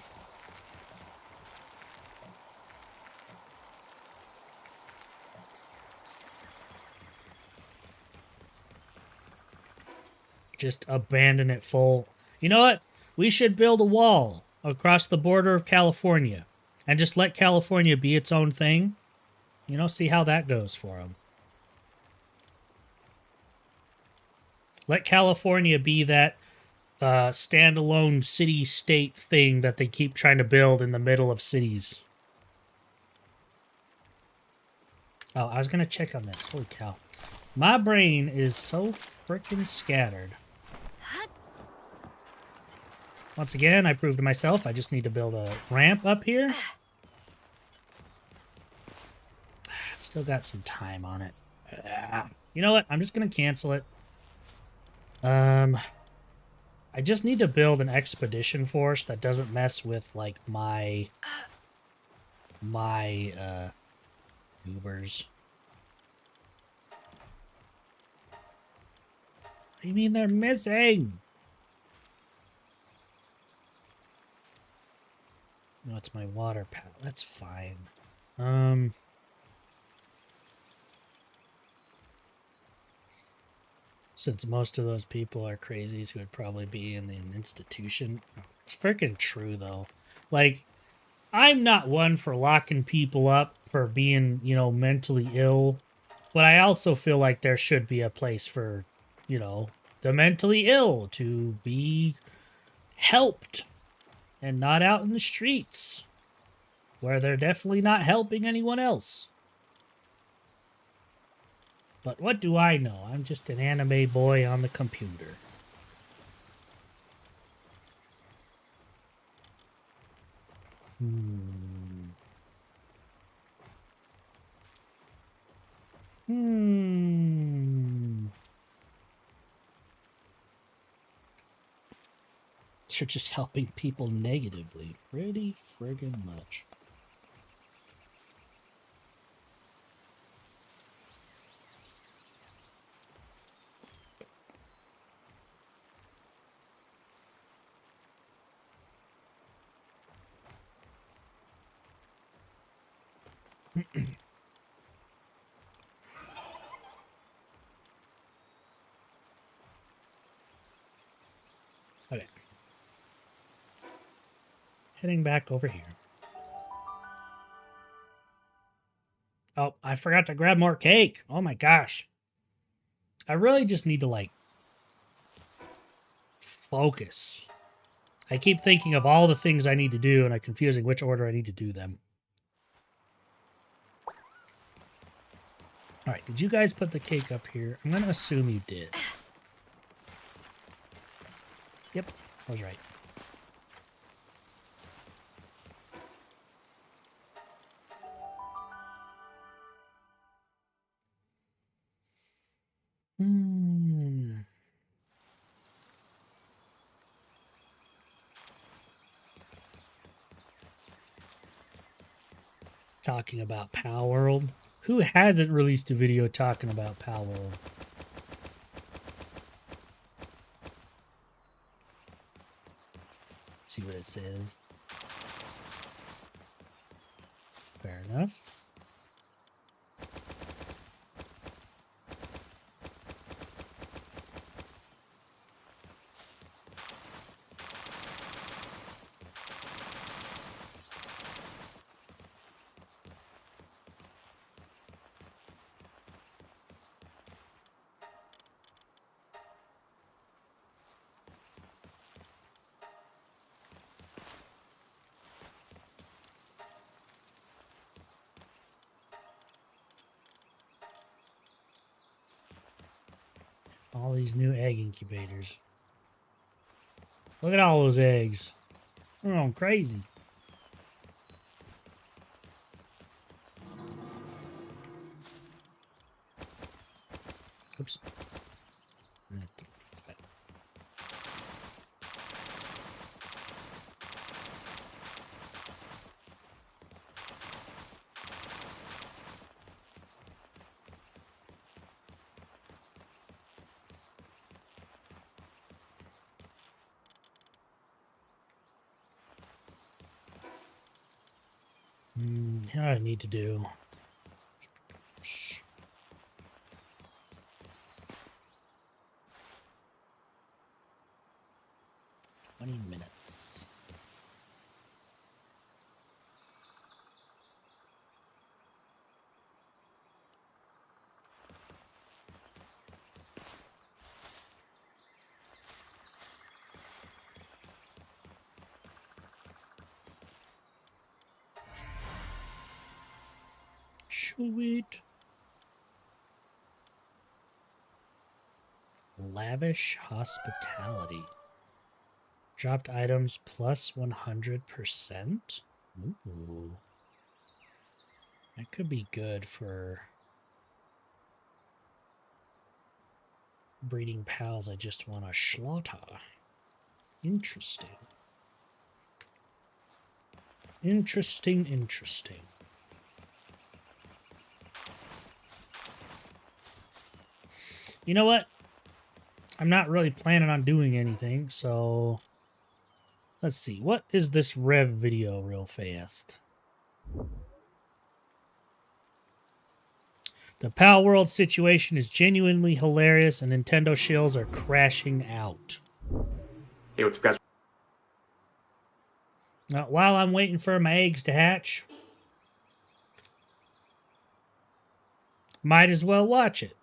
Just abandon it full. You know what? We should build a wall across the border of California and just let California be its own thing. You know, see how that goes for them. Let California be that standalone city-state thing that they keep trying to build in the middle of cities. Oh, I was going to check on this. Holy cow. My brain is so freaking scattered. Once again, I proved to myself I just need to build a ramp up here. It's still got some time on it. You know what? I'm just going to cancel it. I just need to build an expedition force that doesn't mess with, like, my goobers. What do you mean they're missing? No, it's my water paddle. That's fine. Since most of those people are crazies who would probably be in an institution. It's freaking true, though. Like, I'm not one for locking people up for being, you know, mentally ill. But I also feel like there should be a place for, you know, the mentally ill to be helped and not out in the streets where they're definitely not helping anyone else. But what do I know? I'm just an anime boy on the computer. You're just helping people negatively. Pretty friggin' much. Okay. Heading back over here. Oh, I forgot to grab more cake. Oh my gosh. I really just need to, like, focus. I keep thinking of all the things I need to do, and I'm confusing which order I need to do them. Alright, did you guys put the cake up here? I'm going to assume you did. Yep, I was right. talking about Palworld. Who hasn't released a video talking about Palworld? Let's see what it says. Fair enough. All these new egg incubators. Look at all those eggs. They're going crazy. Oops. It's fine. What do I need to do? 20 minutes. Sweet. Lavish hospitality. Dropped items plus 100%. Ooh. That could be good for breeding pals I just want to slaughter. Interesting. Interesting, interesting. You know what? I'm not really planning on doing anything, so let's see. What is this Rev video real fast? The Palworld situation is genuinely hilarious and Nintendo shills are crashing out. Hey, what's up, guys? Now, while I'm waiting for my eggs to hatch, might as well watch it.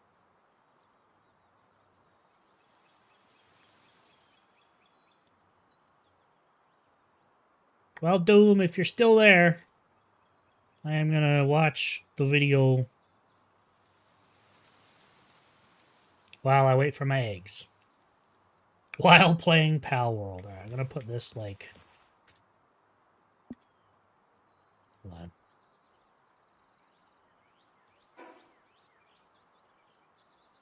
Well, Doom, if you're still there, I am going to watch the video while I wait for my eggs. While playing Palworld. Alright, I'm going to put this, like... Hold on.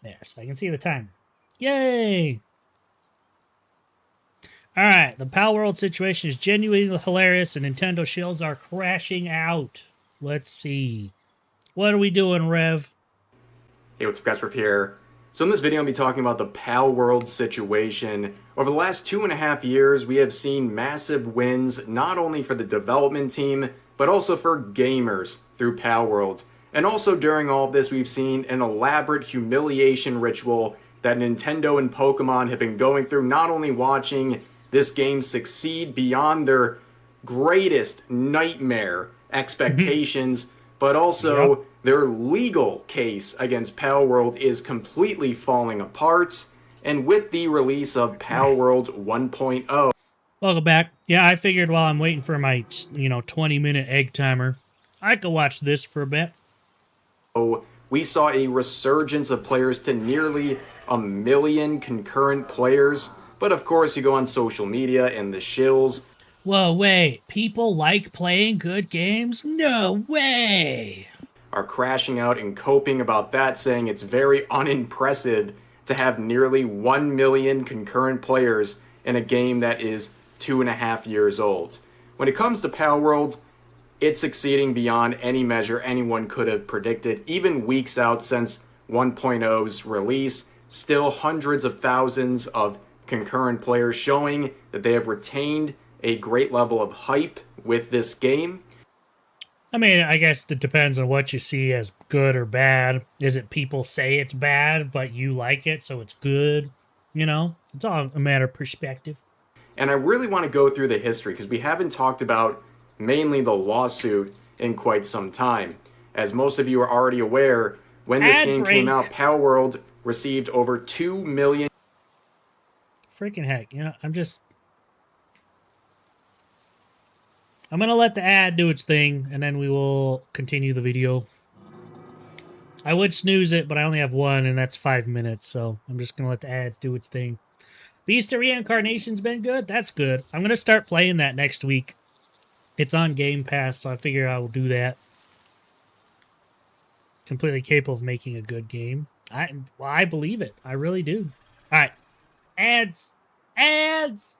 There, so I can see the timer. Yay! Alright, the Palworld situation is genuinely hilarious and Nintendo shills are crashing out. Let's see. What are we doing, Rev? Hey, what's up, guys? Rev here. So in this video, I'm going to be talking about the Palworld situation. Over the last 2.5 years, we have seen massive wins, not only for the development team, but also for gamers through Palworld. And also during all of this, we've seen an elaborate humiliation ritual that Nintendo and Pokemon have been going through, not only watching this game succeed beyond their greatest nightmare expectations, but also their legal case against Palworld is completely falling apart. And with the release of Palworld 1.0... Welcome back. Yeah, I figured while I'm waiting for my, 20-minute egg timer, I could watch this for a bit. We saw a resurgence of players to nearly 1 million concurrent players. But of course, you go on social media and the shills. Whoa, wait. People like playing good games? No way! Are crashing out and coping about that, saying it's very unimpressive to have nearly 1 million concurrent players in a game that is 2.5 years old. When it comes to Palworld, it's succeeding beyond any measure anyone could have predicted, even weeks out since 1.0's release. Still hundreds of thousands of concurrent players, showing that they have retained a great level of hype with this game. I mean, I guess it depends on what you see as good or bad. Is it people say it's bad, but you like it, so it's good? You know, it's all a matter of perspective. And I really want to go through the history, because we haven't talked about mainly the lawsuit in quite some time. As most of you are already aware, when this game came out, Palworld received over 2 million. Freaking heck, you know, I'm going to let the ad do its thing, and then we will continue the video. I would snooze it, but I only have one, and that's 5 minutes, so I'm just going to let the ads do its thing. Beast of Reincarnation's been good? That's good. I'm going to start playing that next week. It's on Game Pass, so I figure I will do that. Completely capable of making a good game. I believe it. I really do. All right. Ads. Ads.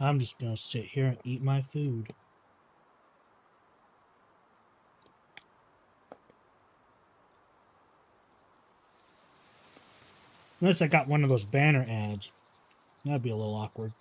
I'm just going to sit here and eat my food. Unless I got one of those banner ads. That'd be a little awkward.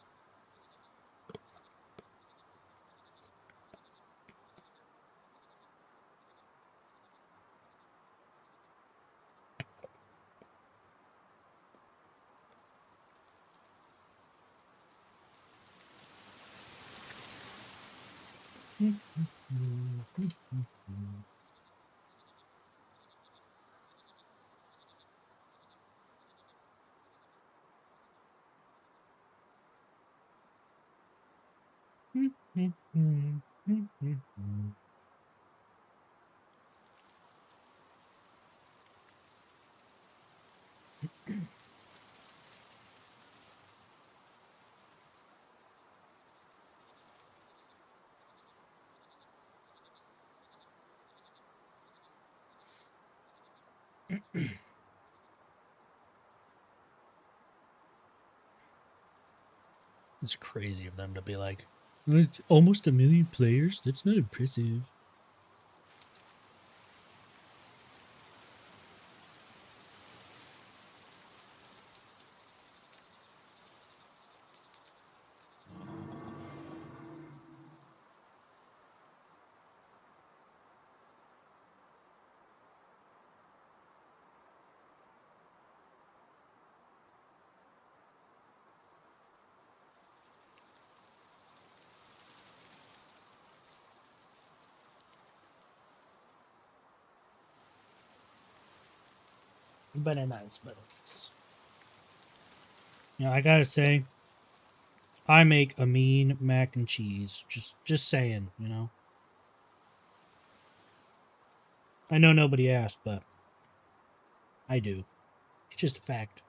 It's crazy of them to be like, it's almost 1 million players? That's not impressive. Bananas. You know, I gotta say, I make a mean mac and cheese. Just saying, you know. I know nobody asked, but I do. It's just a fact.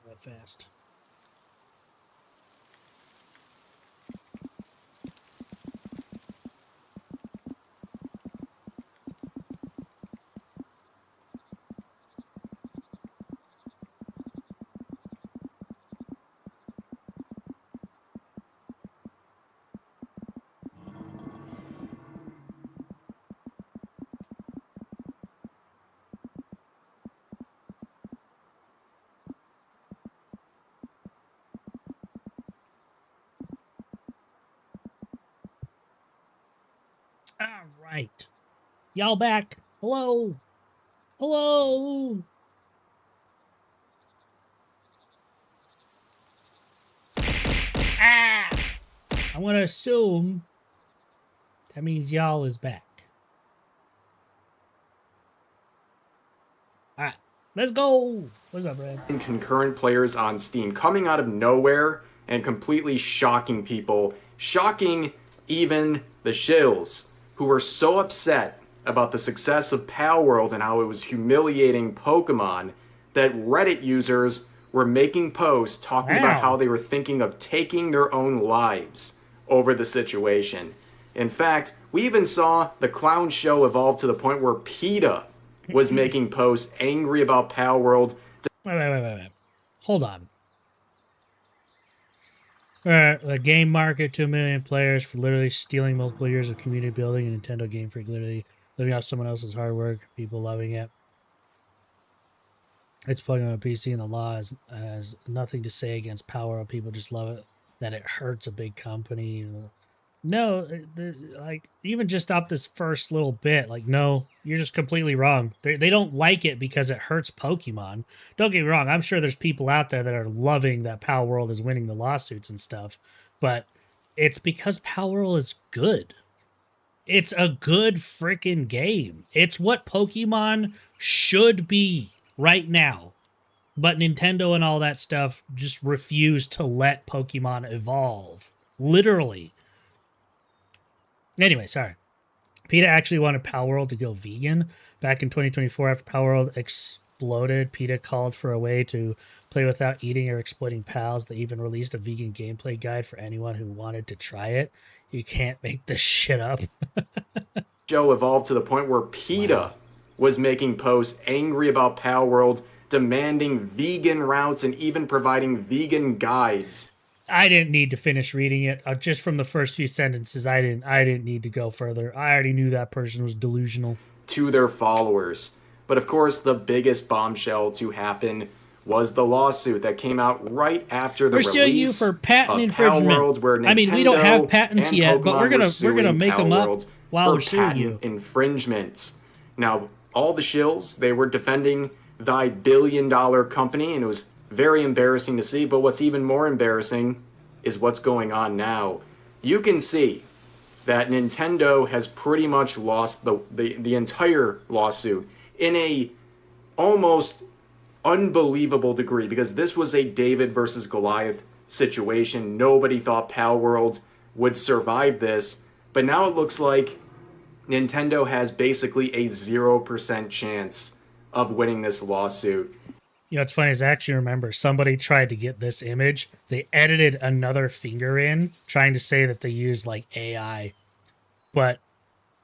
That fast. Right. Y'all back. Hello. Hello. Ah. I want to assume that means y'all is back. All right. Let's go. What's up, Brad? Concurrent players on Steam coming out of nowhere. and completely shocking people, shocking even the shills, who were so upset about the success of Palworld and how it was humiliating Pokemon that Reddit users were making posts talking about how they were thinking of taking their own lives over the situation. In fact, we even saw the clown show evolve to the point where PETA was making posts angry about Palworld. Wait. Hold on. The game market, 2 million players for literally stealing multiple years of community building, and Nintendo Game Freak literally living off someone else's hard work, people loving it. It's plugging on a PC, and the law has nothing to say against Palworld. People just love it, that it hurts a big company. No, like, even just off this first little bit, like, no, you're just completely wrong. They don't like it because it hurts Pokemon. Don't get me wrong. I'm sure there's people out there that are loving that Palworld is winning the lawsuits and stuff, but it's because Palworld is good. It's a good freaking game. It's what Pokemon should be right now. But Nintendo and all that stuff just refuse to let Pokemon evolve. Literally. Anyway, sorry. PETA actually wanted Palworld to go vegan. Back in 2024, after Palworld exploded, PETA called for a way to play without eating or exploiting pals. They even released a vegan gameplay guide for anyone who wanted to try it. You can't make this shit up. Show evolved to the point where PETA was making posts angry about Palworld, demanding vegan routes and even providing vegan guides. I didn't need to finish reading it. Just from the first few sentences, I didn't need to go further. I already knew that person was delusional. To their followers. But of course, the biggest bombshell to happen was the lawsuit that came out right after the release suing you for patent of infringement. Palworld, where Nintendo, I mean, we don't have patents and yet, Pokemon but we're gonna make them up Palworld while for we're suing patent you. infringement. Now, all the shills, they were defending thy billion-dollar company, and it was very embarrassing to see. But what's even more embarrassing is what's going on now. You can see that Nintendo has pretty much lost the entire lawsuit in a almost unbelievable degree, because this was a David versus Goliath situation. Nobody thought Palworld would survive this, but now it looks like Nintendo has basically a 0% chance of winning this lawsuit. You know, what's funny is I actually remember somebody tried to get this image. They edited another finger in, trying to say that they used like AI, but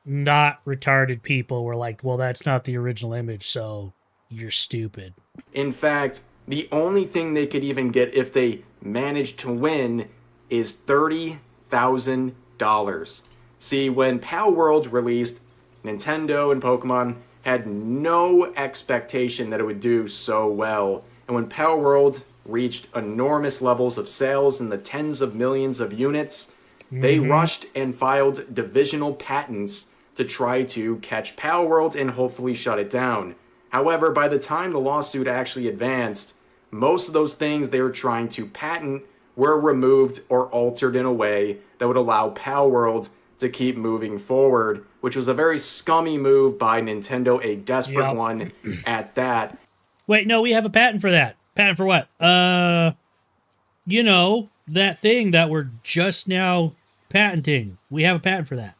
not retarded people were like, well, that's not the original image, so you're stupid. In fact, the only thing they could even get if they managed to win is $30,000. See, when Palworld released, Nintendo and Pokemon had no expectation that it would do so well. And when Palworld reached enormous levels of sales in the tens of millions of units, they rushed and filed divisional patents to try to catch Palworld and hopefully shut it down. However, by the time the lawsuit actually advanced, most of those things they were trying to patent were removed or altered in a way that would allow Palworld to keep moving forward, which was a very scummy move by Nintendo, a desperate one at that. Wait, no, we have a patent for that. Patent for what? You know, that thing that we're just now patenting. We have a patent for that.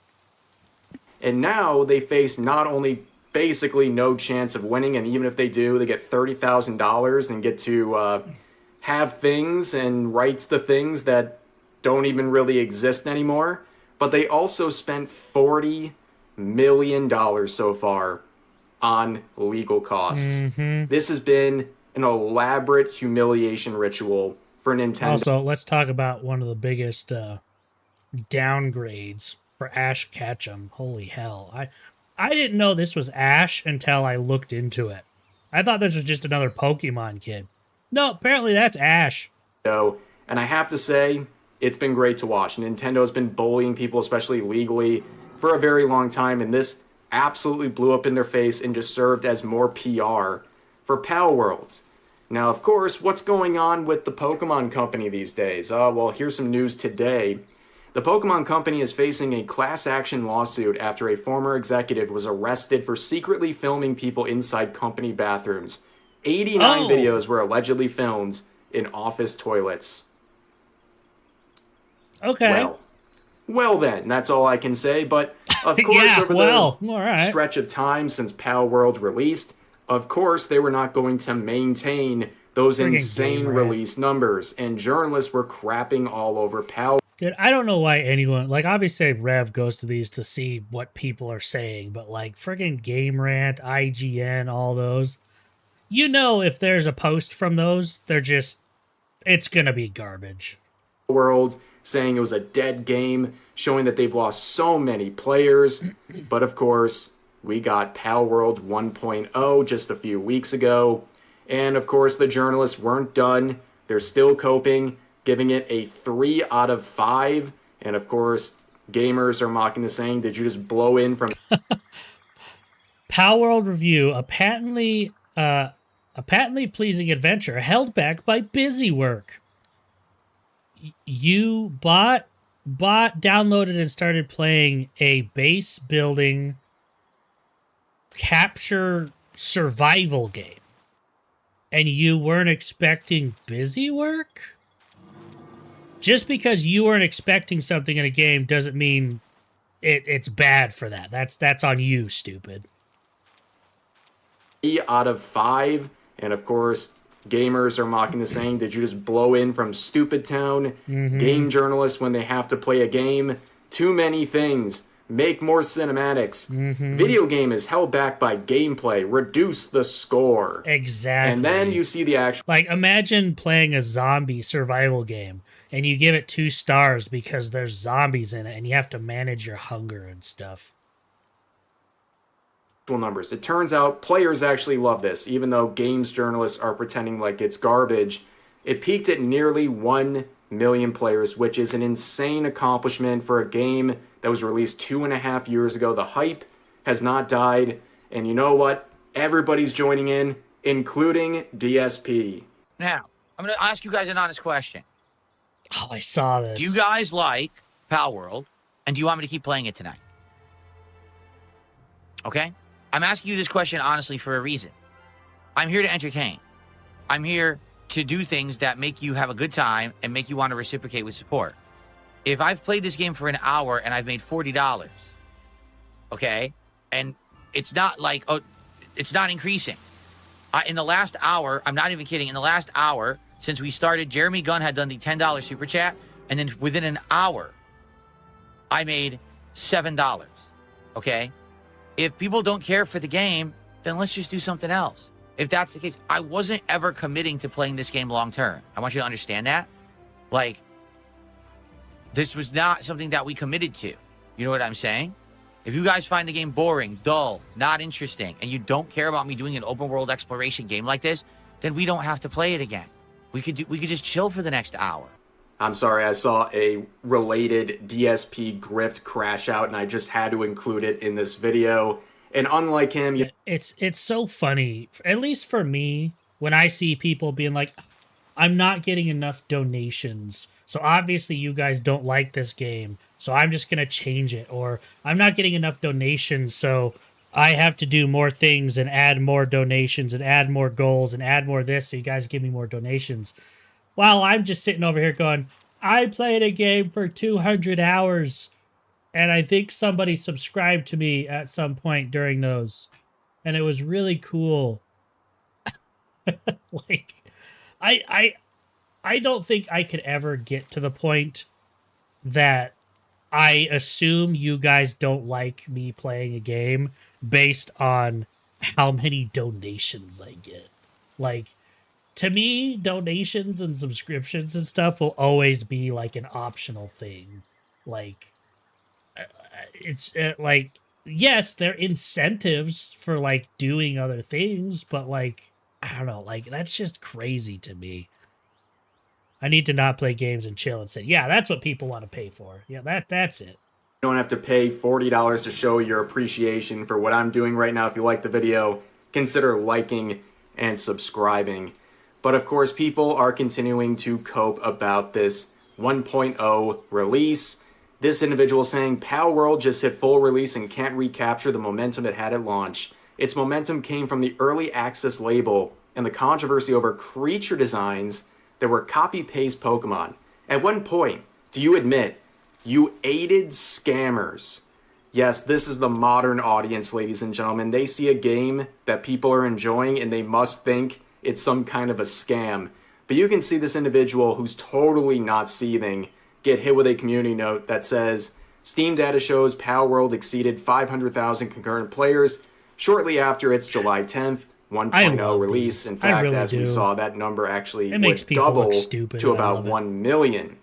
And now they face not only basically no chance of winning, and even if they do, they get $30,000 and get to have things and rights to things that don't even really exist anymore. But they also spent $40 million so far on legal costs. This has been an elaborate humiliation ritual for Nintendo. Also, let's talk about one of the biggest downgrades for Ash Ketchum. Holy hell. I didn't know this was Ash until I looked into it. I thought this was just another Pokemon kid. No, apparently that's Ash. And I have to say, it's been great to watch. Nintendo has been bullying people, especially legally, for a very long time, and this absolutely blew up in their face and just served as more PR for Palworld. Now, of course, what's going on with the Pokemon Company these days? Well, here's some news today. The Pokemon Company is facing a class action lawsuit after a former executive was arrested for secretly filming people inside company bathrooms. 89 videos were allegedly filmed in office toilets. Okay. Well then, that's all I can say, but of course Yeah, over well, the all right. stretch of time since Pal World released, of course they were not going to maintain those Friggin' insane Game Rat. release numbers, and journalists were crapping all over Pal. Dude, I don't know why anyone, like, obviously Rev goes to these to see what people are saying, but like friggin' Game Rant, IGN, all those, you know, if there's a post from those, it's gonna be garbage. World saying it was a dead game, showing that they've lost so many players. But of course, we got Pal World 1.0 just a few weeks ago. And of course, the journalists weren't done. They're still coping, giving it a 3 out of 5. And of course, gamers are mocking the saying, did you just blow in from... Pal World review, a patently pleasing adventure held back by busy work. You bought, downloaded, and started playing a base building capture survival game, and you weren't expecting busy work? Just because you weren't expecting something in a game doesn't mean it's bad for that. That's on you, stupid. 3 out of 5, and of course, gamers are mocking the saying, did you just blow in from Stupid Town? Game journalists, when they have to play a game, too many things. Make more cinematics. Video game is held back by gameplay. Reduce the score. Exactly. And then you see the actual... Like, imagine playing a zombie survival game, and you give it 2 stars because there's zombies in it, and you have to manage your hunger and stuff. numbers. It turns out players actually love this, even though games journalists are pretending like it's garbage. It peaked at nearly 1 million players, which is an insane accomplishment for a game that was released 2.5 years ago. The hype has not died, and you know what? Everybody's joining in, including DSP. Now, I'm going to ask you guys an honest question. Oh, I saw this. Do you guys like Pal World, and do you want me to keep playing it tonight? Okay? I'm asking you this question honestly for a reason. I'm here to entertain. I'm here to do things that make you have a good time and make you want to reciprocate with support. If I've played this game for an hour and I've made $40, okay, and it's not like, oh, it's not increasing. In the last hour, I'm not even kidding, in the last hour, since we started, Jeremy Gunn had done the $10 super chat, and then within an hour, I made $7, okay? If people don't care for the game, then let's just do something else. If that's the case, I wasn't ever committing to playing this game long term. I want you to understand that. Like, this was not something that we committed to. You know what I'm saying? If you guys find the game boring, dull, not interesting, and you don't care about me doing an open world exploration game like this, then we don't have to play it again. We could just chill for the next hour. I'm sorry, I saw a related DSP grift crash out, and I just had to include it in this video. And unlike him... It's so funny, at least for me, when I see people being like, I'm not getting enough donations, so obviously you guys don't like this game, so I'm just going to change it. Or I'm not getting enough donations, so I have to do more things and add more donations and add more goals and add more this so you guys give me more donations. While I'm just sitting over here going, I played a game for 200 hours, and I think somebody subscribed to me at some point during those, and it was really cool. Like, I don't think I could ever get to the point that I assume you guys don't like me playing a game based on how many donations I get. Like, to me, donations and subscriptions and stuff will always be like an optional thing. Like, it's like, yes, they're incentives for like doing other things, but like, I don't know, like, that's just crazy to me. I need to not play games and chill and say, yeah, that's what people want to pay for. Yeah, that's it. You don't have to pay $40 to show your appreciation for what I'm doing right now. If you like the video, consider liking and subscribing. But of course, people are continuing to cope about this 1.0 release. This individual saying, Pal World just hit full release and can't recapture the momentum it had at launch. Its momentum came from the early access label and the controversy over creature designs that were copy-paste Pokemon. At one point, Do you admit you aided scammers? Yes, this is the modern audience, ladies and gentlemen. They see a game that people are enjoying and they must think it's some kind of a scam. But you can see this individual who's totally not seething get hit with a community note that says, Steam data shows Palworld exceeded 500,000 concurrent players shortly after its July 10th 1.0 release. In fact, really as we do. saw, that number actually makes would people double look stupid, to and I about love it. 1 million.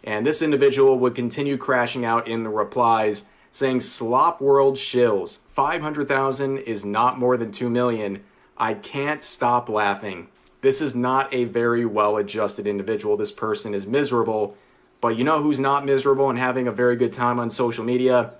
And this individual would continue crashing out in the replies, saying, Slop World shills. 500,000 is not more than 2 million. I can't stop laughing. This is not a very well-adjusted individual. This person is miserable. But you know who's not miserable and having a very good time on social media?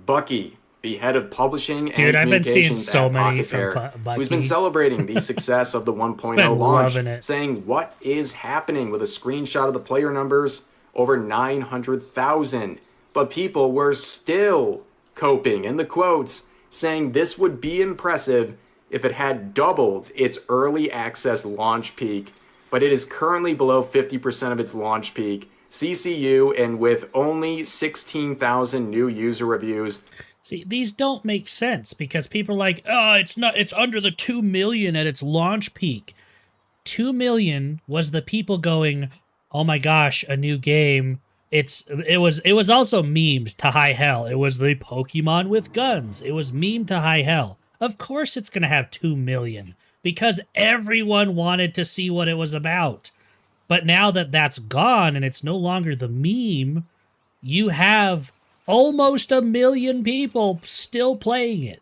Bucky, the head of publishing and Dude, I've been seeing communications so at many Pocket from Fair, Bucky. who's been celebrating the success of the 1.0 been launch, loving it. saying, what is happening, with a screenshot of the player numbers, over 900,000. But people were still coping, in the quotes, saying this would be impressive if it had doubled its early access launch peak, but it is currently below 50% of its launch peak. CCU, and with only 16,000 new user reviews. See, these don't make sense because people are like, oh, it's under the 2 million at its launch peak. 2 million was the people going, oh my gosh, a new game. It was also memed to high hell. It was the Pokemon with guns. It was memed to high hell. Of course it's going to have 2 million because everyone wanted to see what it was about. But now that that's gone and it's no longer the meme, you have almost 1 million people still playing it.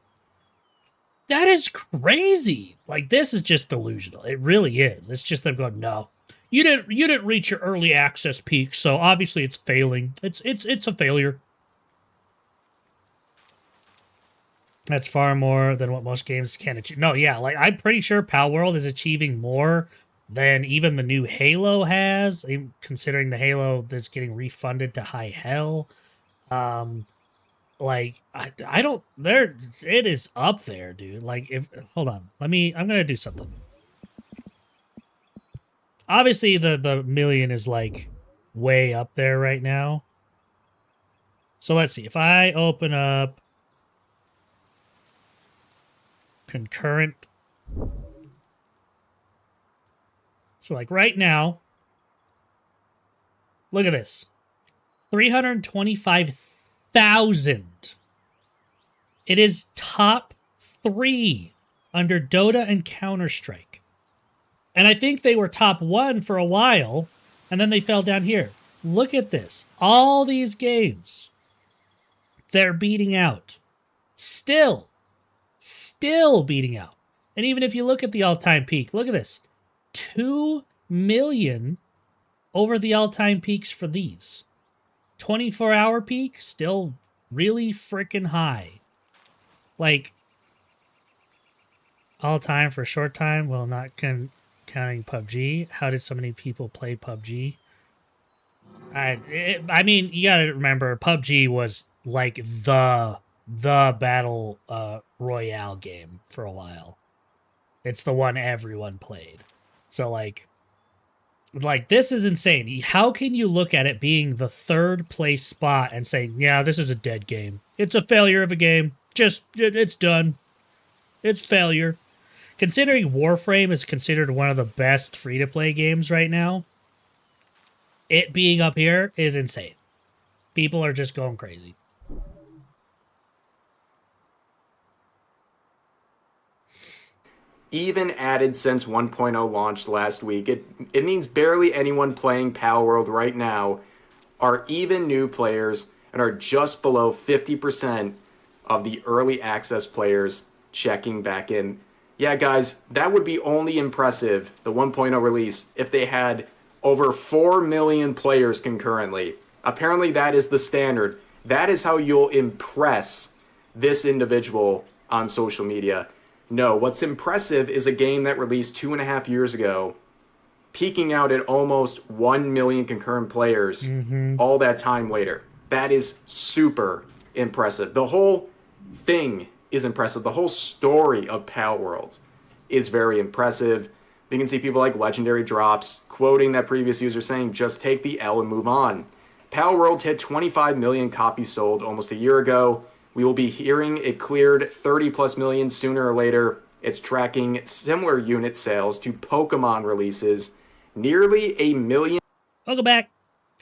That is crazy. Like, this is just delusional. It really is. It's just them going, no, you didn't reach your early access peak, so obviously it's failing. It's a failure. That's far more than what most games can achieve. No, yeah, like I'm pretty sure Palworld is achieving more than even the new Halo has, considering the Halo that's getting refunded to high hell. Like I don't there it is up there, dude. Like if hold on. I'm gonna do something. Obviously the million is like way up there right now. So let's see. If I open up concurrent, so like right now, look at this. 325,000. It is top 3 under Dota and Counter-Strike. And I think they were top 1 for a while, and then they fell down here. Look at this. All these games, they're beating out. Still beating out. And even if you look at the all-time peak, look at this. 2 million over the all-time peaks for these. 24-hour peak, still really freaking high. Like, all-time for short time, well, not counting PUBG. How did so many people play PUBG? I mean, you gotta remember, PUBG was like the battle royale game for a while. It's the one everyone played. So like this is insane. How can you look at it being the 3rd place spot and say, yeah, this is a dead game. It's a failure of a game. It's done. It's failure. Considering Warframe is considered one of the best free-to-play games right now, it being up here is insane. People are just going crazy. Even added since 1.0 launched last week, it means barely anyone playing Palworld right now are even new players and are just below 50% of the early access players checking back in. Yeah, guys, that would be only impressive, the 1.0 release, if they had over 4 million players concurrently. Apparently that is the standard. That is how you'll impress this individual on social media. No, what's impressive is a game that released 2.5 years ago, peaking out at almost 1 million concurrent players all that time later. That is super impressive. The whole thing is impressive. The whole story of Palworld is very impressive. You can see people like Legendary Drops quoting that previous user saying, just take the L and move on. Palworld hit 25 million copies sold almost a year ago. We will be hearing it cleared 30 plus million sooner or later. It's tracking similar unit sales to Pokemon releases. Nearly 1 million. Welcome back.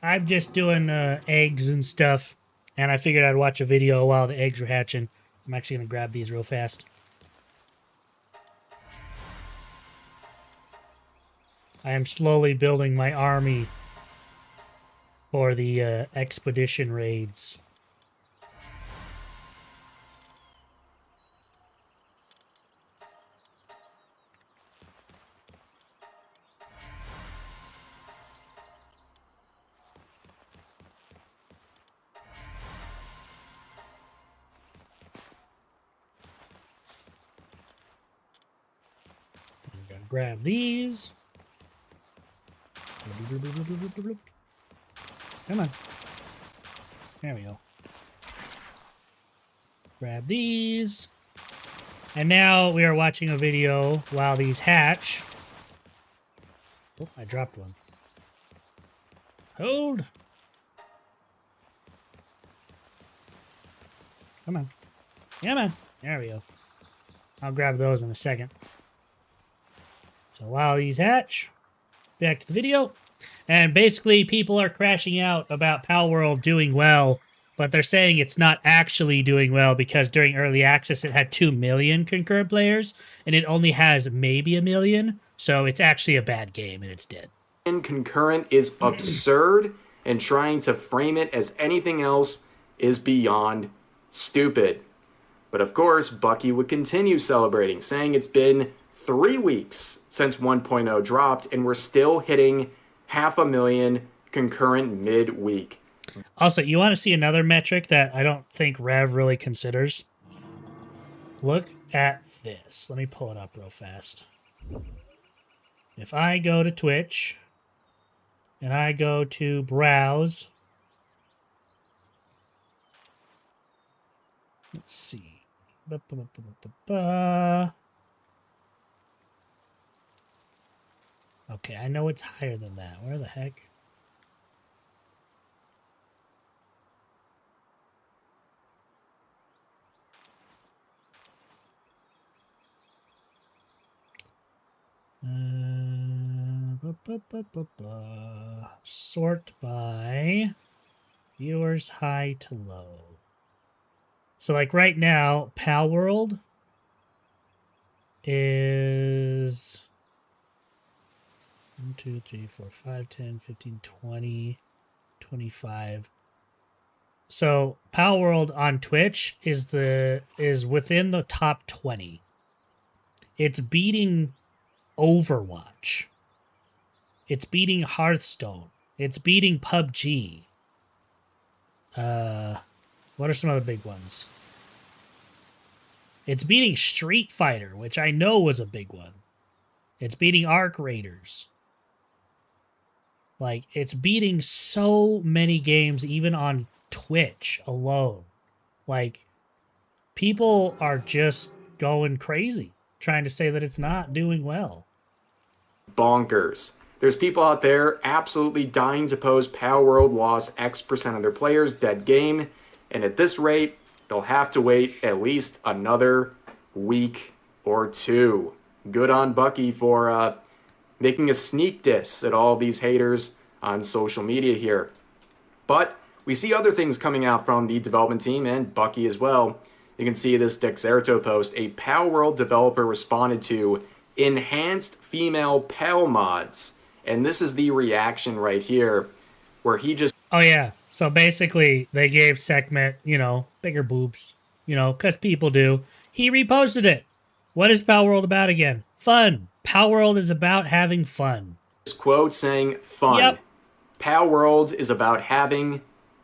I'm just doing eggs and stuff, and I figured I'd watch a video while the eggs were hatching. I'm actually going to grab these real fast. I am slowly building my army for the expedition raids. I'm gonna grab these. Come on. There we go. Grab these. And now we are watching a video while these hatch. Oh, I dropped one. Hold. Come on. Come on. There we go. I'll grab those in a second. So while these hatch, back to the video. And basically, people are crashing out about Palworld doing well, but they're saying it's not actually doing well because during early access it had 2 million concurrent players, and it only has maybe 1 million, so it's actually a bad game and it's dead. Concurrent is absurd, and trying to frame it as anything else is beyond stupid. But of course, Bucky would continue celebrating, saying it's been 3 weeks since 1.0 dropped, and we're still hitting 500,000 concurrent midweek. Also, you want to see another metric that I don't think Rev really considers? Look at this. Let me pull it up real fast. If I go to Twitch and I go to browse, let's see. Okay, I know it's higher than that. Where the heck? Sort by viewers high to low. So like right now, Palworld is 1, 2, 3, 4, 5, 10, 15, 20, 25. So Palworld on Twitch is within the top 20. It's beating Overwatch. It's beating Hearthstone. It's beating PUBG. What are some other big ones? It's beating Street Fighter, which I know was a big one. It's beating Arc Raiders. Like, it's beating so many games, even on Twitch alone. Like, people are just going crazy, trying to say that it's not doing well. Bonkers. There's people out there absolutely dying to post Palworld lost X% of their players dead game, and at this rate, they'll have to wait at least another week or two. Good on Bucky for making a sneak diss at all these haters on social media here. But we see other things coming out from the development team and Bucky as well. You can see this Dexerto post. A Palworld developer responded to enhanced female Pal mods. And this is the reaction right here, where he just... Oh, yeah. So basically, they gave Sekhmet, bigger boobs, because people do. He reposted it. What is Palworld about again? Fun. Palworld is about having fun. This quote saying, fun. Yep. Palworld is about having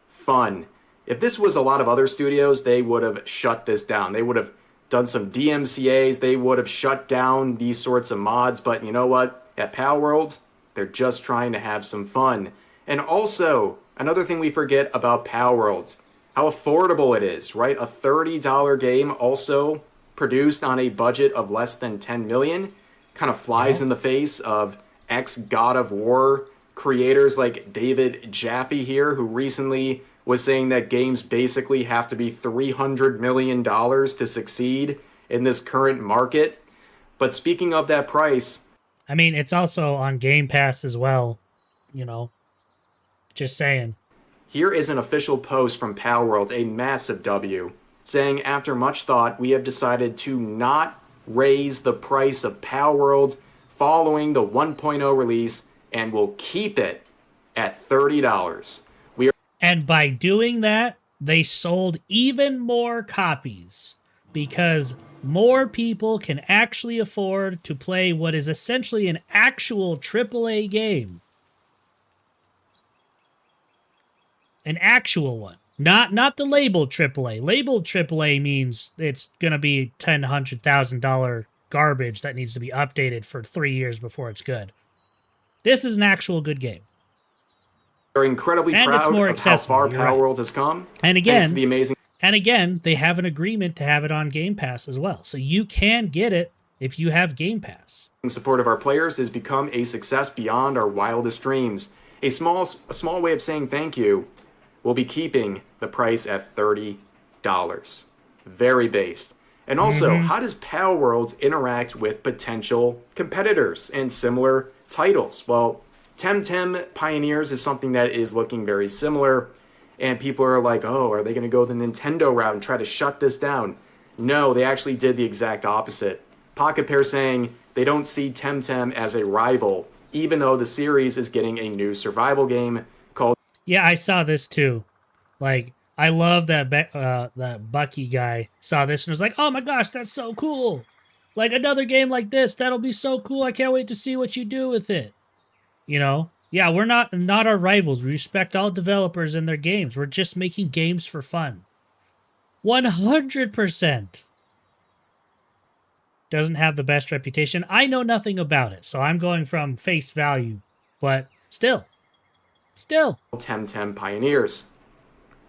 fun. If this was a lot of other studios, they would have shut this down. They would have done some DMCAs. They would have shut down these sorts of mods. But you know what? At Palworld, they're just trying to have some fun. And also, another thing we forget about Palworld, how affordable it is, right? A $30 game also produced on a budget of less than $10 million. Kind of flies in the face of ex-God of War creators like David Jaffe here, who recently was saying that games basically have to be $300 million to succeed in this current market. But speaking of that price, I mean, it's also on Game Pass as well, you know, just saying. Here is an official post from Palworld, a massive W, saying, after much thought, we have decided to not raise the price of Palworld following the 1.0 release and will keep it at $30. And by doing that, they sold even more copies because more people can actually afford to play what is essentially an actual AAA game. An actual one. Not the labeled AAA. Labeled AAA means it's going to be $10,000, $100,000 garbage that needs to be updated for 3 years before it's good. This is an actual good game. We're incredibly proud of how far Palworld has come. And again, the amazing. And again, they have an agreement to have it on Game Pass as well. So you can get it if you have Game Pass. Support of our players has become a success beyond our wildest dreams. A small way of saying thank you. We'll be keeping the price at $30. Very based. And also, how does Palworld interact with potential competitors and similar titles? Well, Temtem Pioneers is something that is looking very similar, and people are like, oh, are they going to go the Nintendo route and try to shut this down? No, they actually did the exact opposite. Pocket Pair saying they don't see Temtem as a rival, even though the series is getting a new survival game called... Yeah, I saw this too. Like, I love that that Bucky guy saw this and was like, oh my gosh, that's so cool. Like, another game like this, that'll be so cool. I can't wait to see what you do with it. You know? Yeah, we're not our rivals. We respect all developers and their games. We're just making games for fun. 100%. Doesn't have the best reputation. I know nothing about it, so I'm going from face value. But still. Temtem Pioneers.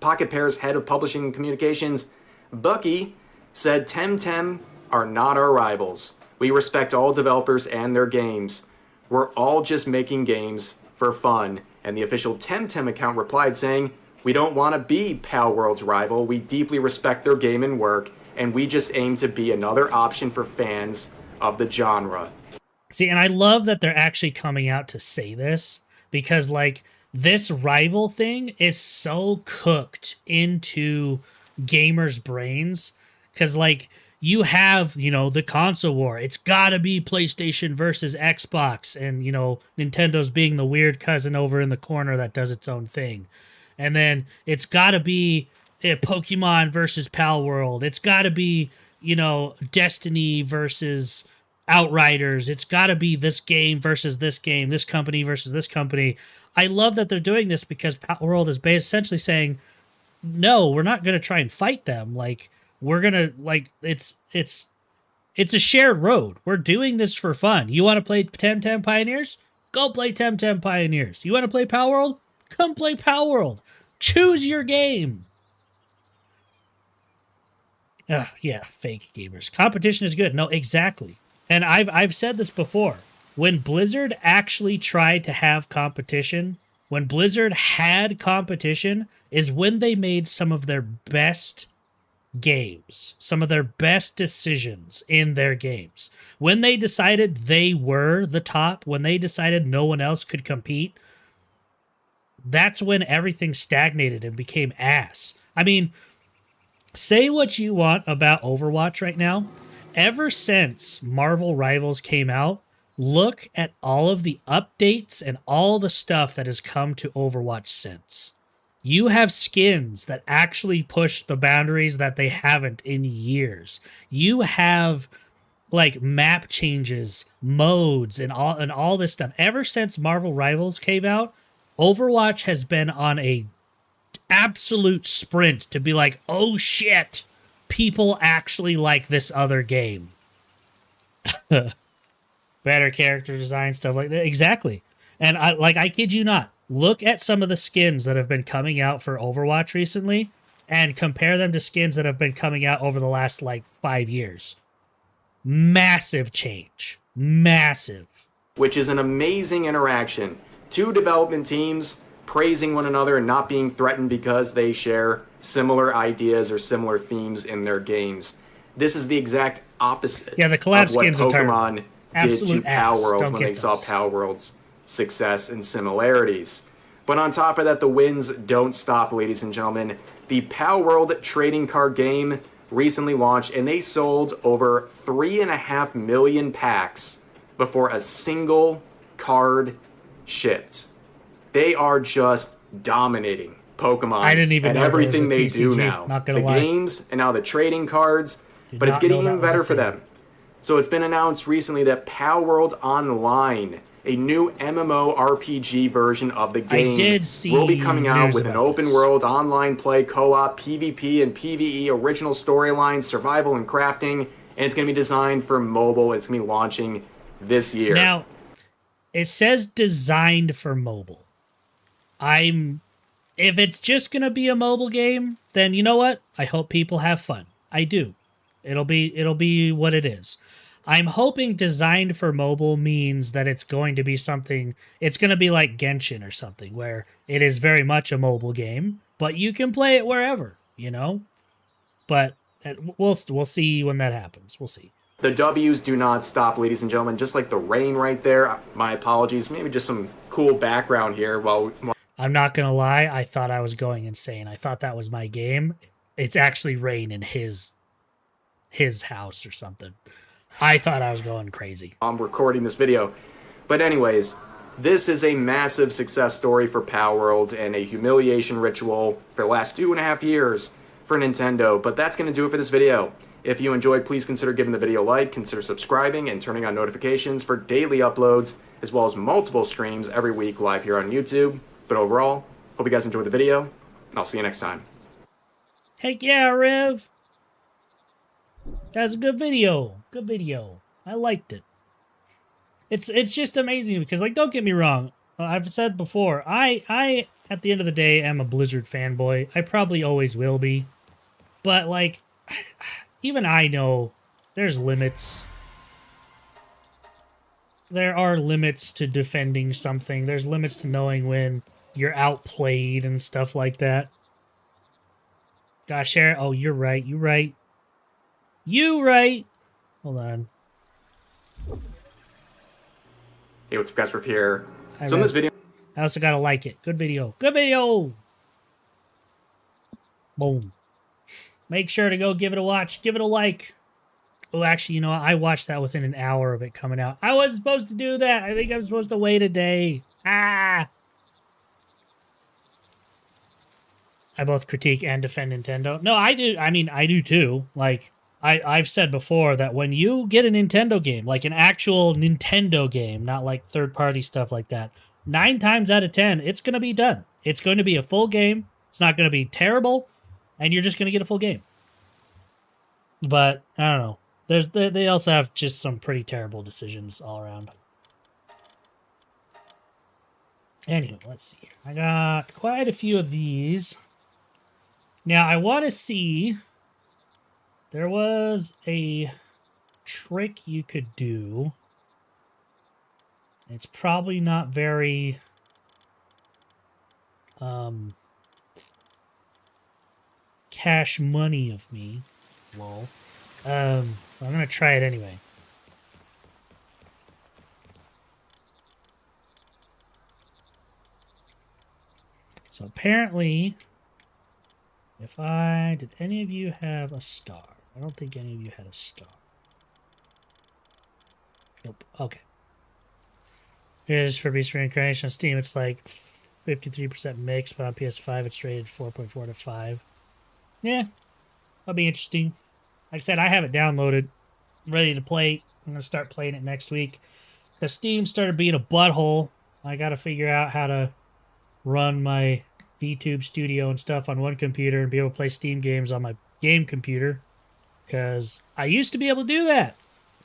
Pocket Pair's head of publishing and communications, Bucky, said Temtem are not our rivals. We respect all developers and their games. We're all just making games for fun. And the official Temtem account replied saying, we don't want to be Palworld's rival. We deeply respect their game and work, and we just aim to be another option for fans of the genre. See, and I love that they're actually coming out to say this, because, like, this rival thing is so cooked into gamers' brains, because, like, you have, you know, the console war. It's got to be PlayStation versus Xbox, and, you know, Nintendo's being the weird cousin over in the corner that does its own thing. And then it's got to be Pokemon versus Palworld. It's got to be, you know, Destiny versus Outriders. It's got to be this game versus this game, this company versus this company. I love that they're doing this because Palworld is essentially saying, no, we're not going to try and fight them. Like, we're going to, like, it's a shared road. We're doing this for fun. You want to play Temtem Pioneers? Go play Temtem Pioneers. You want to play Palworld? Come play Palworld. Choose your game. Yeah, fake gamers. Competition is good. No, exactly. And I've said this before. When Blizzard actually tried to have competition, when Blizzard had competition, is when they made some of their best games, some of their best decisions in their games. When they decided they were the top, when they decided no one else could compete, that's when everything stagnated and became ass. I mean, say what you want about Overwatch right now. Ever since Marvel Rivals came out, look at all of the updates and all the stuff that has come to Overwatch since. You have skins that actually push the boundaries that they haven't in years. You have, like, map changes, modes, and all this stuff. Ever since Marvel Rivals came out, Overwatch has been on a absolute sprint to be like, oh shit, people actually like this other game. Better character design, stuff like that. Exactly. And I kid you not, look at some of the skins that have been coming out for Overwatch recently and compare them to skins that have been coming out over the last, 5 years. Massive change. Massive. Which is an amazing interaction. two development teams praising one another and not being threatened because they share similar ideas or similar themes in their games. This is the exact opposite Yeah, the collab of what skins are terrible. Pokemon did Absolute to Power ass. World Don't when get they saw those. Power World's success and similarities. But on top of that, the wins don't stop, ladies and gentlemen. The Power World trading card game recently launched, and they sold over 3.5 million packs before a single card shipped. They are just dominating Pokemon I didn't even and know there was everything a they do TCG, now. not gonna The lie. games and now the trading cards, Did but it's not getting know even that was a better for thing. them. So it's been announced recently that Power World Online, a new MMORPG version of the game, did see will be coming out news with an about open this. world online play, co-op, PvP, and PvE, original storyline, survival, and crafting, and it's going to be designed for mobile. It's going to be launching this year. Now, it says designed for mobile. If it's just gonna be a mobile game, then you know what? I hope people have fun. I do. It'll be what it is. I'm hoping designed for mobile means that it's going to be something. It's going to be like Genshin or something, where it is very much a mobile game, but you can play it wherever, you know. But we'll see when that happens. We'll see. The W's do not stop, ladies and gentlemen. Just like the rain right there. My apologies. Maybe just some cool background here while I'm not gonna lie. I thought I was going insane. I thought that was my game. It's actually rain in his house or something. I thought I was going crazy. I'm recording this video. But anyways, this is a massive success story for Power World and a humiliation ritual for the last 2.5 years for Nintendo. But that's going to do it for this video. If you enjoyed, please consider giving the video a like, consider subscribing, and turning on notifications for daily uploads, as well as multiple streams every week live here on YouTube. But overall, hope you guys enjoyed the video, and I'll see you next time. Heck yeah, Rev! That's a good video. Good video. I liked it. It's just amazing because, like, don't get me wrong. I've said before, I at the end of the day am a Blizzard fanboy. I probably always will be. But, like, even I know there's limits. There are limits to defending something. There's limits to knowing when you're outplayed and stuff like that. Gosh, Sharon. Oh, you're right. You're right. You right. Hold on. Hey, what's up, guys? Riff here. Hi, So in this Rev. video, I also gotta like it. Good video. Good video. Boom. Make sure to go give it a watch. Give it a like. Oh, actually, you know what? I watched that within an hour of it coming out. I wasn't supposed to do that. I think I'm supposed to wait a day. Ah. I both critique and defend Nintendo. No, I do. I mean, I do too. Like, I've said before that when you get a Nintendo game, like an actual Nintendo game, not like third-party stuff like that, 9 times out of 10, it's going to be done. It's going to be a full game. It's not going to be terrible, and you're just going to get a full game. But, I don't know. They also have just some pretty terrible decisions all around. Anyway, let's see. I got quite a few of these. Now, I want to see... There was a trick you could do. It's probably not very... cash money of me. Lol. I'm going to try it anyway. So apparently, did any of you have a star? I don't think any of you had a star. Nope. Okay. Here's for Beast Reincarnation on Steam. It's like 53% mixed, but on PS5 it's rated 4.4 to 5. Yeah, that'll be interesting. Like I said, I have it downloaded, ready to play. I'm going to start playing it next week. Because Steam started being a butthole. I got to figure out how to run my VTube Studio and stuff on one computer and be able to play Steam games on my game computer. Because I used to be able to do that.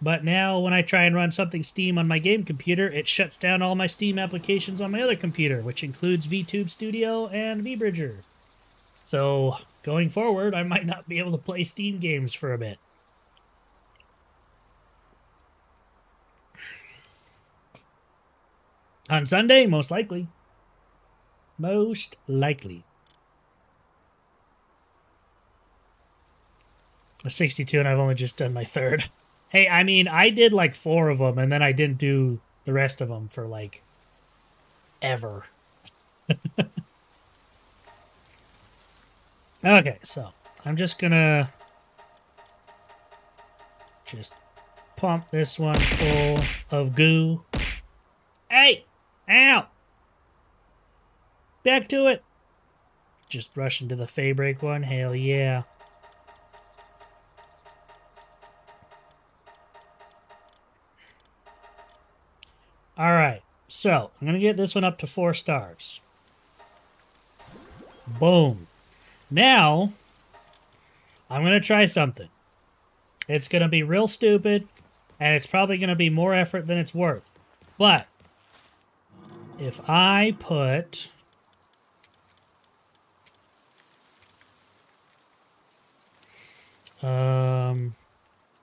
But now when I try and run something Steam on my game computer, it shuts down all my Steam applications on my other computer, which includes VTube Studio and VBridger. So going forward, I might not be able to play Steam games for a bit. On Sunday, most likely. Most likely. A 62, and I've only just done my third. Hey, I mean, I did like 4 of them, and then I didn't do the rest of them for like ever. Okay, so I'm just gonna just pump this one full of goo. Hey! Ow! Back to it! Just rush into the Faybreak one. Hell yeah. Alright, so I'm going to get this one up to 4 stars. Boom. Now, I'm going to try something. It's going to be real stupid, and it's probably going to be more effort than it's worth. But, if I put...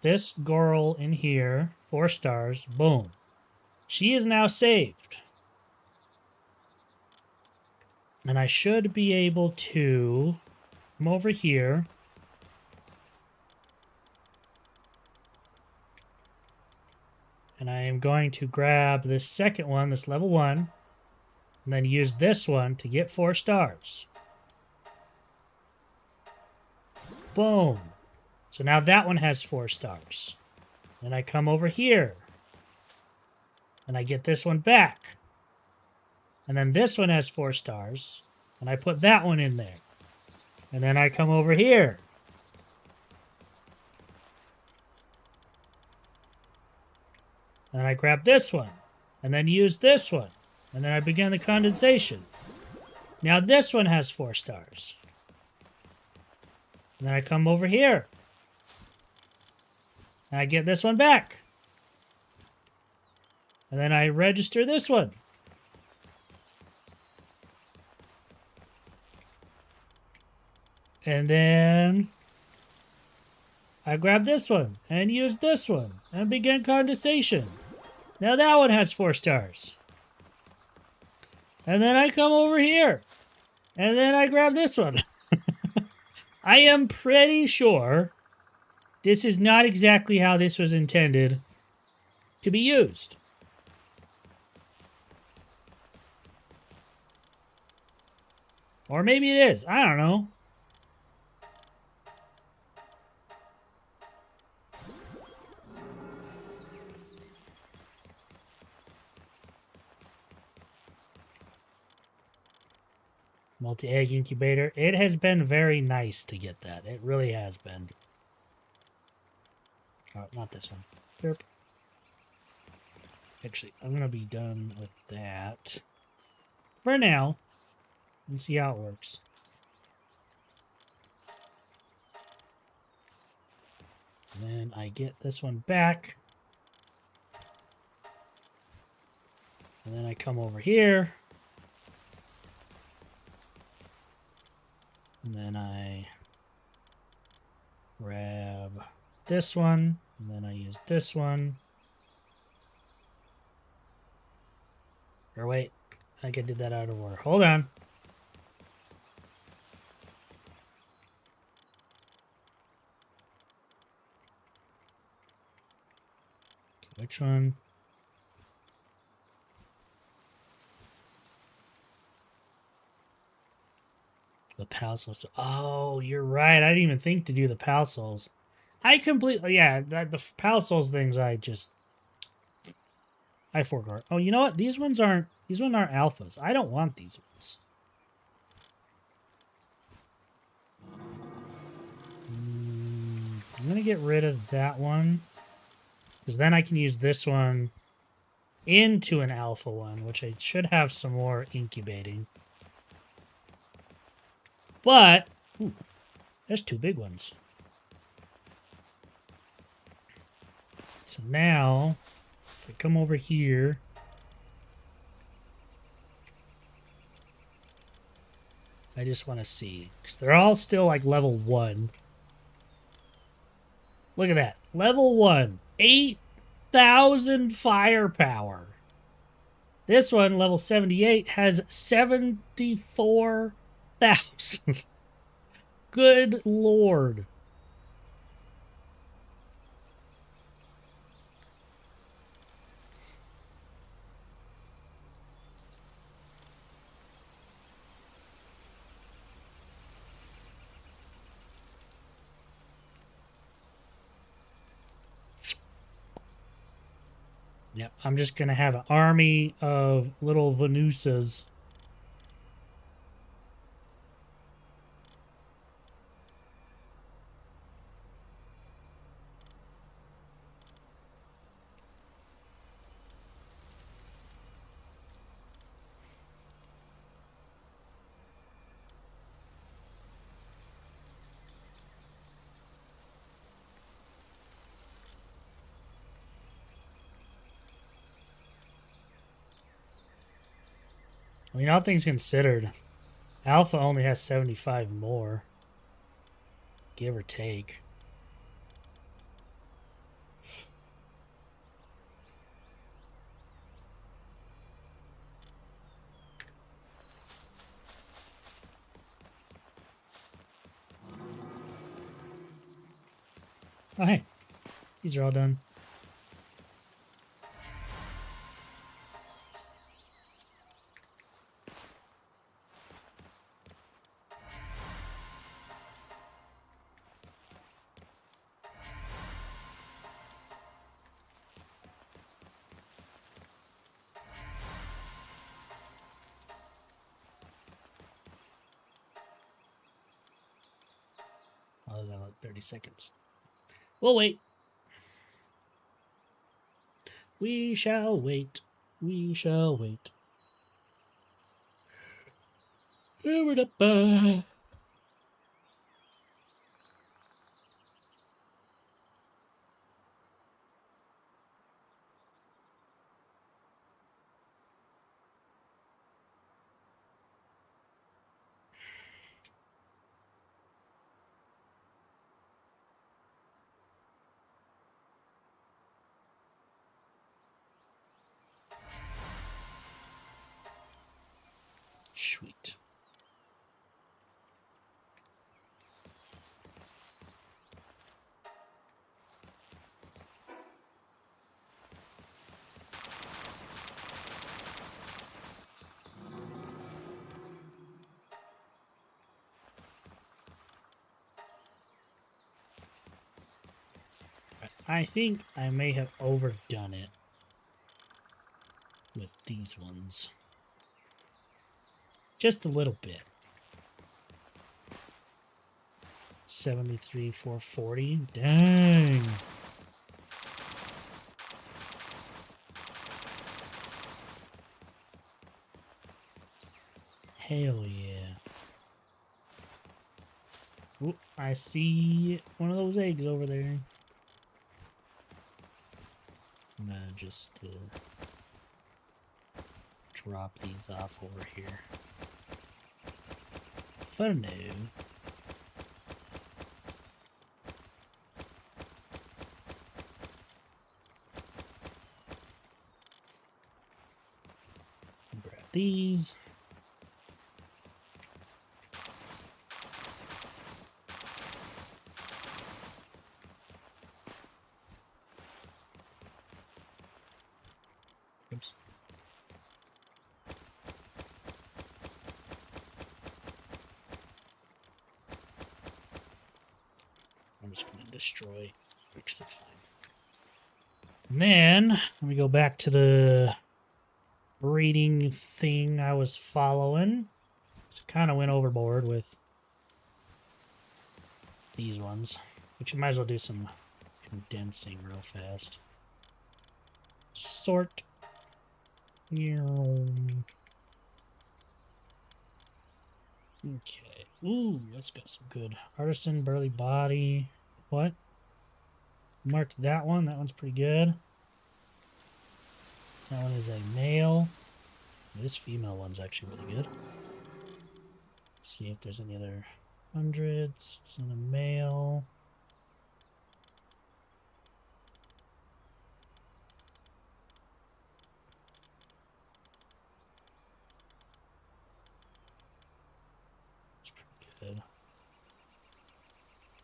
this girl in here, 4 stars, boom. She is now saved. And I should be able to come over here. And I am going to grab this second one, this level 1, and then use this one to get 4 stars. Boom. So now that one has 4 stars. Then I come over here. And I get this one back. And then this one has 4 stars. And I put that one in there. And then I come over here. And I grab this one. And then use this one. And then I begin the condensation. Now this one has 4 stars. And then I come over here. And I get this one back. And then I register this one. And then I grab this one and use this one and begin condensation. Now that one has 4 stars. And then I come over here. And then I grab this one. I am pretty sure this is not exactly how this was intended to be used. Or maybe it is. I don't know. Multi-egg incubator. It has been very nice to get that. It really has been. Oh, not this one. Derp. Actually, I'm going to be done with that for now. And see how it works. And then I get this one back. And then I come over here. And then I grab this one. And then I use this one. Or wait, I think I did that out of order. Hold on. Which one? The PAL Souls. Oh, you're right. I didn't even think to do the PAL Souls. I completely, yeah, the PAL Souls things I forgot. Oh, you know what? These ones aren't alphas. I don't want these ones. I'm going to get rid of that one. Because then I can use this one into an alpha one, which I should have some more incubating. But, ooh, there's 2 big ones. So now, if I come over here, I just want to see, because they're all still like level 1. Look at that. Level 1. 8,000 firepower. This one, level 78, has 74,000. Good lord. Yep, I'm just gonna have an army of little Venusas. I mean, all things considered, Alpha only has 75 more. Give or take. Oh, hey. These are all done. Oh, that was like 30 seconds. We'll wait. We shall wait. We shall wait. Sweet. I think I may have overdone it with these ones. Just a little bit. 73, 440. Dang. Hell yeah. Oop, I see one of those eggs over there. I'm gonna just drop these off over here. For now. Grab these. Oops. I'm just going to destroy, because that's fine. And then, let me go back to the breeding thing I was following. So kind of went overboard with these ones, which I might as well do some condensing real fast. Sort. Okay. Ooh, that's got some good. Artisan, burly body. What? Marked that one. That one's pretty good. That one is a male. This female one's actually really good. Let's see if there's any other hundreds. It's in a male. stupid.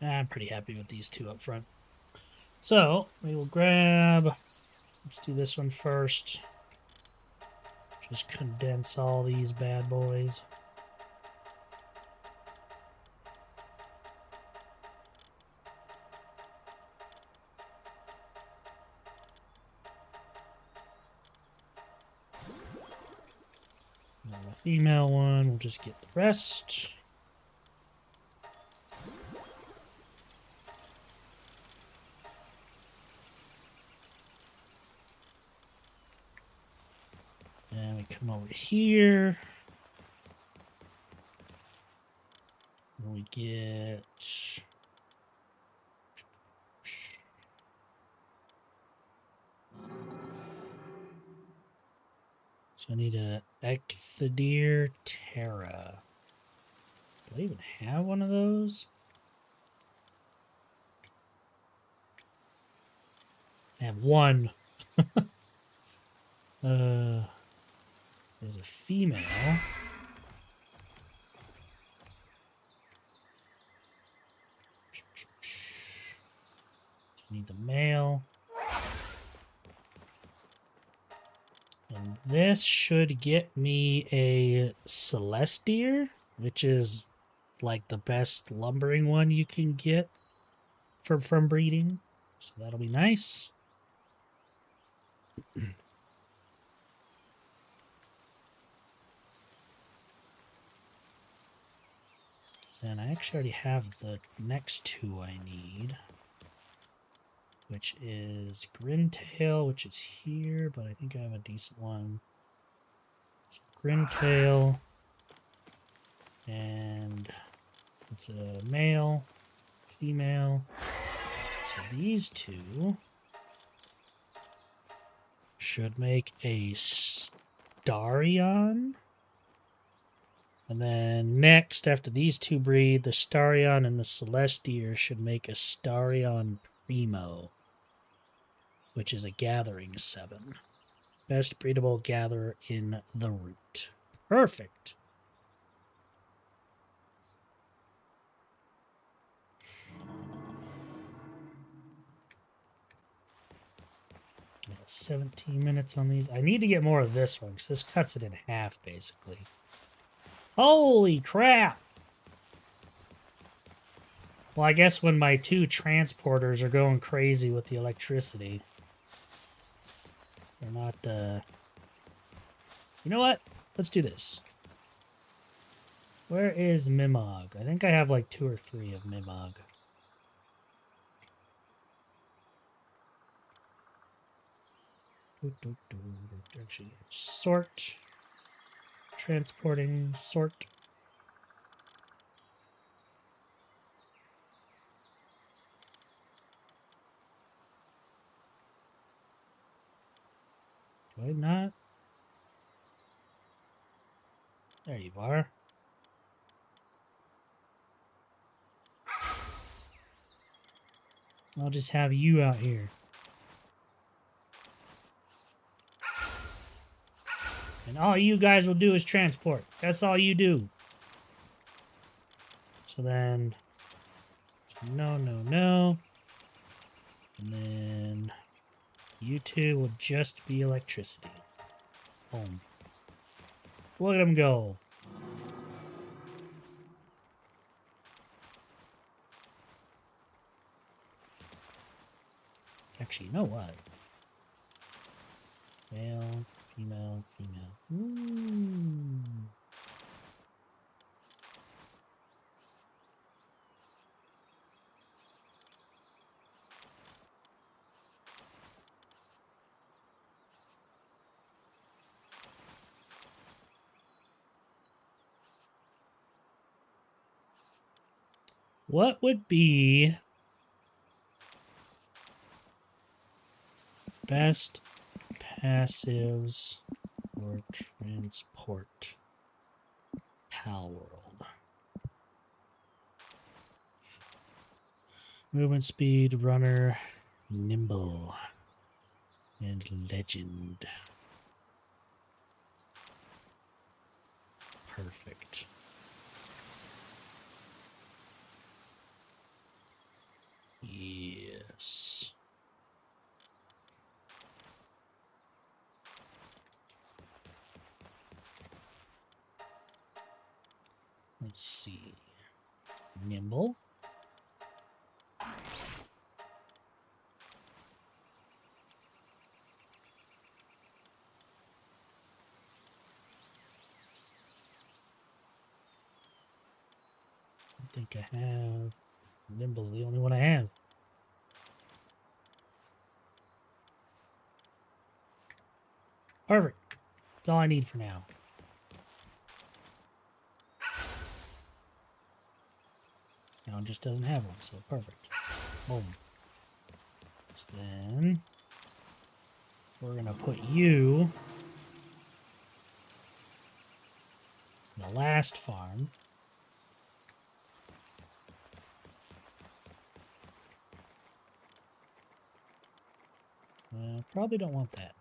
I'm pretty happy with these two up front. So, we will grab... Let's do this one first. Just condense all these bad boys. A female one, we'll just get the rest. And we come over here. And we get... So I need a Ecthidir Terra. Do I even have one of those? I have one. There's a female. So I need the male. And this should get me a Celestier, which is like the best lumbering one you can get from breeding. So that'll be nice. And I actually already have the next two I need, which is Grintail, which is here, but I think I have a decent one. So Grintail, and it's a male, female. So these two should make a Starion. And then next, after these two breed, the Starion and the Celestier should make a Starion Primo, which is a Gathering 7. Best breedable gatherer in the root. Perfect. Yeah, 17 minutes on these. I need to get more of this one, because this cuts it in half, basically. Holy crap! Well, I guess when my two transporters are going crazy with the electricity, they're not, You know what? Let's do this. Where is Mimog? I think I have like 2 or 3 of Mimog. Actually, sort. Transporting, sort. Do I not? There you are. I'll just have you out here. And all you guys will do is transport. That's all you do. So then... No, no, no. And then... You two will just be electricity. Boom. Look at them go. Actually, you know what? Male, female, female. Ooh. What would be best passives for transport? Pal World. Movement speed, runner, nimble, and legend. Perfect. Let's see. Nimble. I think I have. Nimble's the only one I have. Perfect. That's all I need for now. Now it just doesn't have one, so perfect. Boom. So then we're gonna put you in the last farm. Probably don't want that.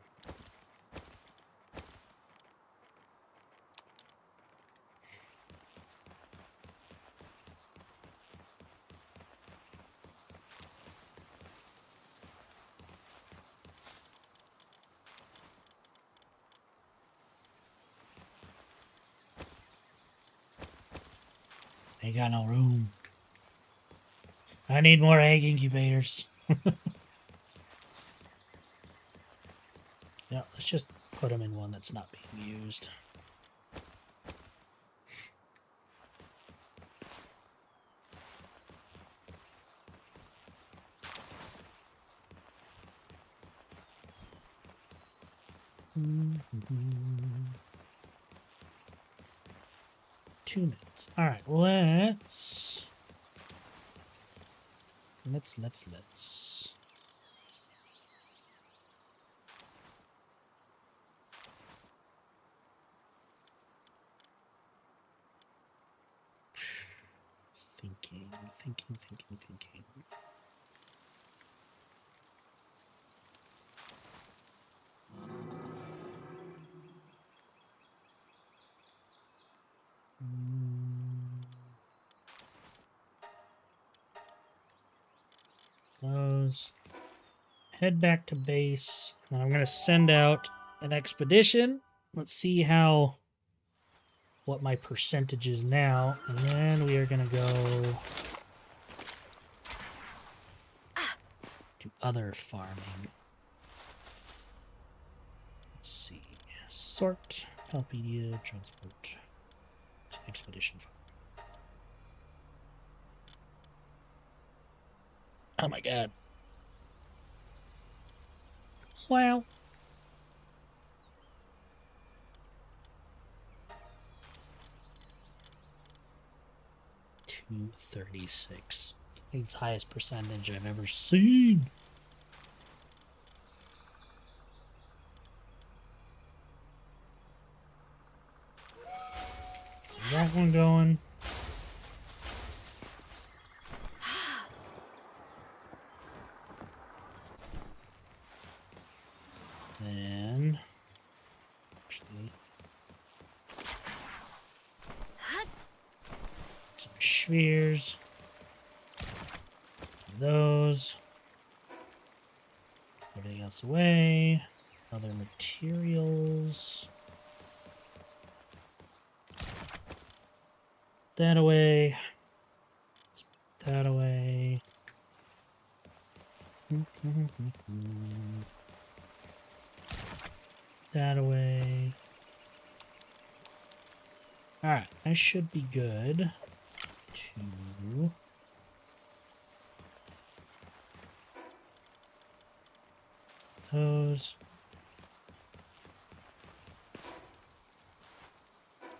Ain't got no room. I need more egg incubators. Yeah, let's just put them in one that's not being used. Two minutes. All right, let's. Thinking. Those. Head back to base, and I'm going to send out an expedition. Let's see what my percentage is now, and then we are going to go to other farming. Let's see. Sort, Palpedia, transport, expedition farm. Oh my god. Wow. $236. I think it's the highest percentage I've ever seen. Is that one going? Then, actually, some spheres. Those. Everything else away. Other materials. That away. That away. That away. Alright, I should be good to those.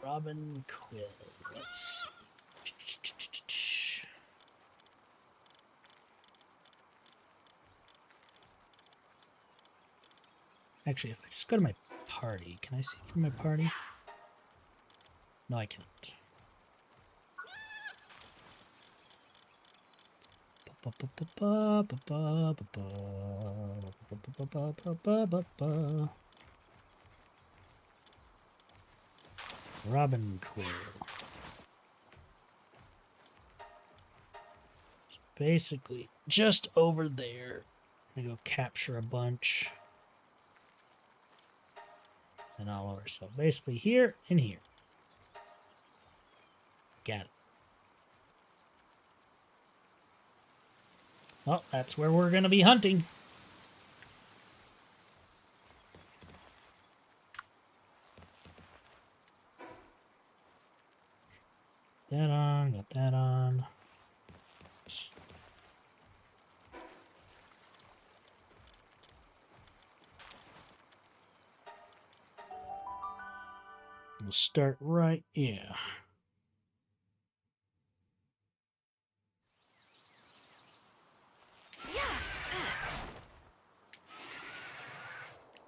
Robin Quill. Let's see. Actually, if I just go to my party, can I see from my party? No, I cannot. Robin Quill. So basically, just over there. I'm gonna go capture a bunch. And all over. So basically here and here. at it. Well, that's where we're going to be hunting. That on, got that on. We'll start right, yeah.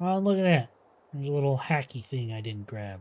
Oh, look at that. There's a little hacky thing I didn't grab.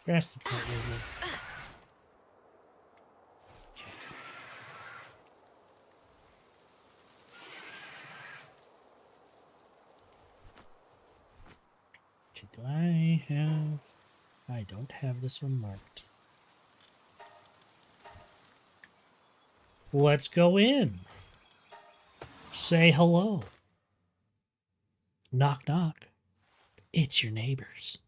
That's the part, is it? Okay. Do I have... I don't have this one marked. Let's go in. Say hello. Knock, knock. It's your neighbors.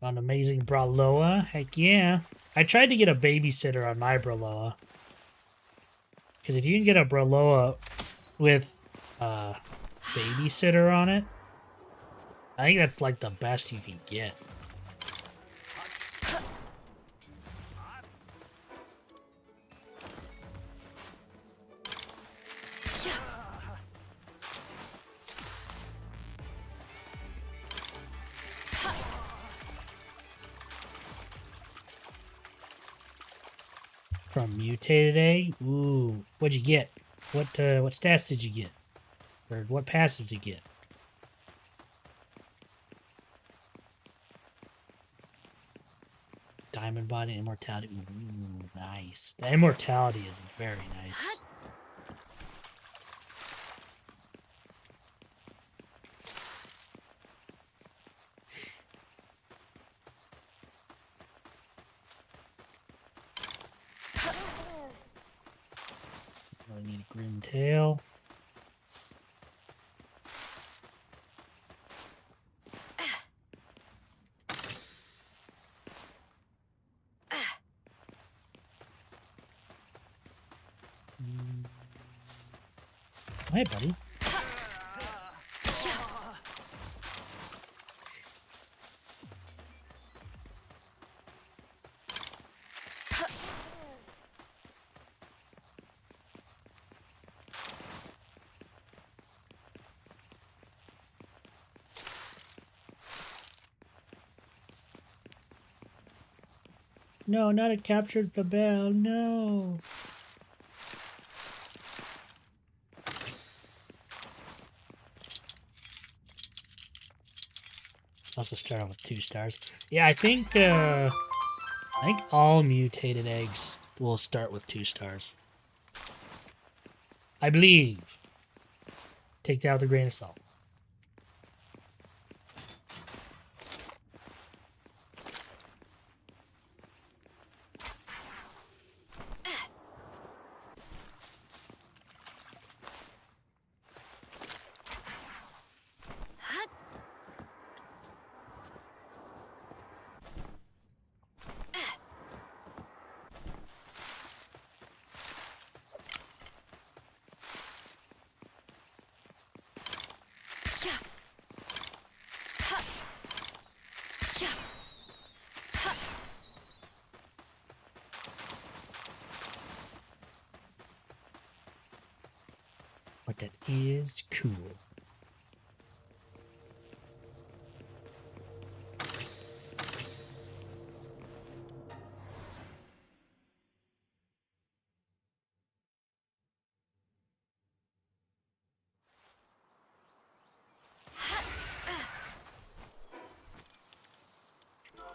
An amazing Braloa? Heck yeah. I tried to get a babysitter on my Braloa. Because if you can get a Braloa with a babysitter on it, I think that's like the best you can get. From Mutated A? Ooh, what'd you get? What stats did you get? Or what passives did you get? Diamond Body, Immortality. Ooh, nice. The Immortality is very nice. I need a Grim Tail. Hey, buddy. No, not a captured Fabel. No. Also start off with 2 stars. Yeah, I think all mutated eggs will start with 2 stars. I believe. Take that with a grain of salt. But that is cool.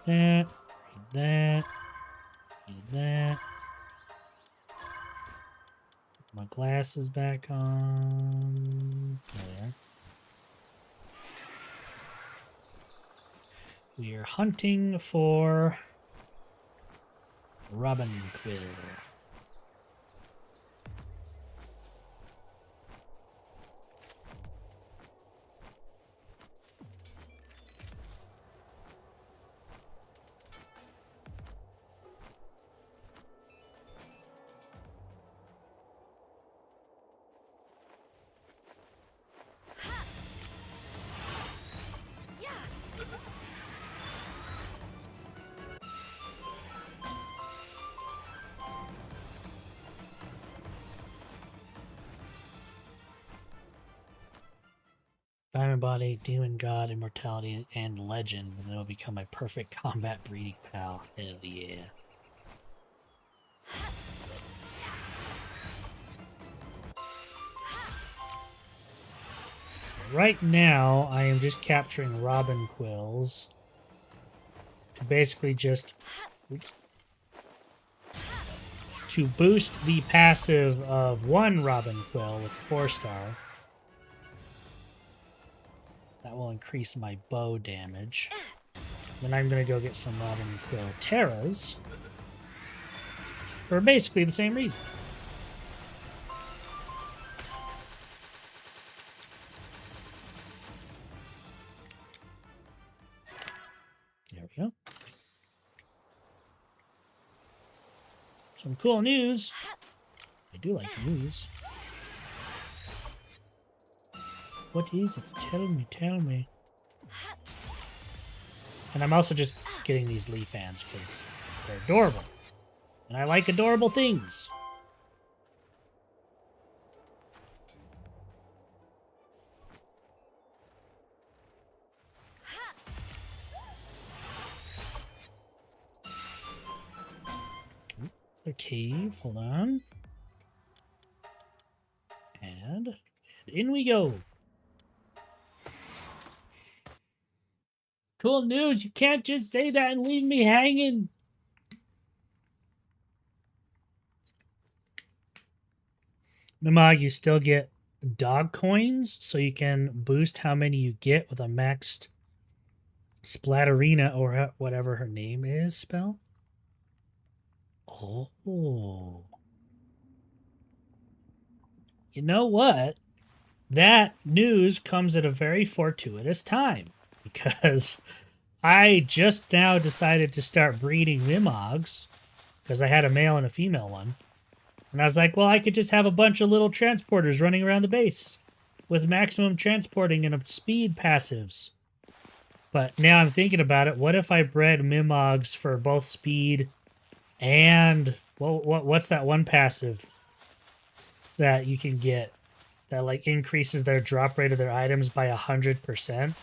that. Read that. Read that. Put my glasses back on. There. We are hunting for Robin Quill. Diamond Body, Demon God, Immortality, and Legend, and it'll become my perfect combat breeding pal. Hell yeah. Right now, I am just capturing Robin Quills to basically just... Oops. To boost the passive of one Robin Quill with 4-star. That will increase my bow damage. Then I'm going to go get some Robin Quill Terras for basically the same reason. There we go. Some cool news. I do like news. What is it? Tell me, tell me. And I'm also just getting these Lee fans because they're adorable. And I like adorable things. A cave, hold on. And in we go. Cool news, you can't just say that and leave me hanging. Mimog, you still get dog coins, so you can boost how many you get with a maxed Splatterina, or whatever her name is, spell. Oh. You know what? That news comes at a very fortuitous time, because I just now decided to start breeding Mimogs, because I had a male and a female one. And I was like, well, I could just have a bunch of little transporters running around the base with maximum transporting and speed passives. But now I'm thinking about it. What if I bred Mimogs for both speed and what's that one passive that you can get that like increases their drop rate of their items by 100%?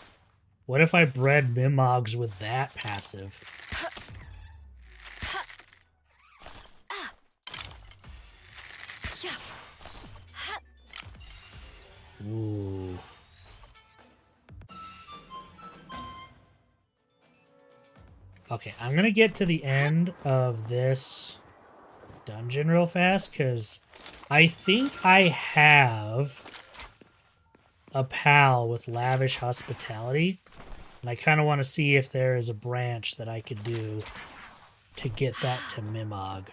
What if I bred Mimogs with that passive? Ooh. Okay, I'm going to get to the end of this dungeon real fast, because I think I have a pal with lavish hospitality, and I kind of want to see if there is a branch that I could do to get that to Mimog.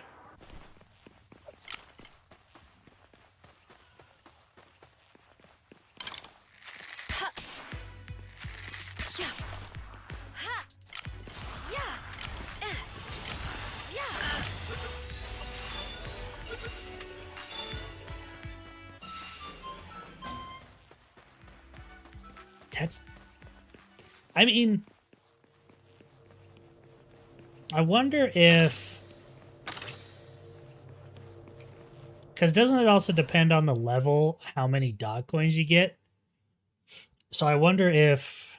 I mean, I wonder if, because doesn't it also depend on the level, how many dog coins you get? So I wonder if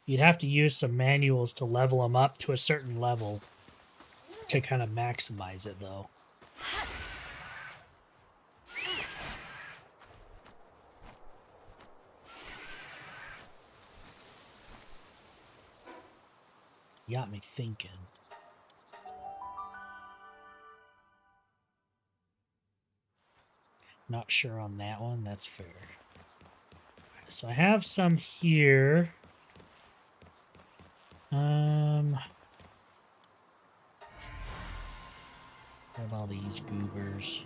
you'd have to use some manuals to level them up to a certain level to kind of maximize it, though. You got me thinking. Not sure on that one. That's fair. Right, so I have some here. What have all these goobers?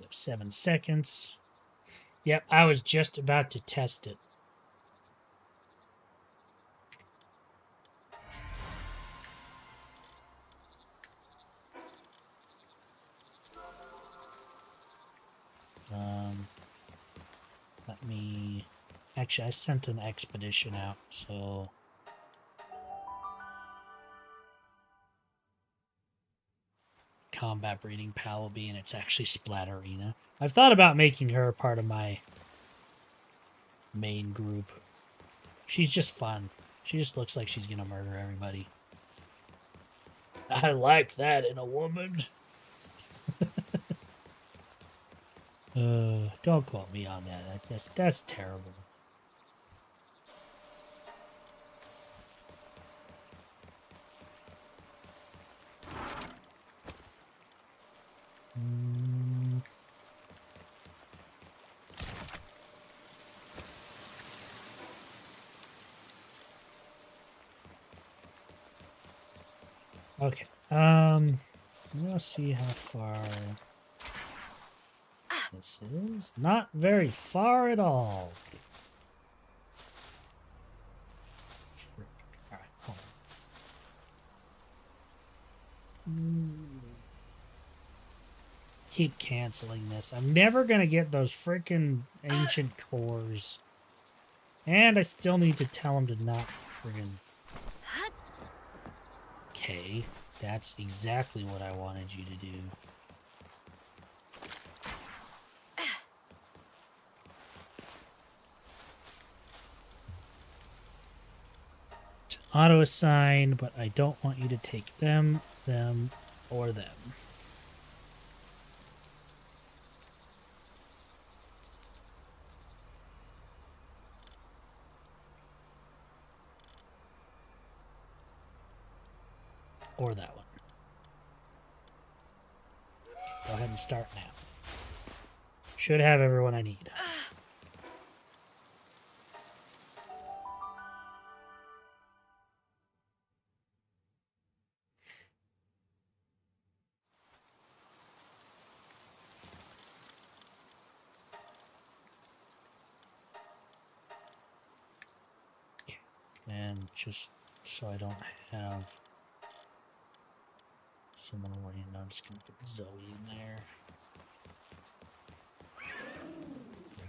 Up 7 seconds. Yep, I was just about to test it. Let me... Actually, I sent an expedition out, so... Combat breeding pal will be, and it's actually Splatterina. I've thought about making her a part of my main group. She's just fun. She just looks like she's gonna murder everybody. I like that in a woman. Don't quote me on that. That's terrible. Okay. We'll see how far this is. Not very far at all. All right, hold on. Keep canceling this. I'm never gonna get those freaking ancient cores. And I still need to tell them to not friggin'... Okay, that's exactly what I wanted you to do. It's auto-assign, but I don't want you to take them, or them. Or that one. Go ahead and start now. Should have everyone I need. Okay. And just so I don't have someone worrying, I'm just gonna put Zoe in there.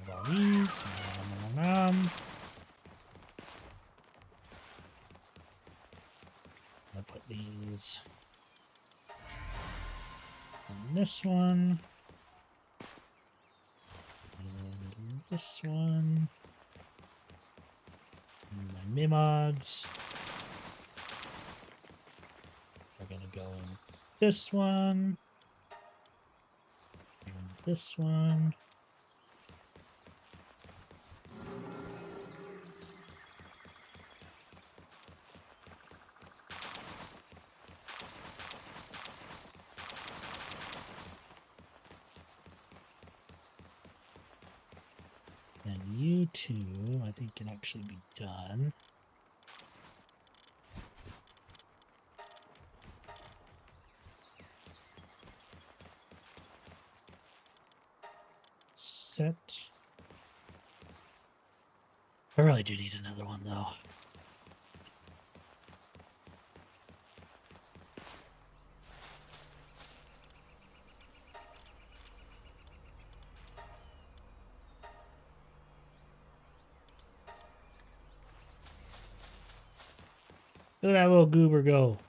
Grab all these. I'm gonna put these on this one. And this one. And my Mimods. We're gonna go in this one, and this one, and you two, I think, can actually be done. Set. I really do need another one, though. Look at that little goober go.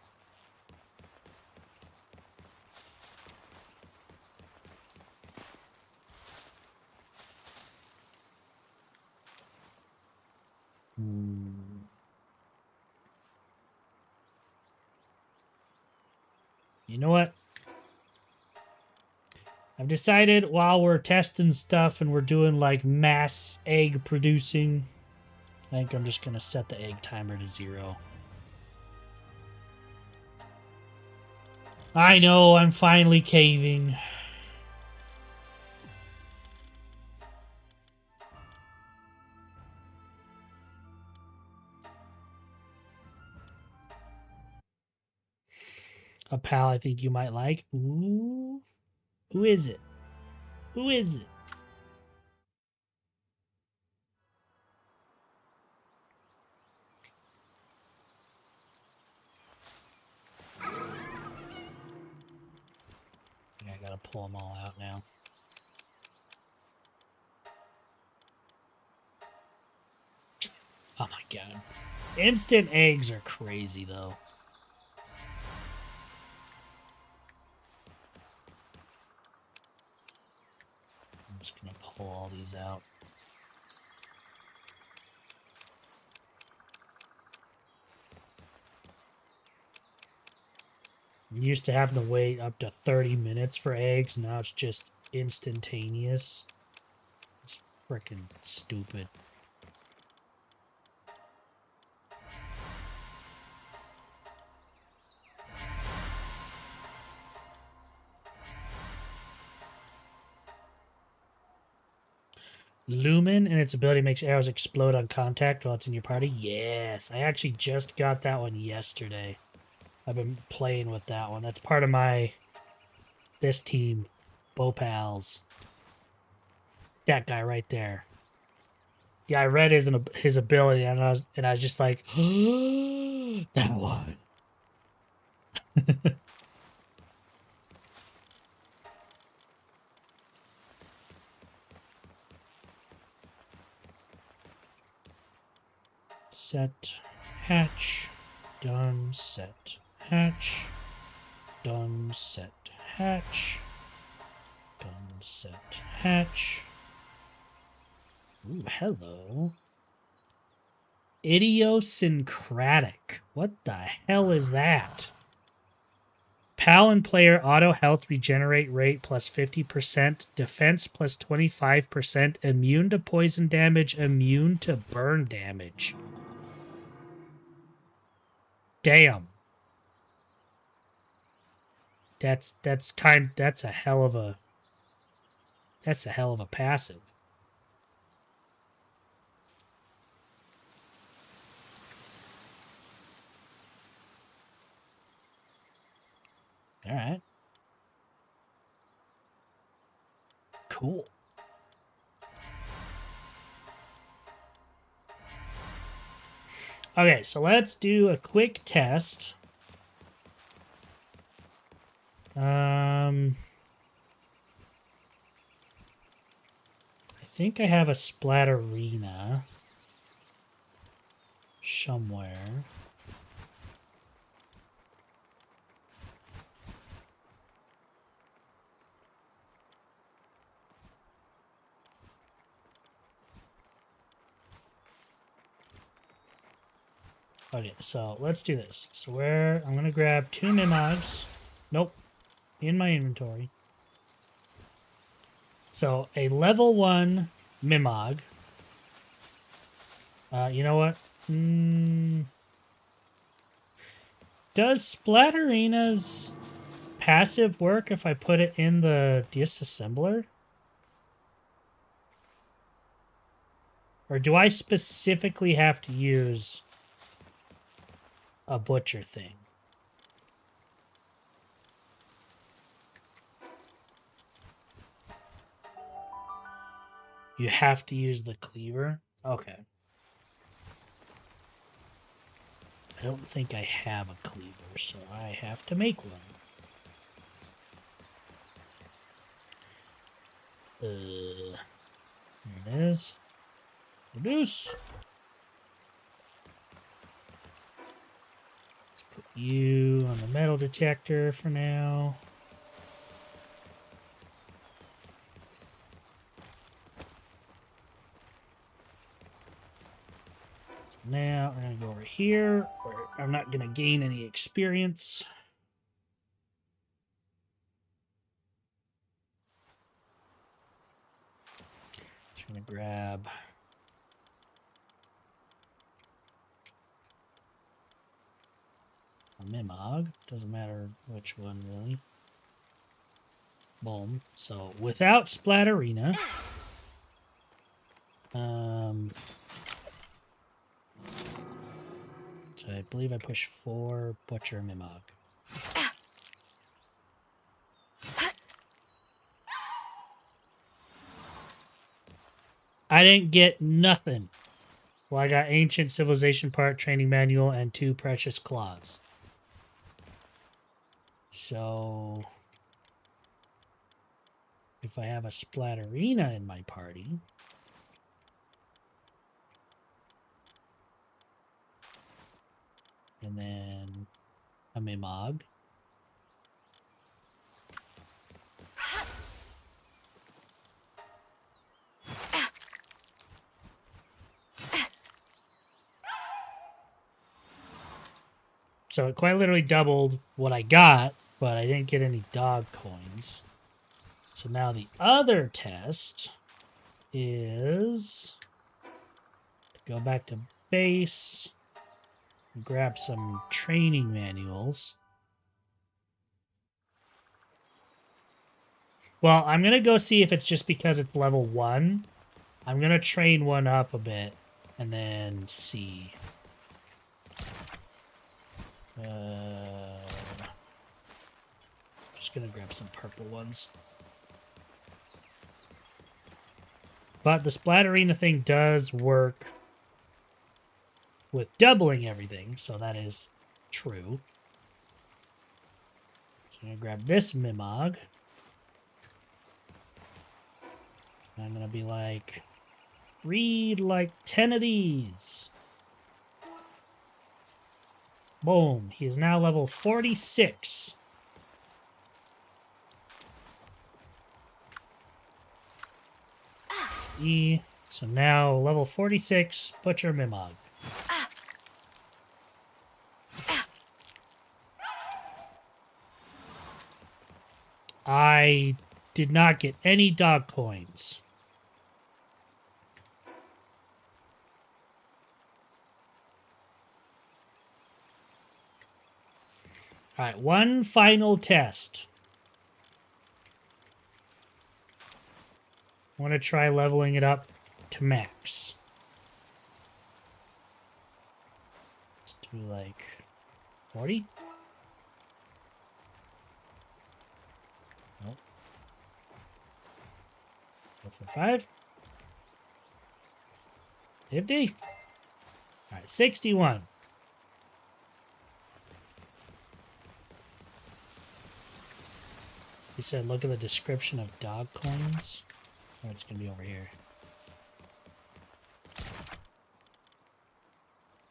You know what? I've decided while we're testing stuff and we're doing like mass egg producing, I think I'm just going to set the egg timer to 0. I know, I'm finally caving. A pal I think you might like. Ooh. Who is it? Who is it? I gotta pull them all out now. Oh my god. Instant eggs are crazy though. I'm just gonna pull all these out. You used to having to wait up to 30 minutes for eggs. Now it's just instantaneous. It's freaking stupid. Lumen and its ability makes arrows explode on contact while it's in your party. Yes, I actually just got that one yesterday. I've been playing with that one. That's part of this team, Bopals. That guy right there. Yeah, I read his ability and I was just like, that one. Set, hatch, done, set, hatch, done, set, hatch, done, set, hatch. Ooh, hello. Idiosyncratic. What the hell is that? Pal and player auto health regenerate rate plus 50%, defense plus 25%, immune to poison damage, immune to burn damage. Damn. That's a hell of a passive. All right. Cool. Okay, so let's do a quick test. I think I have a Splatterina somewhere. Okay, so let's do this. So I'm gonna grab 2 Mimogs. Nope. In my inventory. So a level 1 Mimog. You know what? Does Splatterina's passive work if I put it in the disassembler? Or do I specifically have to use a butcher thing? You have to use the cleaver? Okay. I don't think I have a cleaver, so I have to make one. Here it is. Produce. Let's put you on the metal detector for now. Now we're going to go over here, where I'm not going to gain any experience. Just gonna grab a Mimog. Doesn't matter which one, really. Boom. So, without Splatterina. So I believe I push 4 Butcher Mimog. I didn't get nothing. Well, I got Ancient Civilization Part, Training Manual, and 2 Precious Claws. So, if I have a Splatterina in my party, and then a Mimog, so it quite literally doubled what I got, but I didn't get any dog coins. So now the other test is to go back to base, grab some training manuals. Well, I'm going to go see if it's just because it's level 1. I'm going to train one up a bit and then see. Just gonna grab some purple ones. But the Splatterina thing does work with doubling everything, so that is true. So I'm gonna grab this Mimog. And I'm gonna be like, read like 10 of these. Boom. He is now level 46. So now level 46, Butcher Mimog. I did not get any dog coins. All right, one final test. I want to try leveling it up to max. Let's do like 40. Nope. Go for 5. 50. All right, 61. He said, look at the description of dog coins. Oh, it's going to be over here.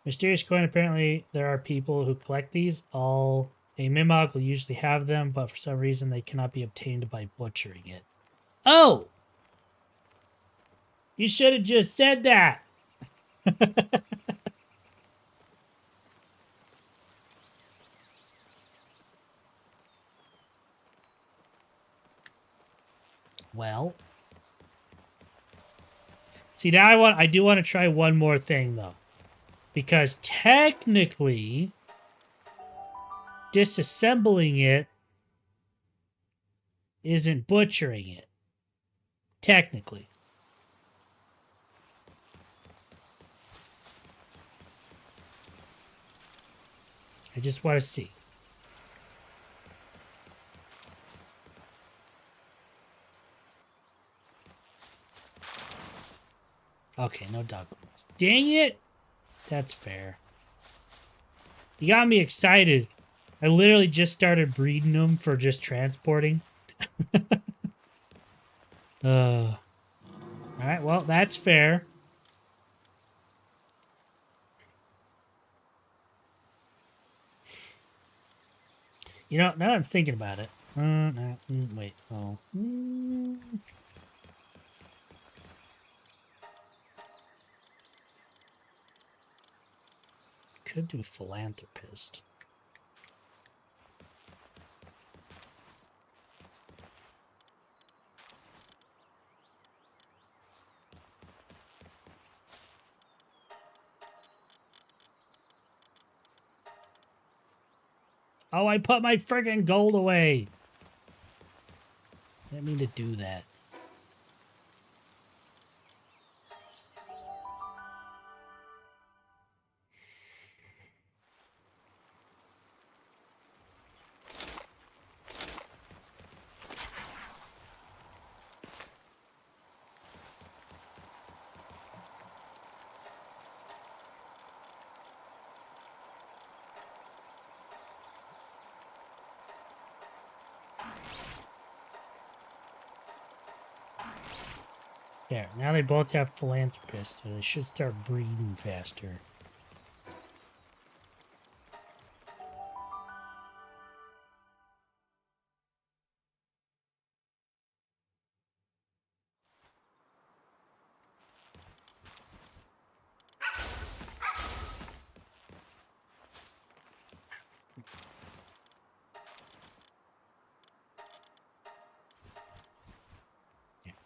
Mysterious coin. Apparently, there are people who collect these. A Mimog will usually have them, but for some reason, they cannot be obtained by butchering it. Oh! You should have just said that! Well, see, now I do want to try one more thing though, because technically disassembling it isn't butchering it. Technically. I just want to see. Okay, no dog coins. Dang it! That's fair. You got me excited. I literally just started breeding them for just transporting. Alright, well, that's fair. You know, now that I'm thinking about it. Wait. Oh. Could do philanthropist. Oh, I put my friggin' gold away. I didn't mean to do that. There, now they both have philanthropists, so they should start breeding faster.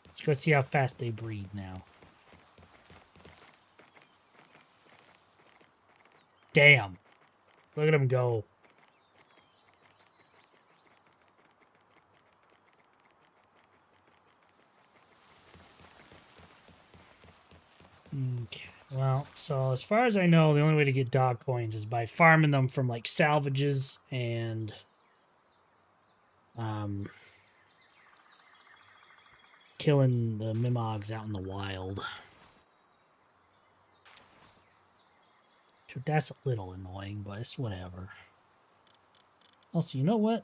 Let's go see how fast they breed now. Damn. Look at them go. Okay. Well, so as far as I know, the only way to get dog coins is by farming them from like salvages and killing the Mimogs out in the wild. So that's a little annoying, but it's whatever. Also, you know what?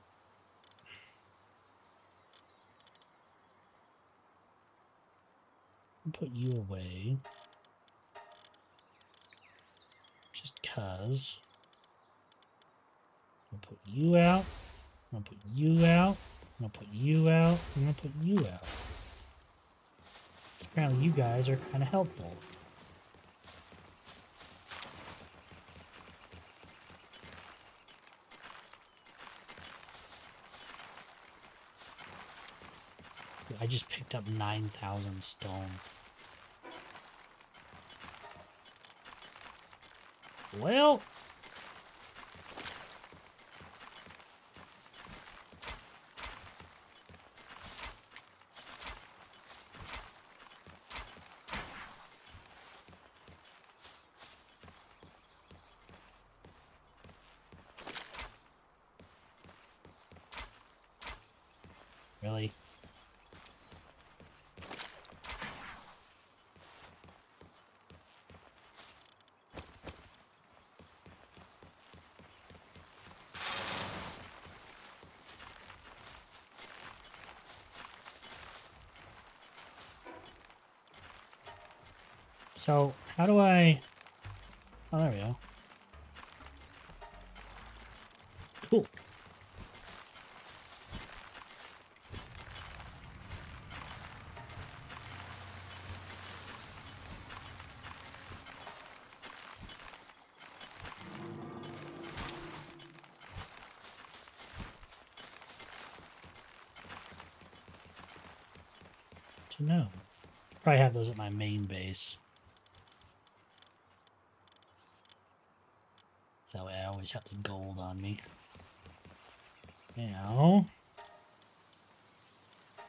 I'll put you away. Just cuz. I'll put you out. I'm gonna put you out. I'm gonna put you out. I'm gonna put you out. Apparently you guys are kind of helpful. I just picked up 9,000 stone. Well... Really? So, how do I... Oh, there we go. Cool. To know. Probably have those at my main base. That way I always have the gold on me. Now,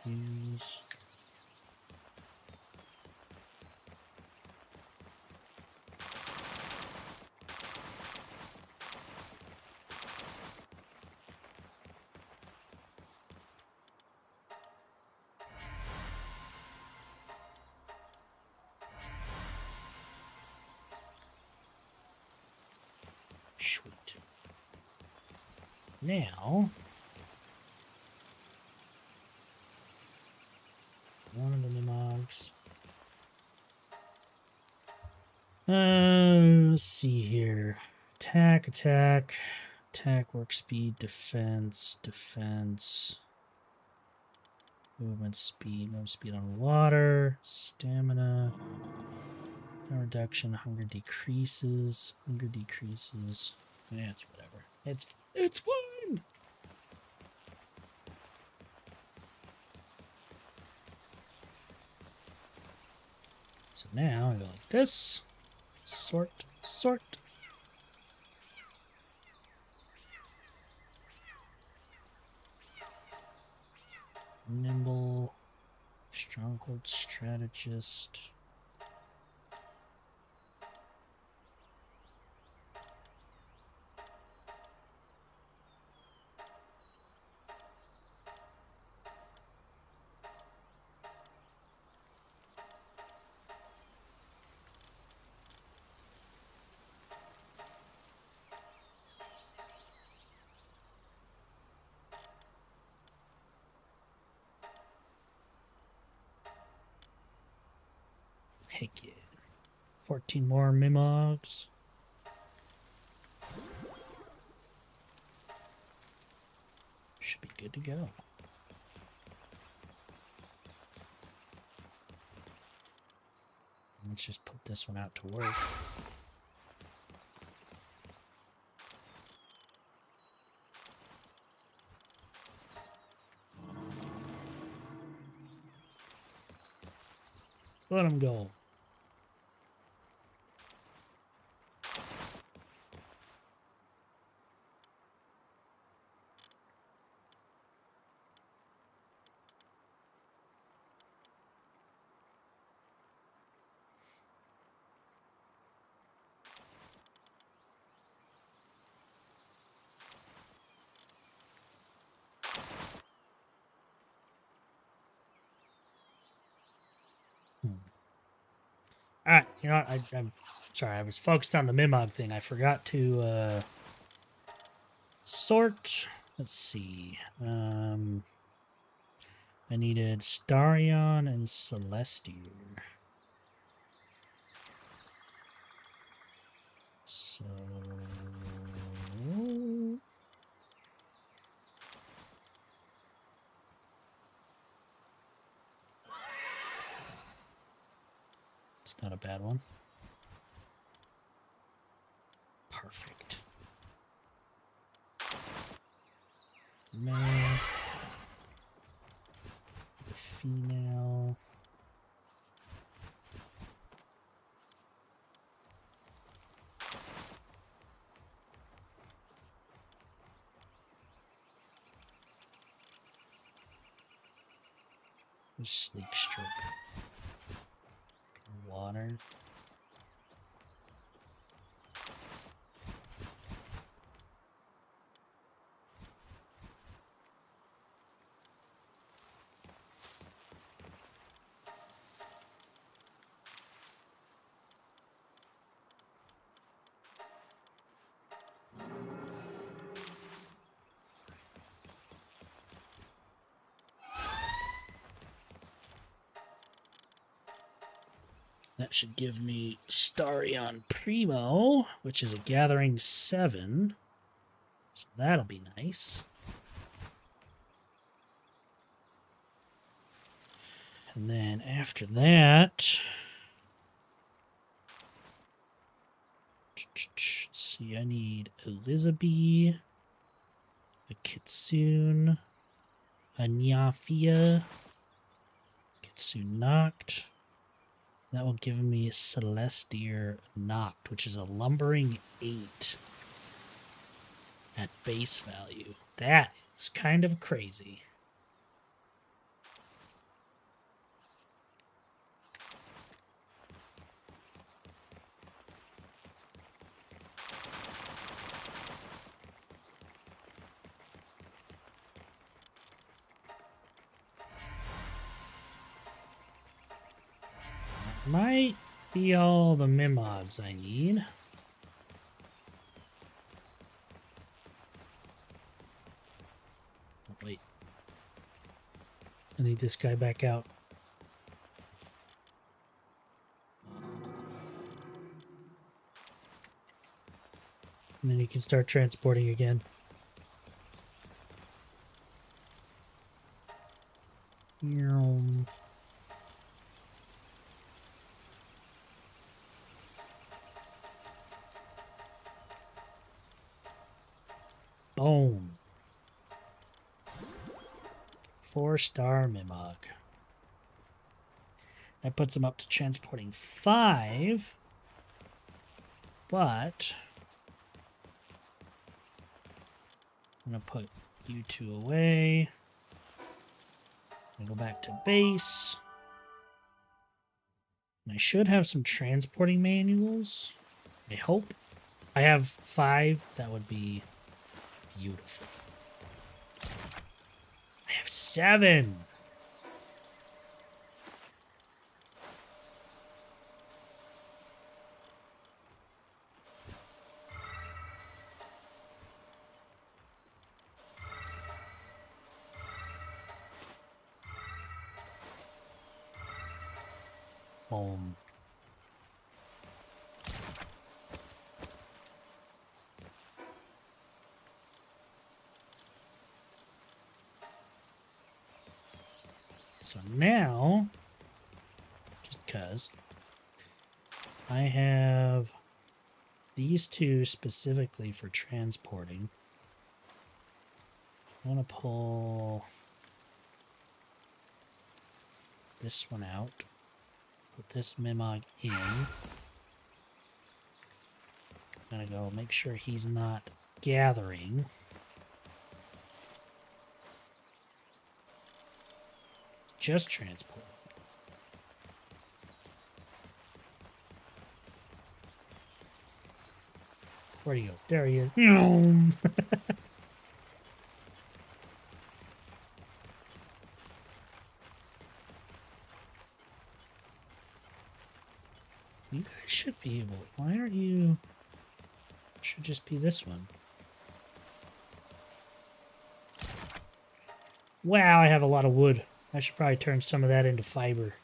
use... Sweet. Now, one of the Mimogs. Let's see here. Attack, attack, attack, work speed, defense, defense, movement speed on water, stamina, no reduction, hunger decreases, Yeah, it's whatever. It's fine. So now I go like this. Sort. Nimble. Stronghold strategist. Heck yeah. 14 more Mimogs. Should be good to go. Let's just put this one out to work. Let him go. Alright, you know what? I'm sorry, I was focused on the Mimog thing. I forgot to sort. Let's see. I needed Starion and Celestier. So it's not a bad one. Perfect. Male. Female. Sleek stroke. Water. That should give me Starion Primo, which is a Gathering 7. So that'll be nice. And then after that, let's see, I need Elizabeth, a Kitsune, a Nyafia, Kitsune Noct. That will give me Celestier Noct, which is a Lumbering 8 at base value. That is kind of crazy. Might be all the Mimogs I need. Oh, wait. I need this guy back out. And then you can start transporting again. Boom. 4-star Mimog. That puts him up to transporting 5. But I'm going to put you two away. I go back to base. I should have some transporting manuals. I hope. I have 5. That would be beautiful. I have 7. Boom. So now, just because, I have these 2 specifically for transporting. I want to pull this one out. Put this Mimog in. I'm gonna go make sure he's not gathering. Just transport. Where'd he go? There he is. You guys should be able. Why aren't you? Should just be this one. Wow, I have a lot of wood. I should probably turn some of that into fiber.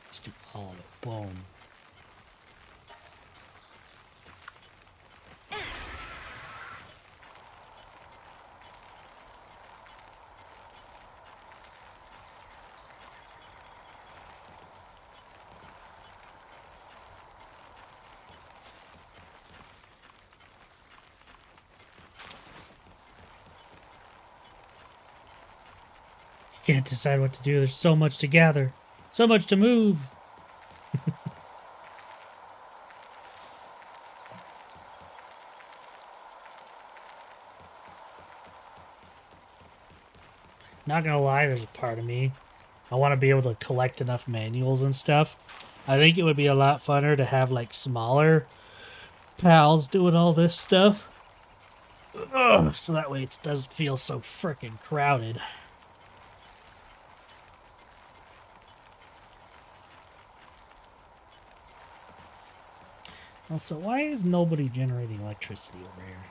Let's do all of it. Boom. Can't decide what to do. There's so much to gather. So much to move. Not gonna lie, there's a part of me. I want to be able to collect enough manuals and stuff. I think it would be a lot funner to have like smaller pals doing all this stuff. Ugh, so that way it doesn't feel so freaking crowded. Also, why is nobody generating electricity over here?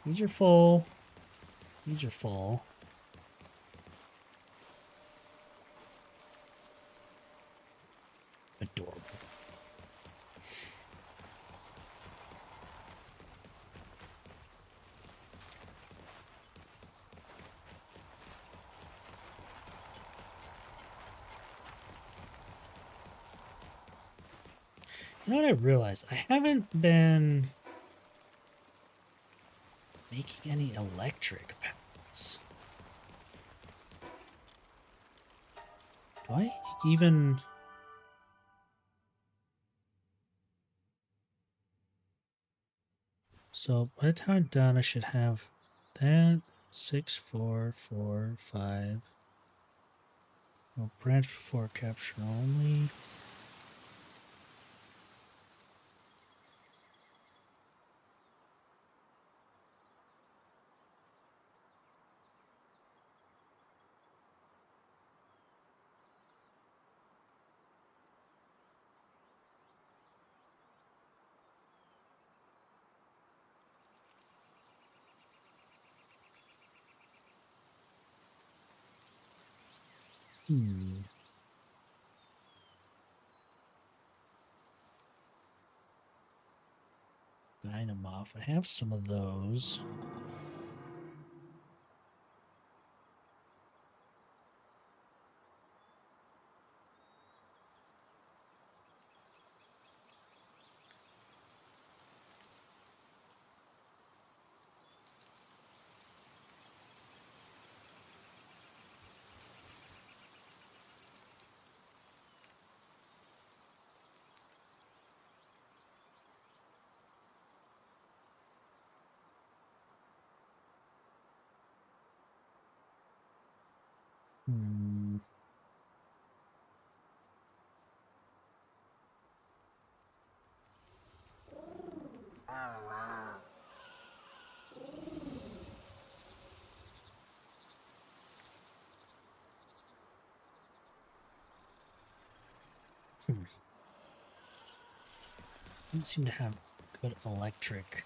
These are full. These are full. Adorable. You know what I realized? I haven't been making any electric pellets. Do I even... So by the time I'm done, I should have that 6, 4, 4, 5. No branch before capture only. Dynamoth. I have some of those. Hmm. Don't seem to have good electric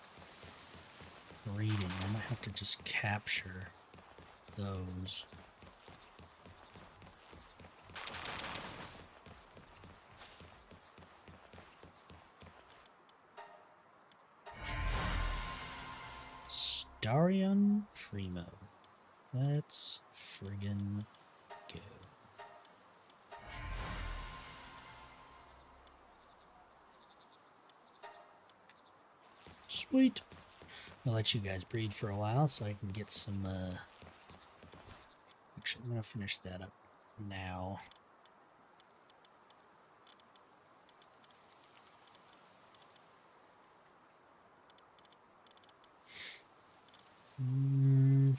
reading. I might have to just capture those. Starion Primo. Let's friggin' go. Sweet. I'll let you guys breed for a while so I can get some, actually, I'm gonna finish that up now. Hmm.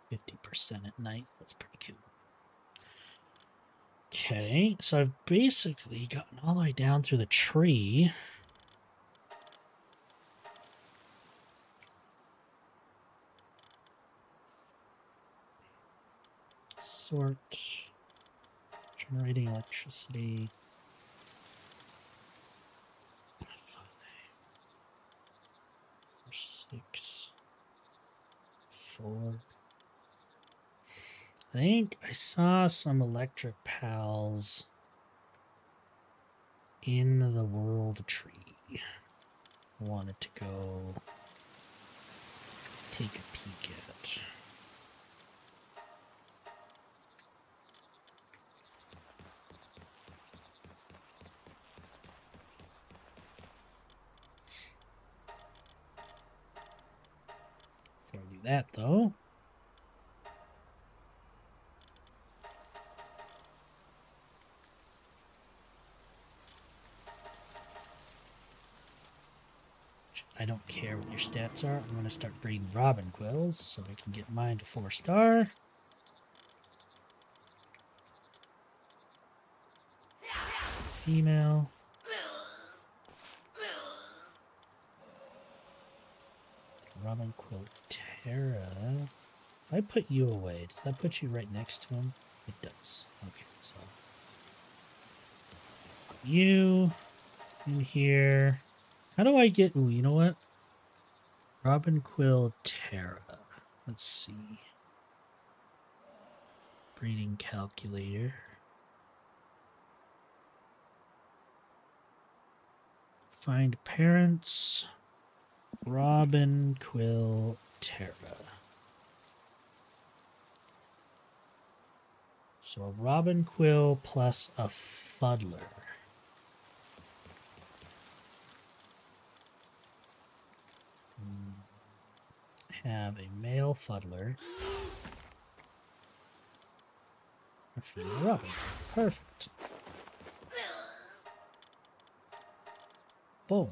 %% at night. That's pretty cool. Okay, so I've basically gotten all the way down through the tree. Sort. Generating electricity. 6, 4. I think I saw some electric pals in the world tree. I wanted to go take a peek at. Before I do that, though, I don't care what your stats are. I'm going to start breeding Robin Quills so I can get mine to 4-star. Female. Robin Quill Terra. If I put you away, does that put you right next to him? It does. Okay, so you in here. How do I get... Ooh, you know what? Robin Quill Terra. Let's see. Breeding calculator. Find parents. Robin Quill Terra. So a Robin Quill plus a Fuddler. Have a male Fuddler. A female Robin. Perfect. Boom.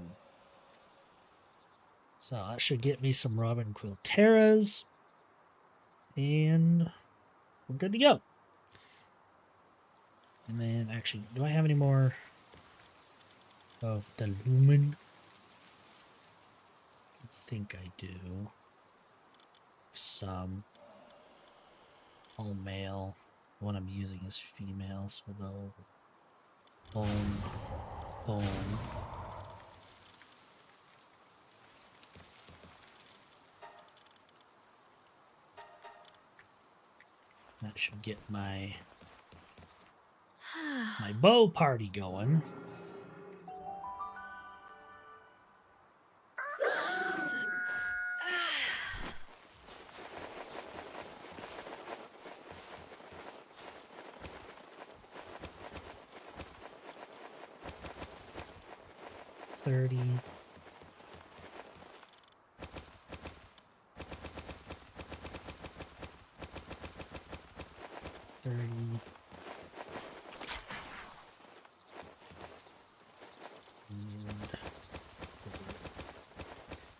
So that should get me some Robin Quill Terras. And we're good to go. And then, actually, do I have any more of the Lumen? I think I do. Some. All male. The one I'm using is female, so we'll go boom, boom. That should get my bow party going. 30.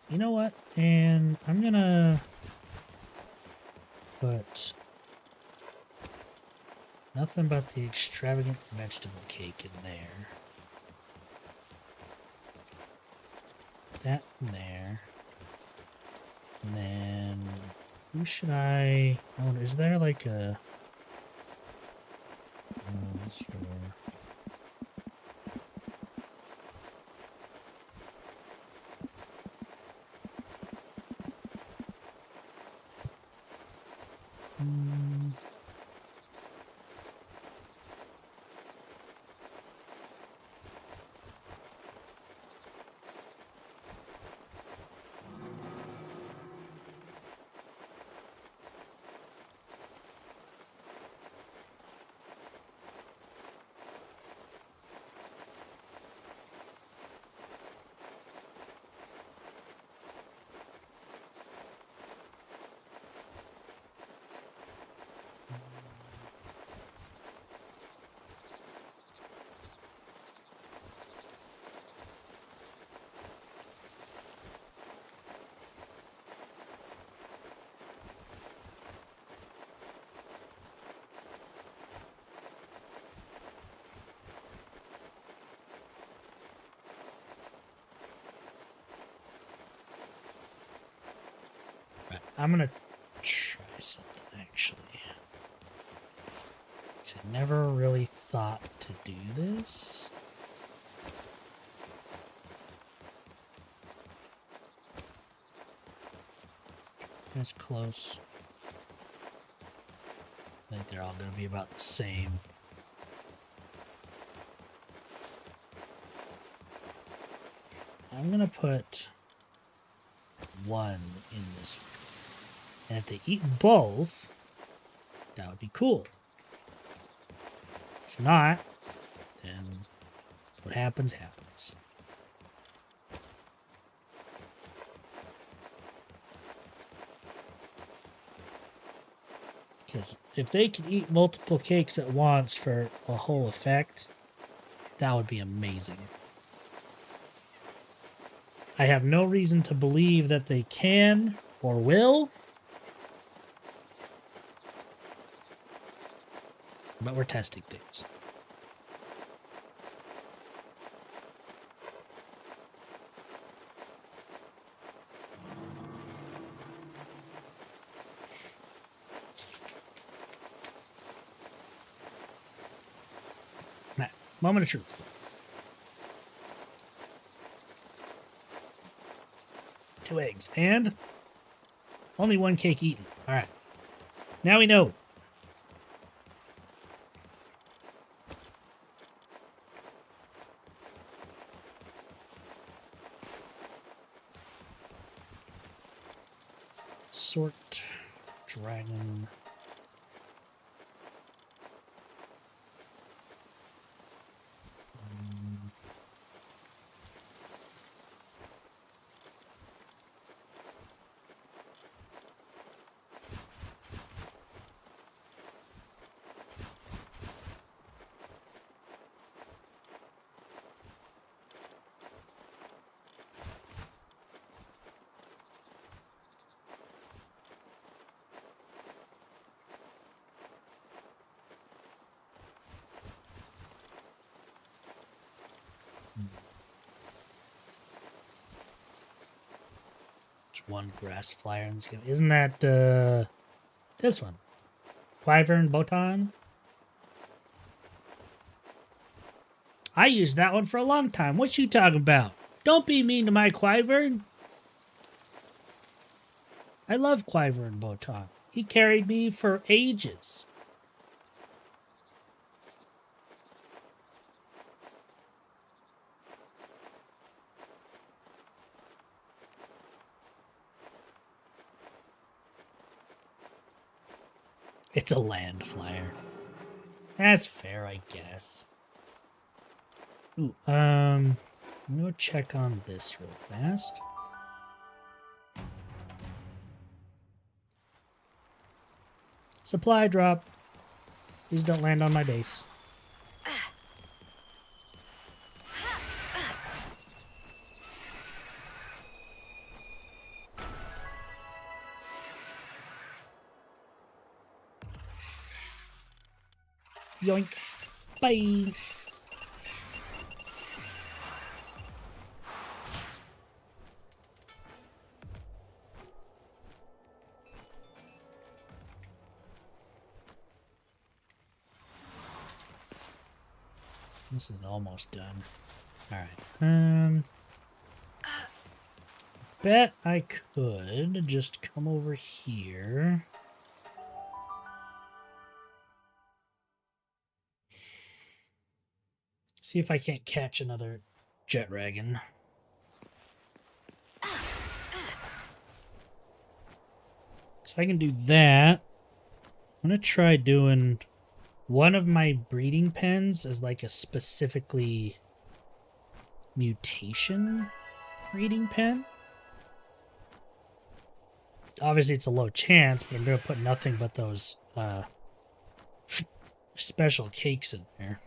You know what? And I'm gonna put nothing but the extravagant vegetable cake in there. That in there. And then who should I... Oh, is there like a... That's for... I'm gonna try something actually. I never really thought to do this. It's close. I think they're all gonna be about the same. I'm gonna put one in this one. And if they eat both, that would be cool. If not, then what happens, happens. Because if they can eat multiple cakes at once for a whole effect, that would be amazing. I have no reason to believe that they can or will. But we're testing things. Now, moment of truth. Two eggs and only one cake eaten. All right. Now we know. Sort dragon. One grass flyer in this game. Isn't that this one? Wyvern Botan? I used that one for a long time. What you talking about? Don't be mean to my Wyvern. I love Wyvern Botan. He carried me for ages. It's a land flyer. That's fair, I guess. Ooh, I'm gonna check on this real fast. Supply drop. Please don't land on my base. Yoink. Bye. This is almost done. Alright. Bet I could just come over here. See if I can't catch another Jetragon. So if I can do that, I'm gonna try doing one of my breeding pens as like a specifically mutation breeding pen. Obviously it's a low chance, but I'm gonna put nothing but those special cakes in there.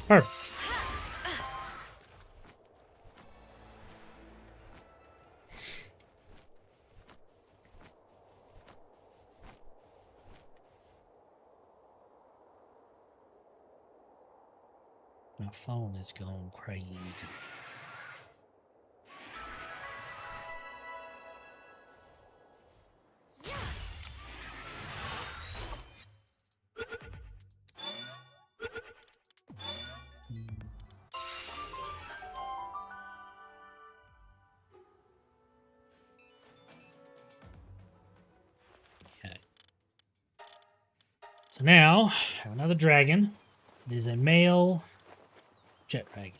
Perfect. My phone is going crazy. Okay. So now, I have another dragon. It is a male Jetragon.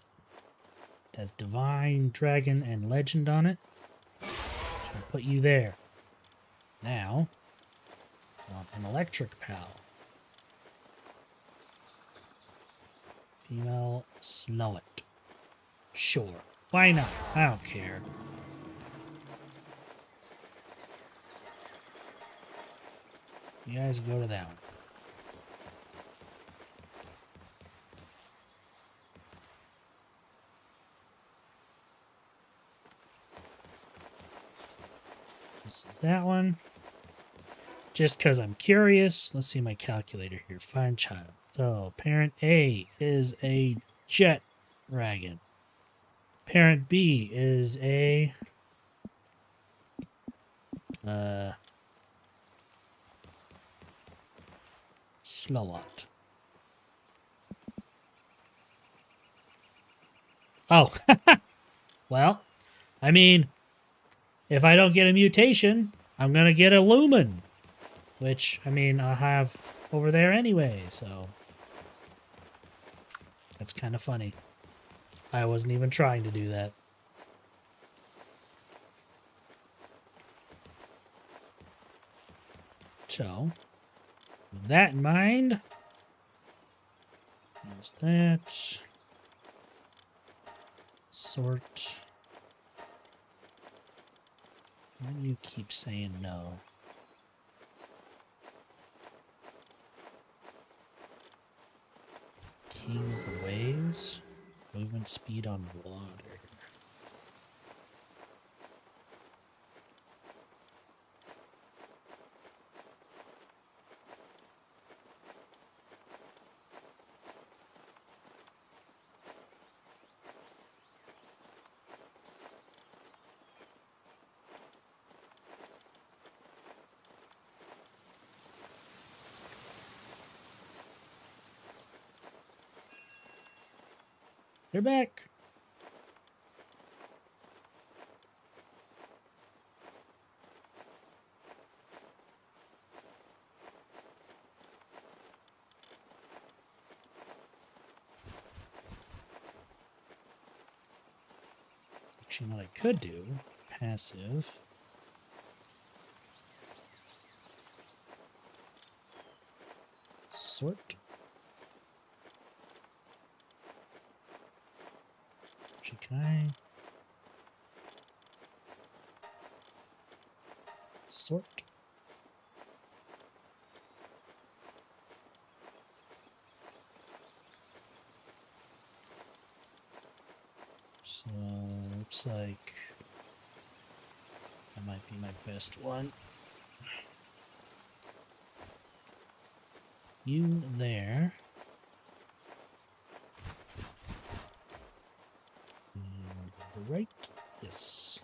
It has Divine, Dragon, and Legend on it. So I'll put you there. Now, I want an Electric Pal. Female Snowit. Sure. Why not? I don't care. You guys go to that one. This is that one. Just because I'm curious, let's see my calculator here. Find child. So, parent A is a Jetragon. Parent B is a Slowot. Oh, well, I mean, if I don't get a mutation, I'm gonna get a Lumen, which, I mean, I'll have over there anyway, so that's kind of funny. I wasn't even trying to do that. So, with that in mind, there's that. Sort. Why do you keep saying no? King of the Waves. Movement speed on water. They're back. Actually, what I could do, passive. Sort. Actually, can I sort? So, looks like that might be my best one. You there. And right. Yes.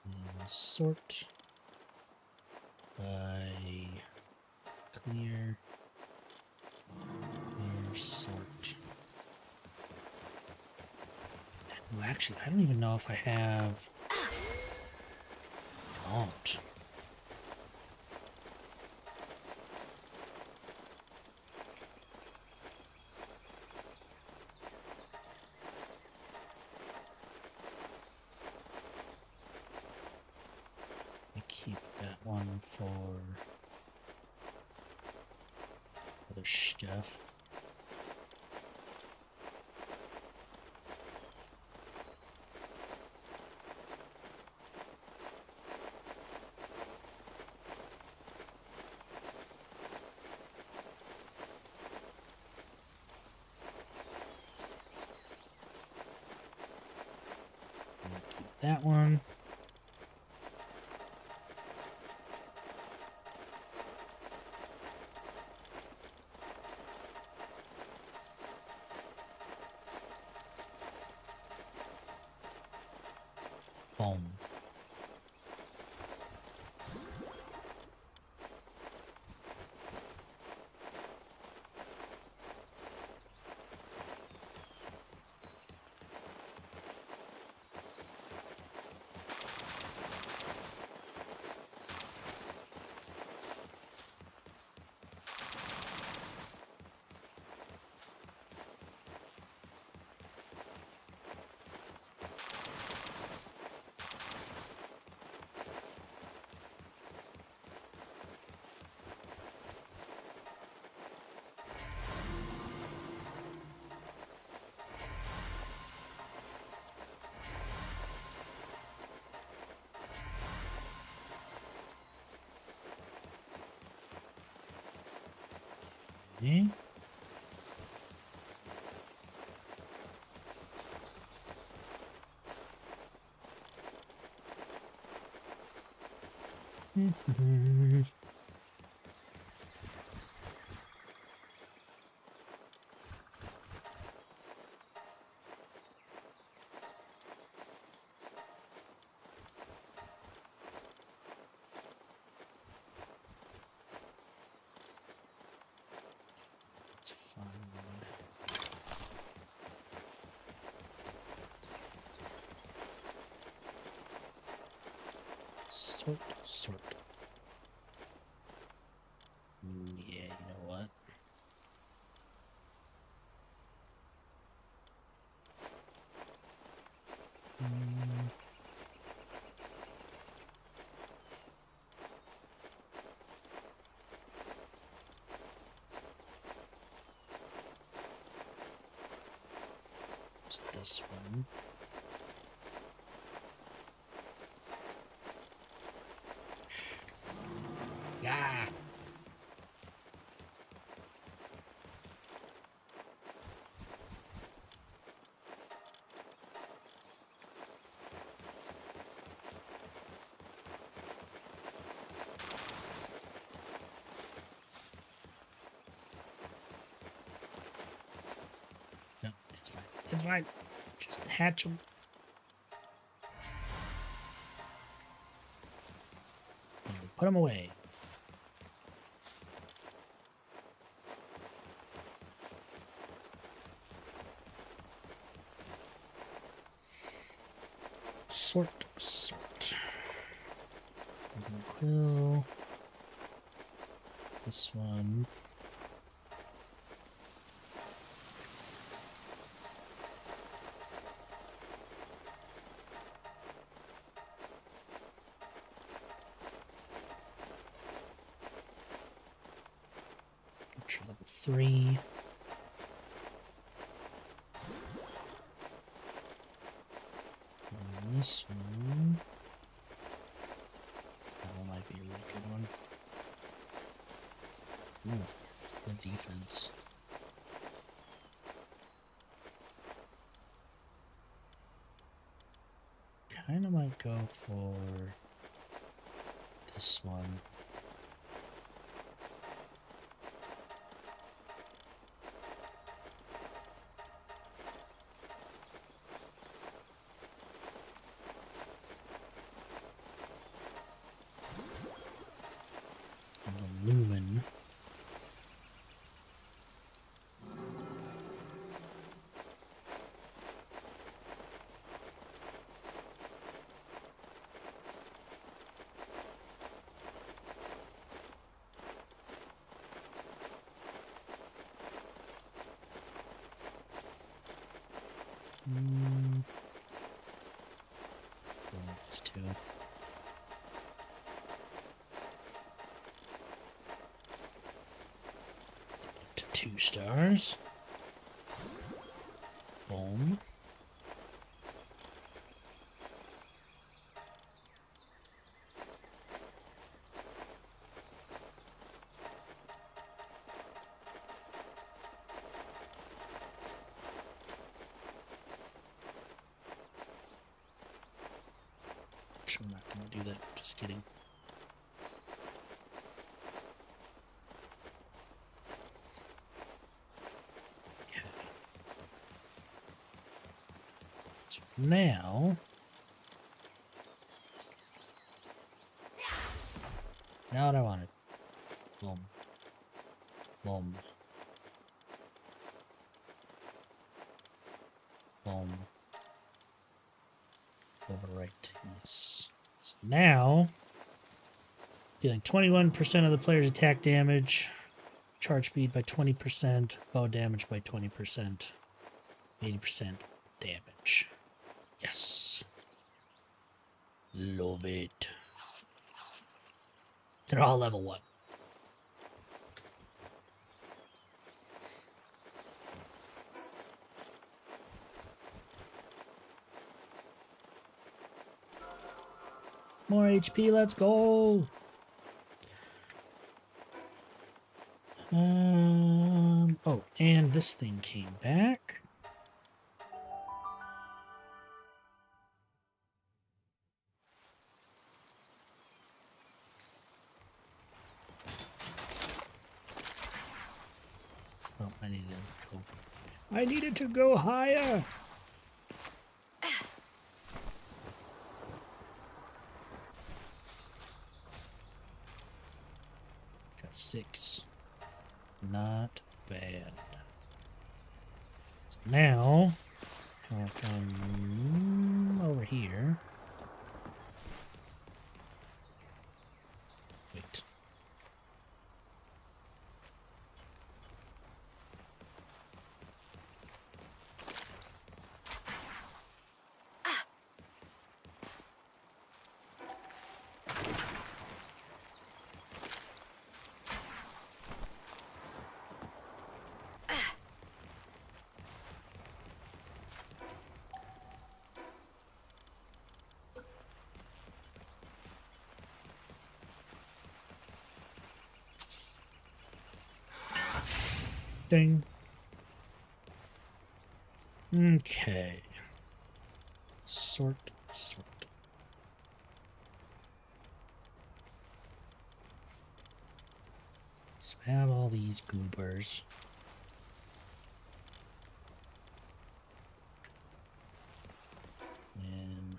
And sort by clear. Clear sort. Ooh, actually, I don't even know if I have. Don't. Keep that one for other stuff. Keep that one. Boom. Okay. It's fine. Sort. Yeah, you know what? It's this one. Yeah. No, it's fine. It's fine. Just hatch them. And put them away. Sort. Quill. This one. 3. And this one. That one might be a really good one. Ooh, the defense. Kind of might go for this one. And the Lumen. These two. To 2 stars. Boom. I'm not gonna do that, just kidding. Okay. So now what I wanted. Boom. Boom. Boom. Overwrite. Yes. So now, dealing 21% of the player's attack damage, charge speed by 20%, bow damage by 20%, 80% damage. Yes. Love it. They're all level 1. More HP, let's go. Oh, and this thing came back. Oh, I needed to go higher. Got 6. Not bad. So now, I'll come over here. Wait. Ding. Okay. Sort. So I have all these goobers. And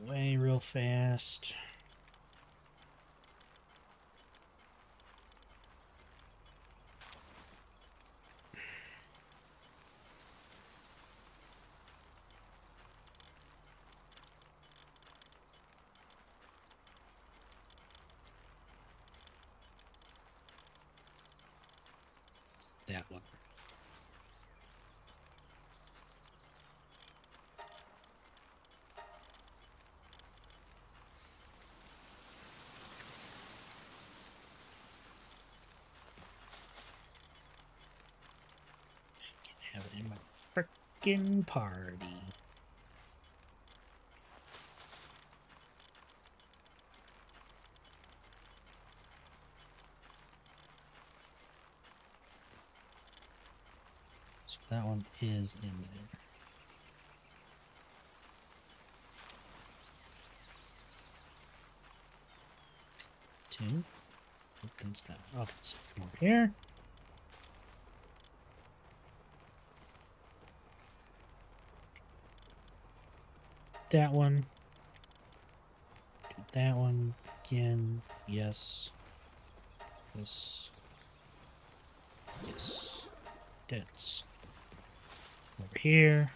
away real fast. That one. frickin' party. So that one is in there. Two. That's that. Okay, so come over here. That one. Do that one again. Yes. Yes. Yes. That's over here.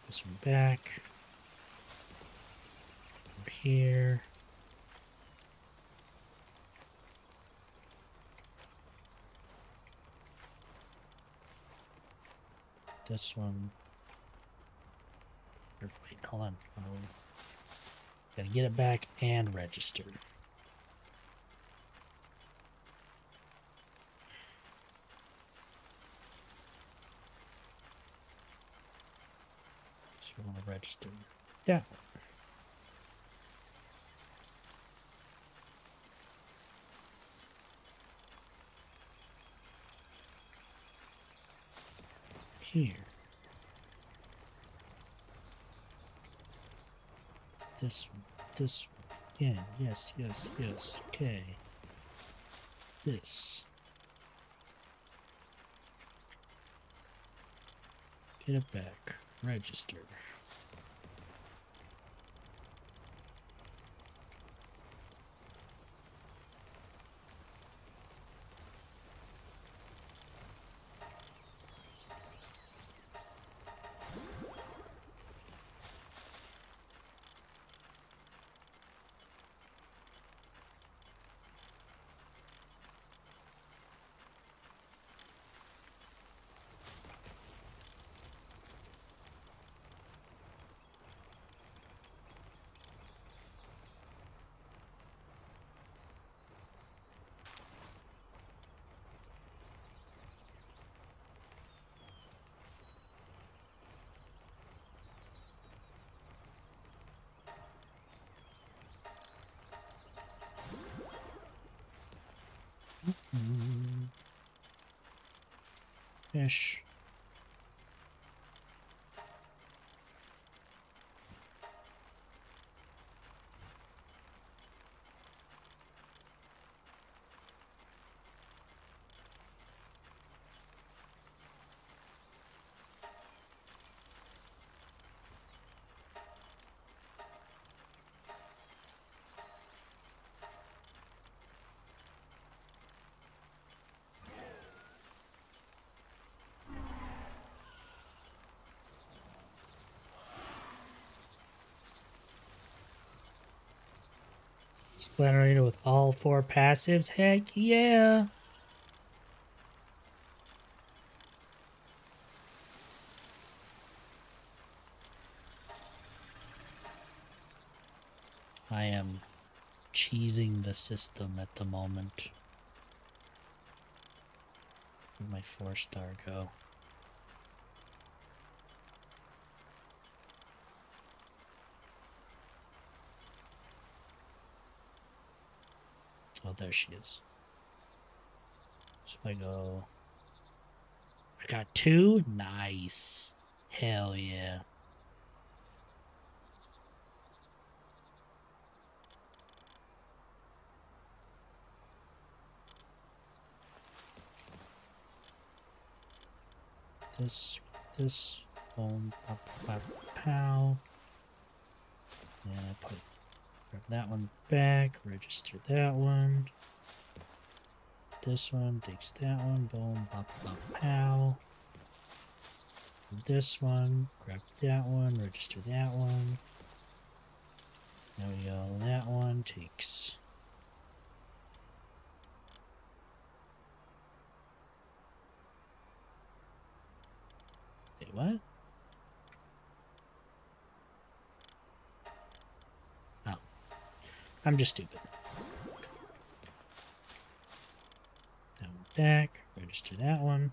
This one back. Over here. This one. Or, wait, hold on. Gotta get it back and register. So we want to register that one. Here. This one, again, yes, yes, yes, okay. This. Get it back. Register. Fish. Splatter Arena with all 4 passives? Heck yeah! I am cheesing the system at the moment. Where'd my 4-star go? Oh, there she is. So if I go... I got 2? Nice. Hell yeah. This, boom, pop, pop, pow. And I put... Grab that one back, register that one. This one, takes that one, boom, pop, pop, pow. This one, grab that one, register that one. There we go, that one takes. Wait, what? I'm just stupid. That one back, register that one.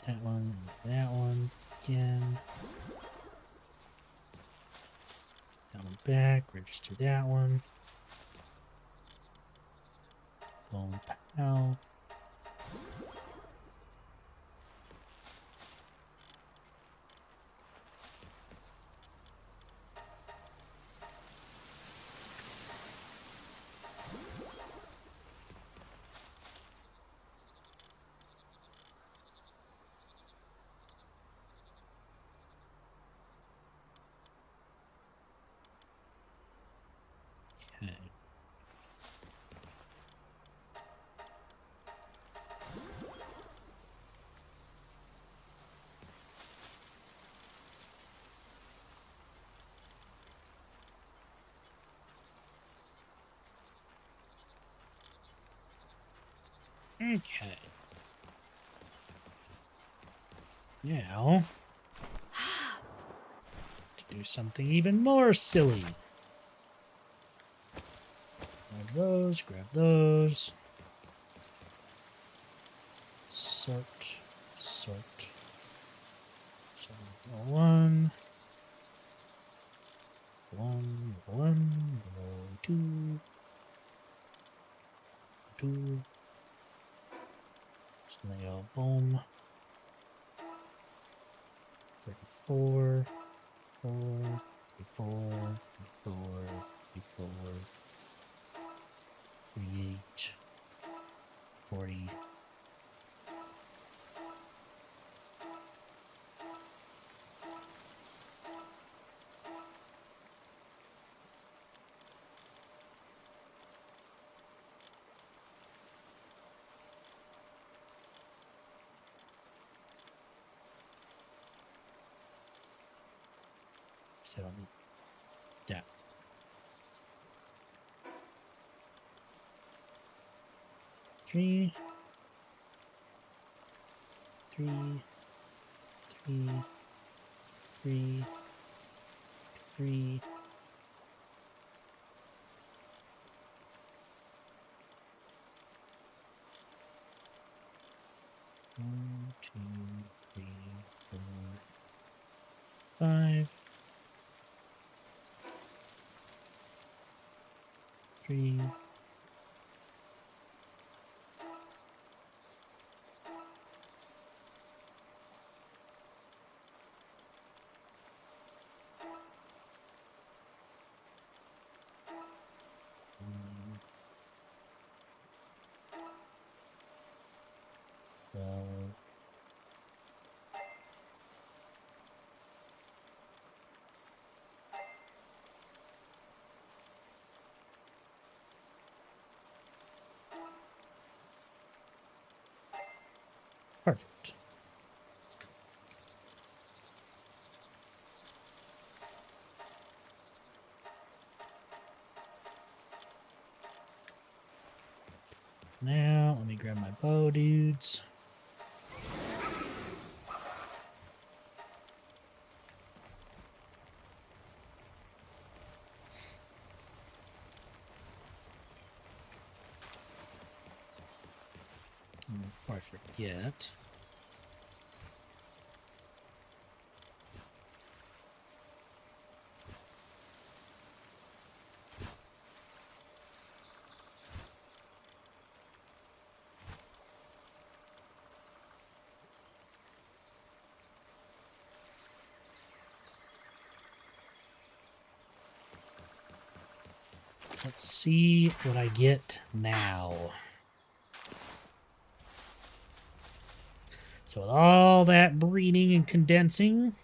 That one, that one again. That one back, register that one. Boom, pow. Okay. Okay. Now, to do something even more silly. Grab those, grab those. Sort. So, one, two. So they go boom. 34, 38, 40. So I don't need that. Three. One, two, three, 4, 5. 3. Perfect. Now, let me grab my bow, dudes. And before I forget, let's see what I get now. So with all that breeding and condensing,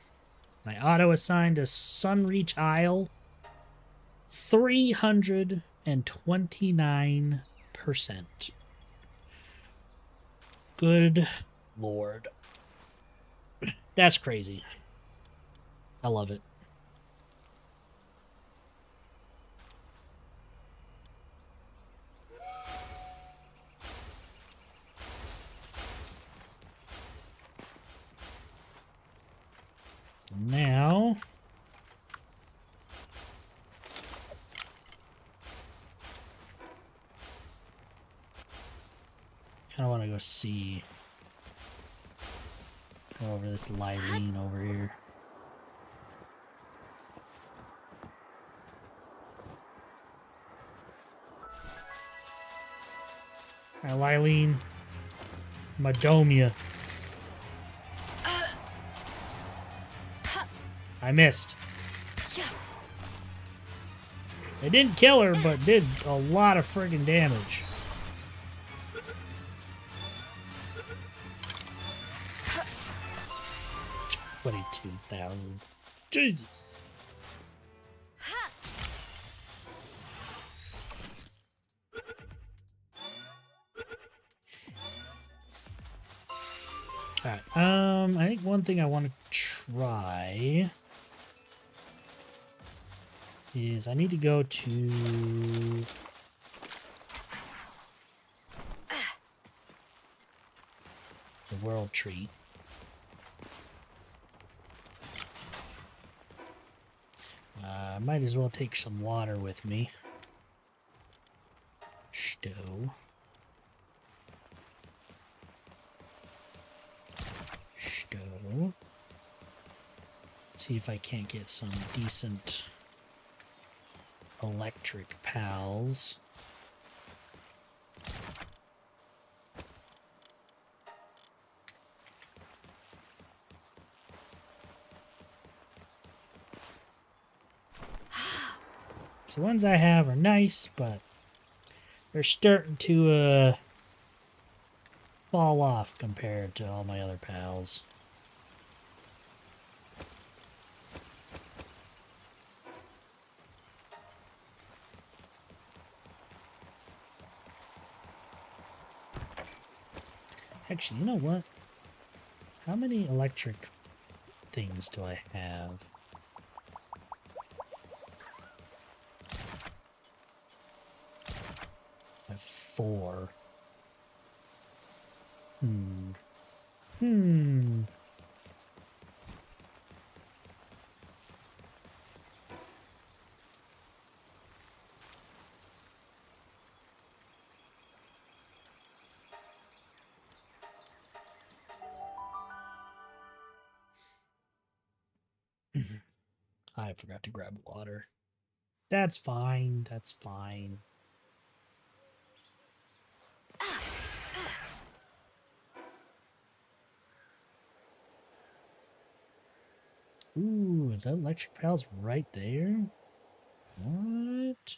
my auto assigned to Sunreach Isle 329%. Good Lord. That's crazy. I love it. Now, kind of want to go see Go over this Lylene over here. Alright, Lylene. Madomia. I missed. It didn't kill her, but did a lot of friggin' damage. $22,000. Jesus. Alright, I think one thing I want to try is I need to go to the World Tree. I might as well take some water with me. Stow. Stow. See if I can't get some decent electric pals. So the ones I have are nice, but they're starting to fall off compared to all my other pals. Actually, you know what? How many electric things do I have? I have 4. I forgot to grab water. That's fine. That's fine. Ooh, is that electric pal's right there? What?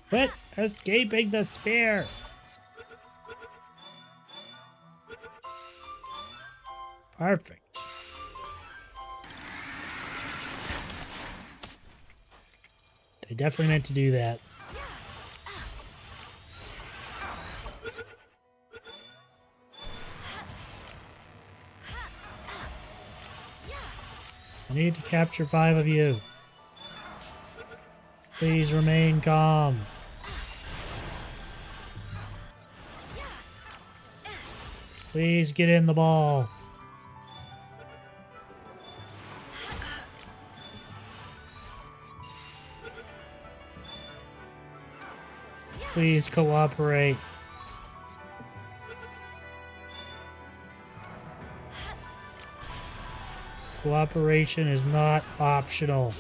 Quit escaping the spear! Perfect. They definitely meant to do that. I need to capture 5 of you. Please remain calm. Please get in the ball. Please cooperate. Cooperation is not optional.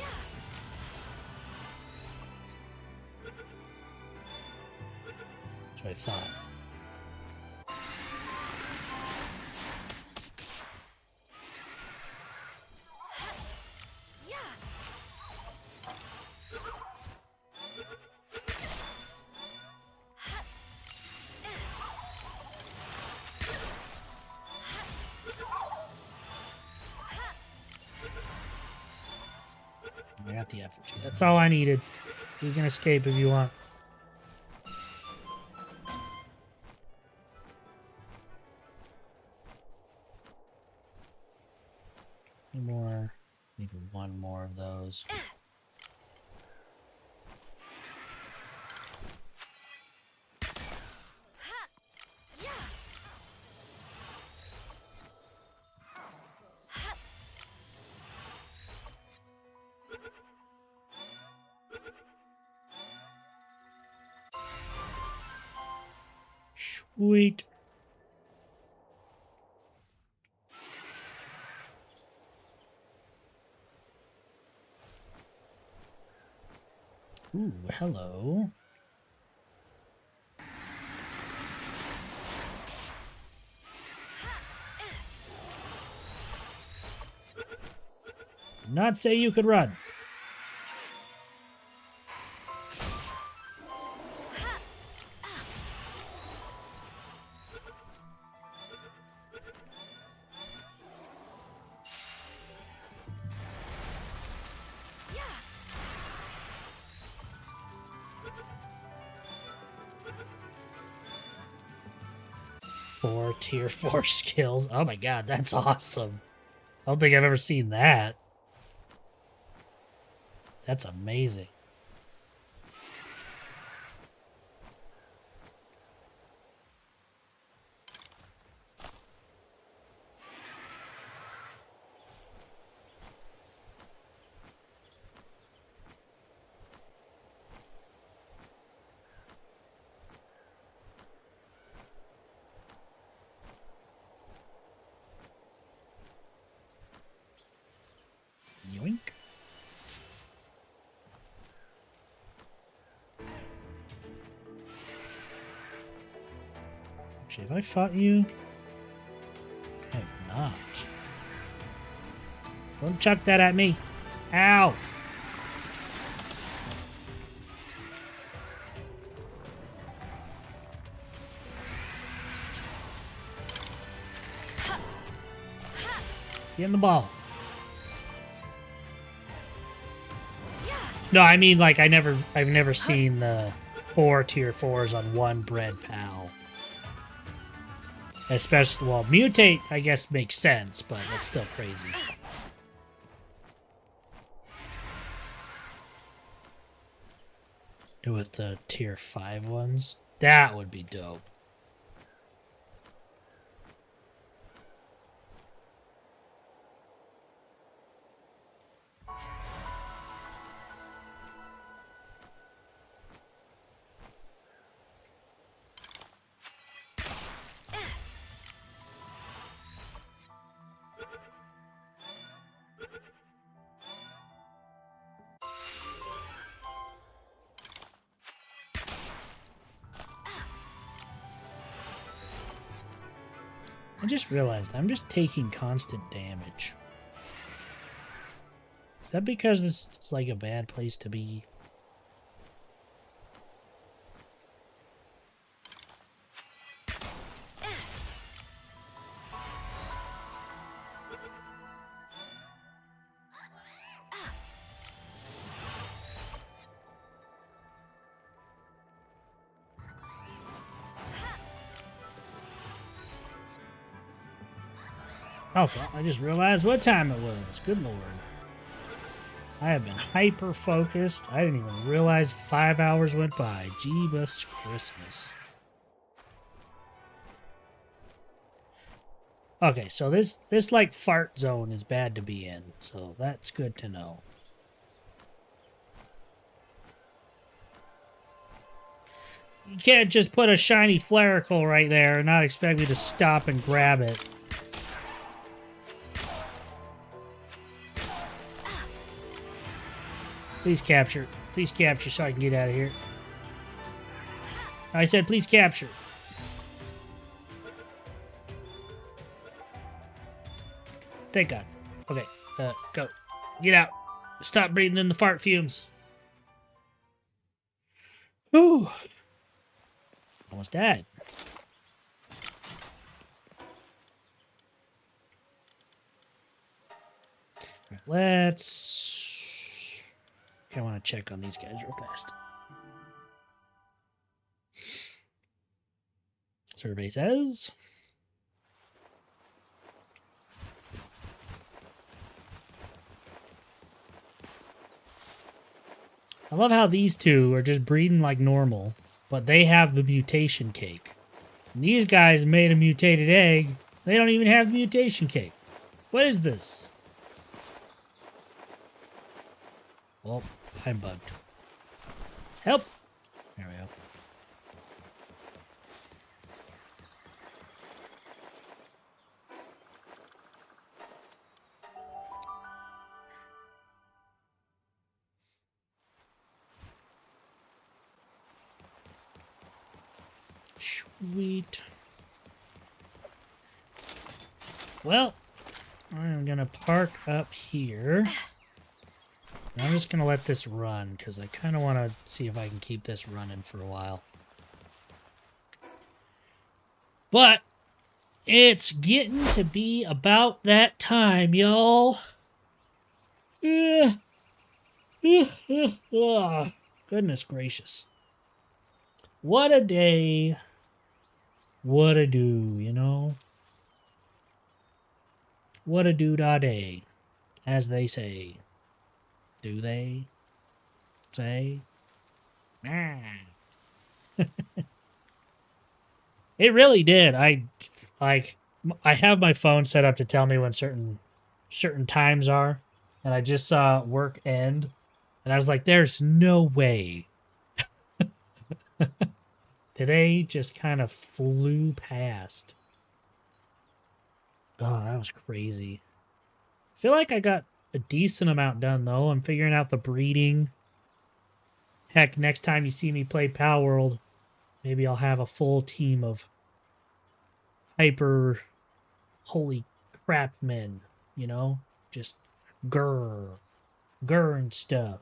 That's what I thought. I got the effigy. That's all I needed. You can escape if you want. More. Need 1 more of those. Sweet. Ooh, hello. Not say you could run. Tier 4 skills. Oh my god, that's awesome. I don't think I've ever seen that. That's amazing. Yoink. Actually, have I fought you? I have not. Don't chuck that at me. Ow! Get in the ball. No, I mean, like, I've never seen the 4 tier 4s on one bred pal. Especially, well, mutate, I guess, makes sense, but it's still crazy. Do with the tier 5 ones. That would be dope. I just realized I'm just taking constant damage. Is that because this is like a bad place to be? Also, I just realized what time it was. Good lord. I have been hyper-focused. I didn't even realize 5 hours went by. Jeebus Christmas. Okay, so this like fart zone is bad to be in, so that's good to know. You can't just put a shiny Flaricle right there and not expect me to stop and grab it. Please capture. Please capture so I can get out of here. I said please capture. Thank God. Okay, go. Get out. Stop breathing in the fart fumes. Whew. Almost died. All right, let's... I want to check on these guys real fast. Survey says... I love how these two are just breeding like normal, but they have the mutation cake. And these guys made a mutated egg. They don't even have the mutation cake. What is this? Well, I'm bugged. Help! There we go. Sweet. Well, I'm gonna park up here. I'm just gonna let this run because I kind of want to see if I can keep this running for a while. But it's getting to be about that time, y'all. Goodness gracious. What a day. What a do, you know? What a do-da-day, as they say. Do they say? It really did. I have my phone set up to tell me when certain times are, and I just saw work end, and I was like, "There's no way." Today just kind of flew past. Oh, that was crazy. I feel like I got a decent amount done, though. I'm figuring out the breeding. Heck, next time you see me play Pal World, maybe I'll have a full team of hyper holy crap men, you know? Just grr and stuff.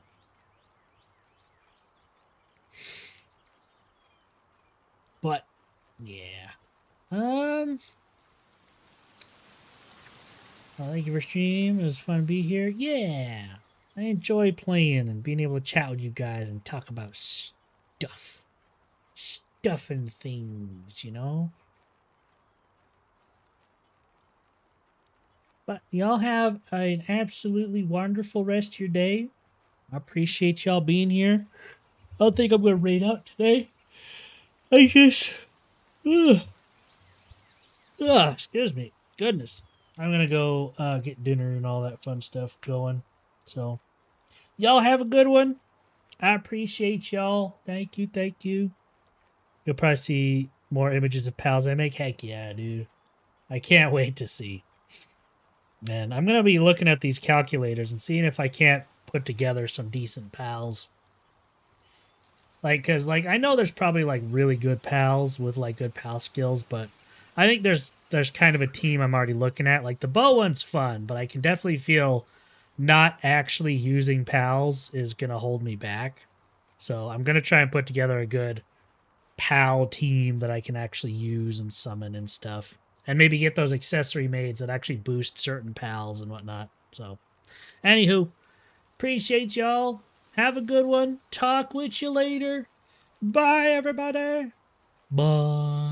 But, yeah. Thank you for stream. It was fun to be here. Yeah. I enjoy playing and being able to chat with you guys and talk about stuff. Stuff and things, you know? But y'all have an absolutely wonderful rest of your day. I appreciate y'all being here. I don't think I'm going to raid out today. I just... excuse me. Goodness. I'm going to go get dinner and all that fun stuff going. So, y'all have a good one. I appreciate y'all. Thank you, thank you. You'll probably see more images of pals I make. Heck yeah, dude. I can't wait to see. And I'm going to be looking at these calculators and seeing if I can't put together some decent pals. Like, because, like, I know there's probably, like, really good pals with, like, good pal skills, but I think there's kind of a team I'm already looking at. Like, the bow one's fun, but I can definitely feel not actually using pals is going to hold me back. So I'm going to try and put together a good pal team that I can actually use and summon and stuff. And maybe get those accessory maids that actually boost certain pals and whatnot. So, anywho, appreciate y'all. Have a good one. Talk with you later. Bye, everybody. Bye.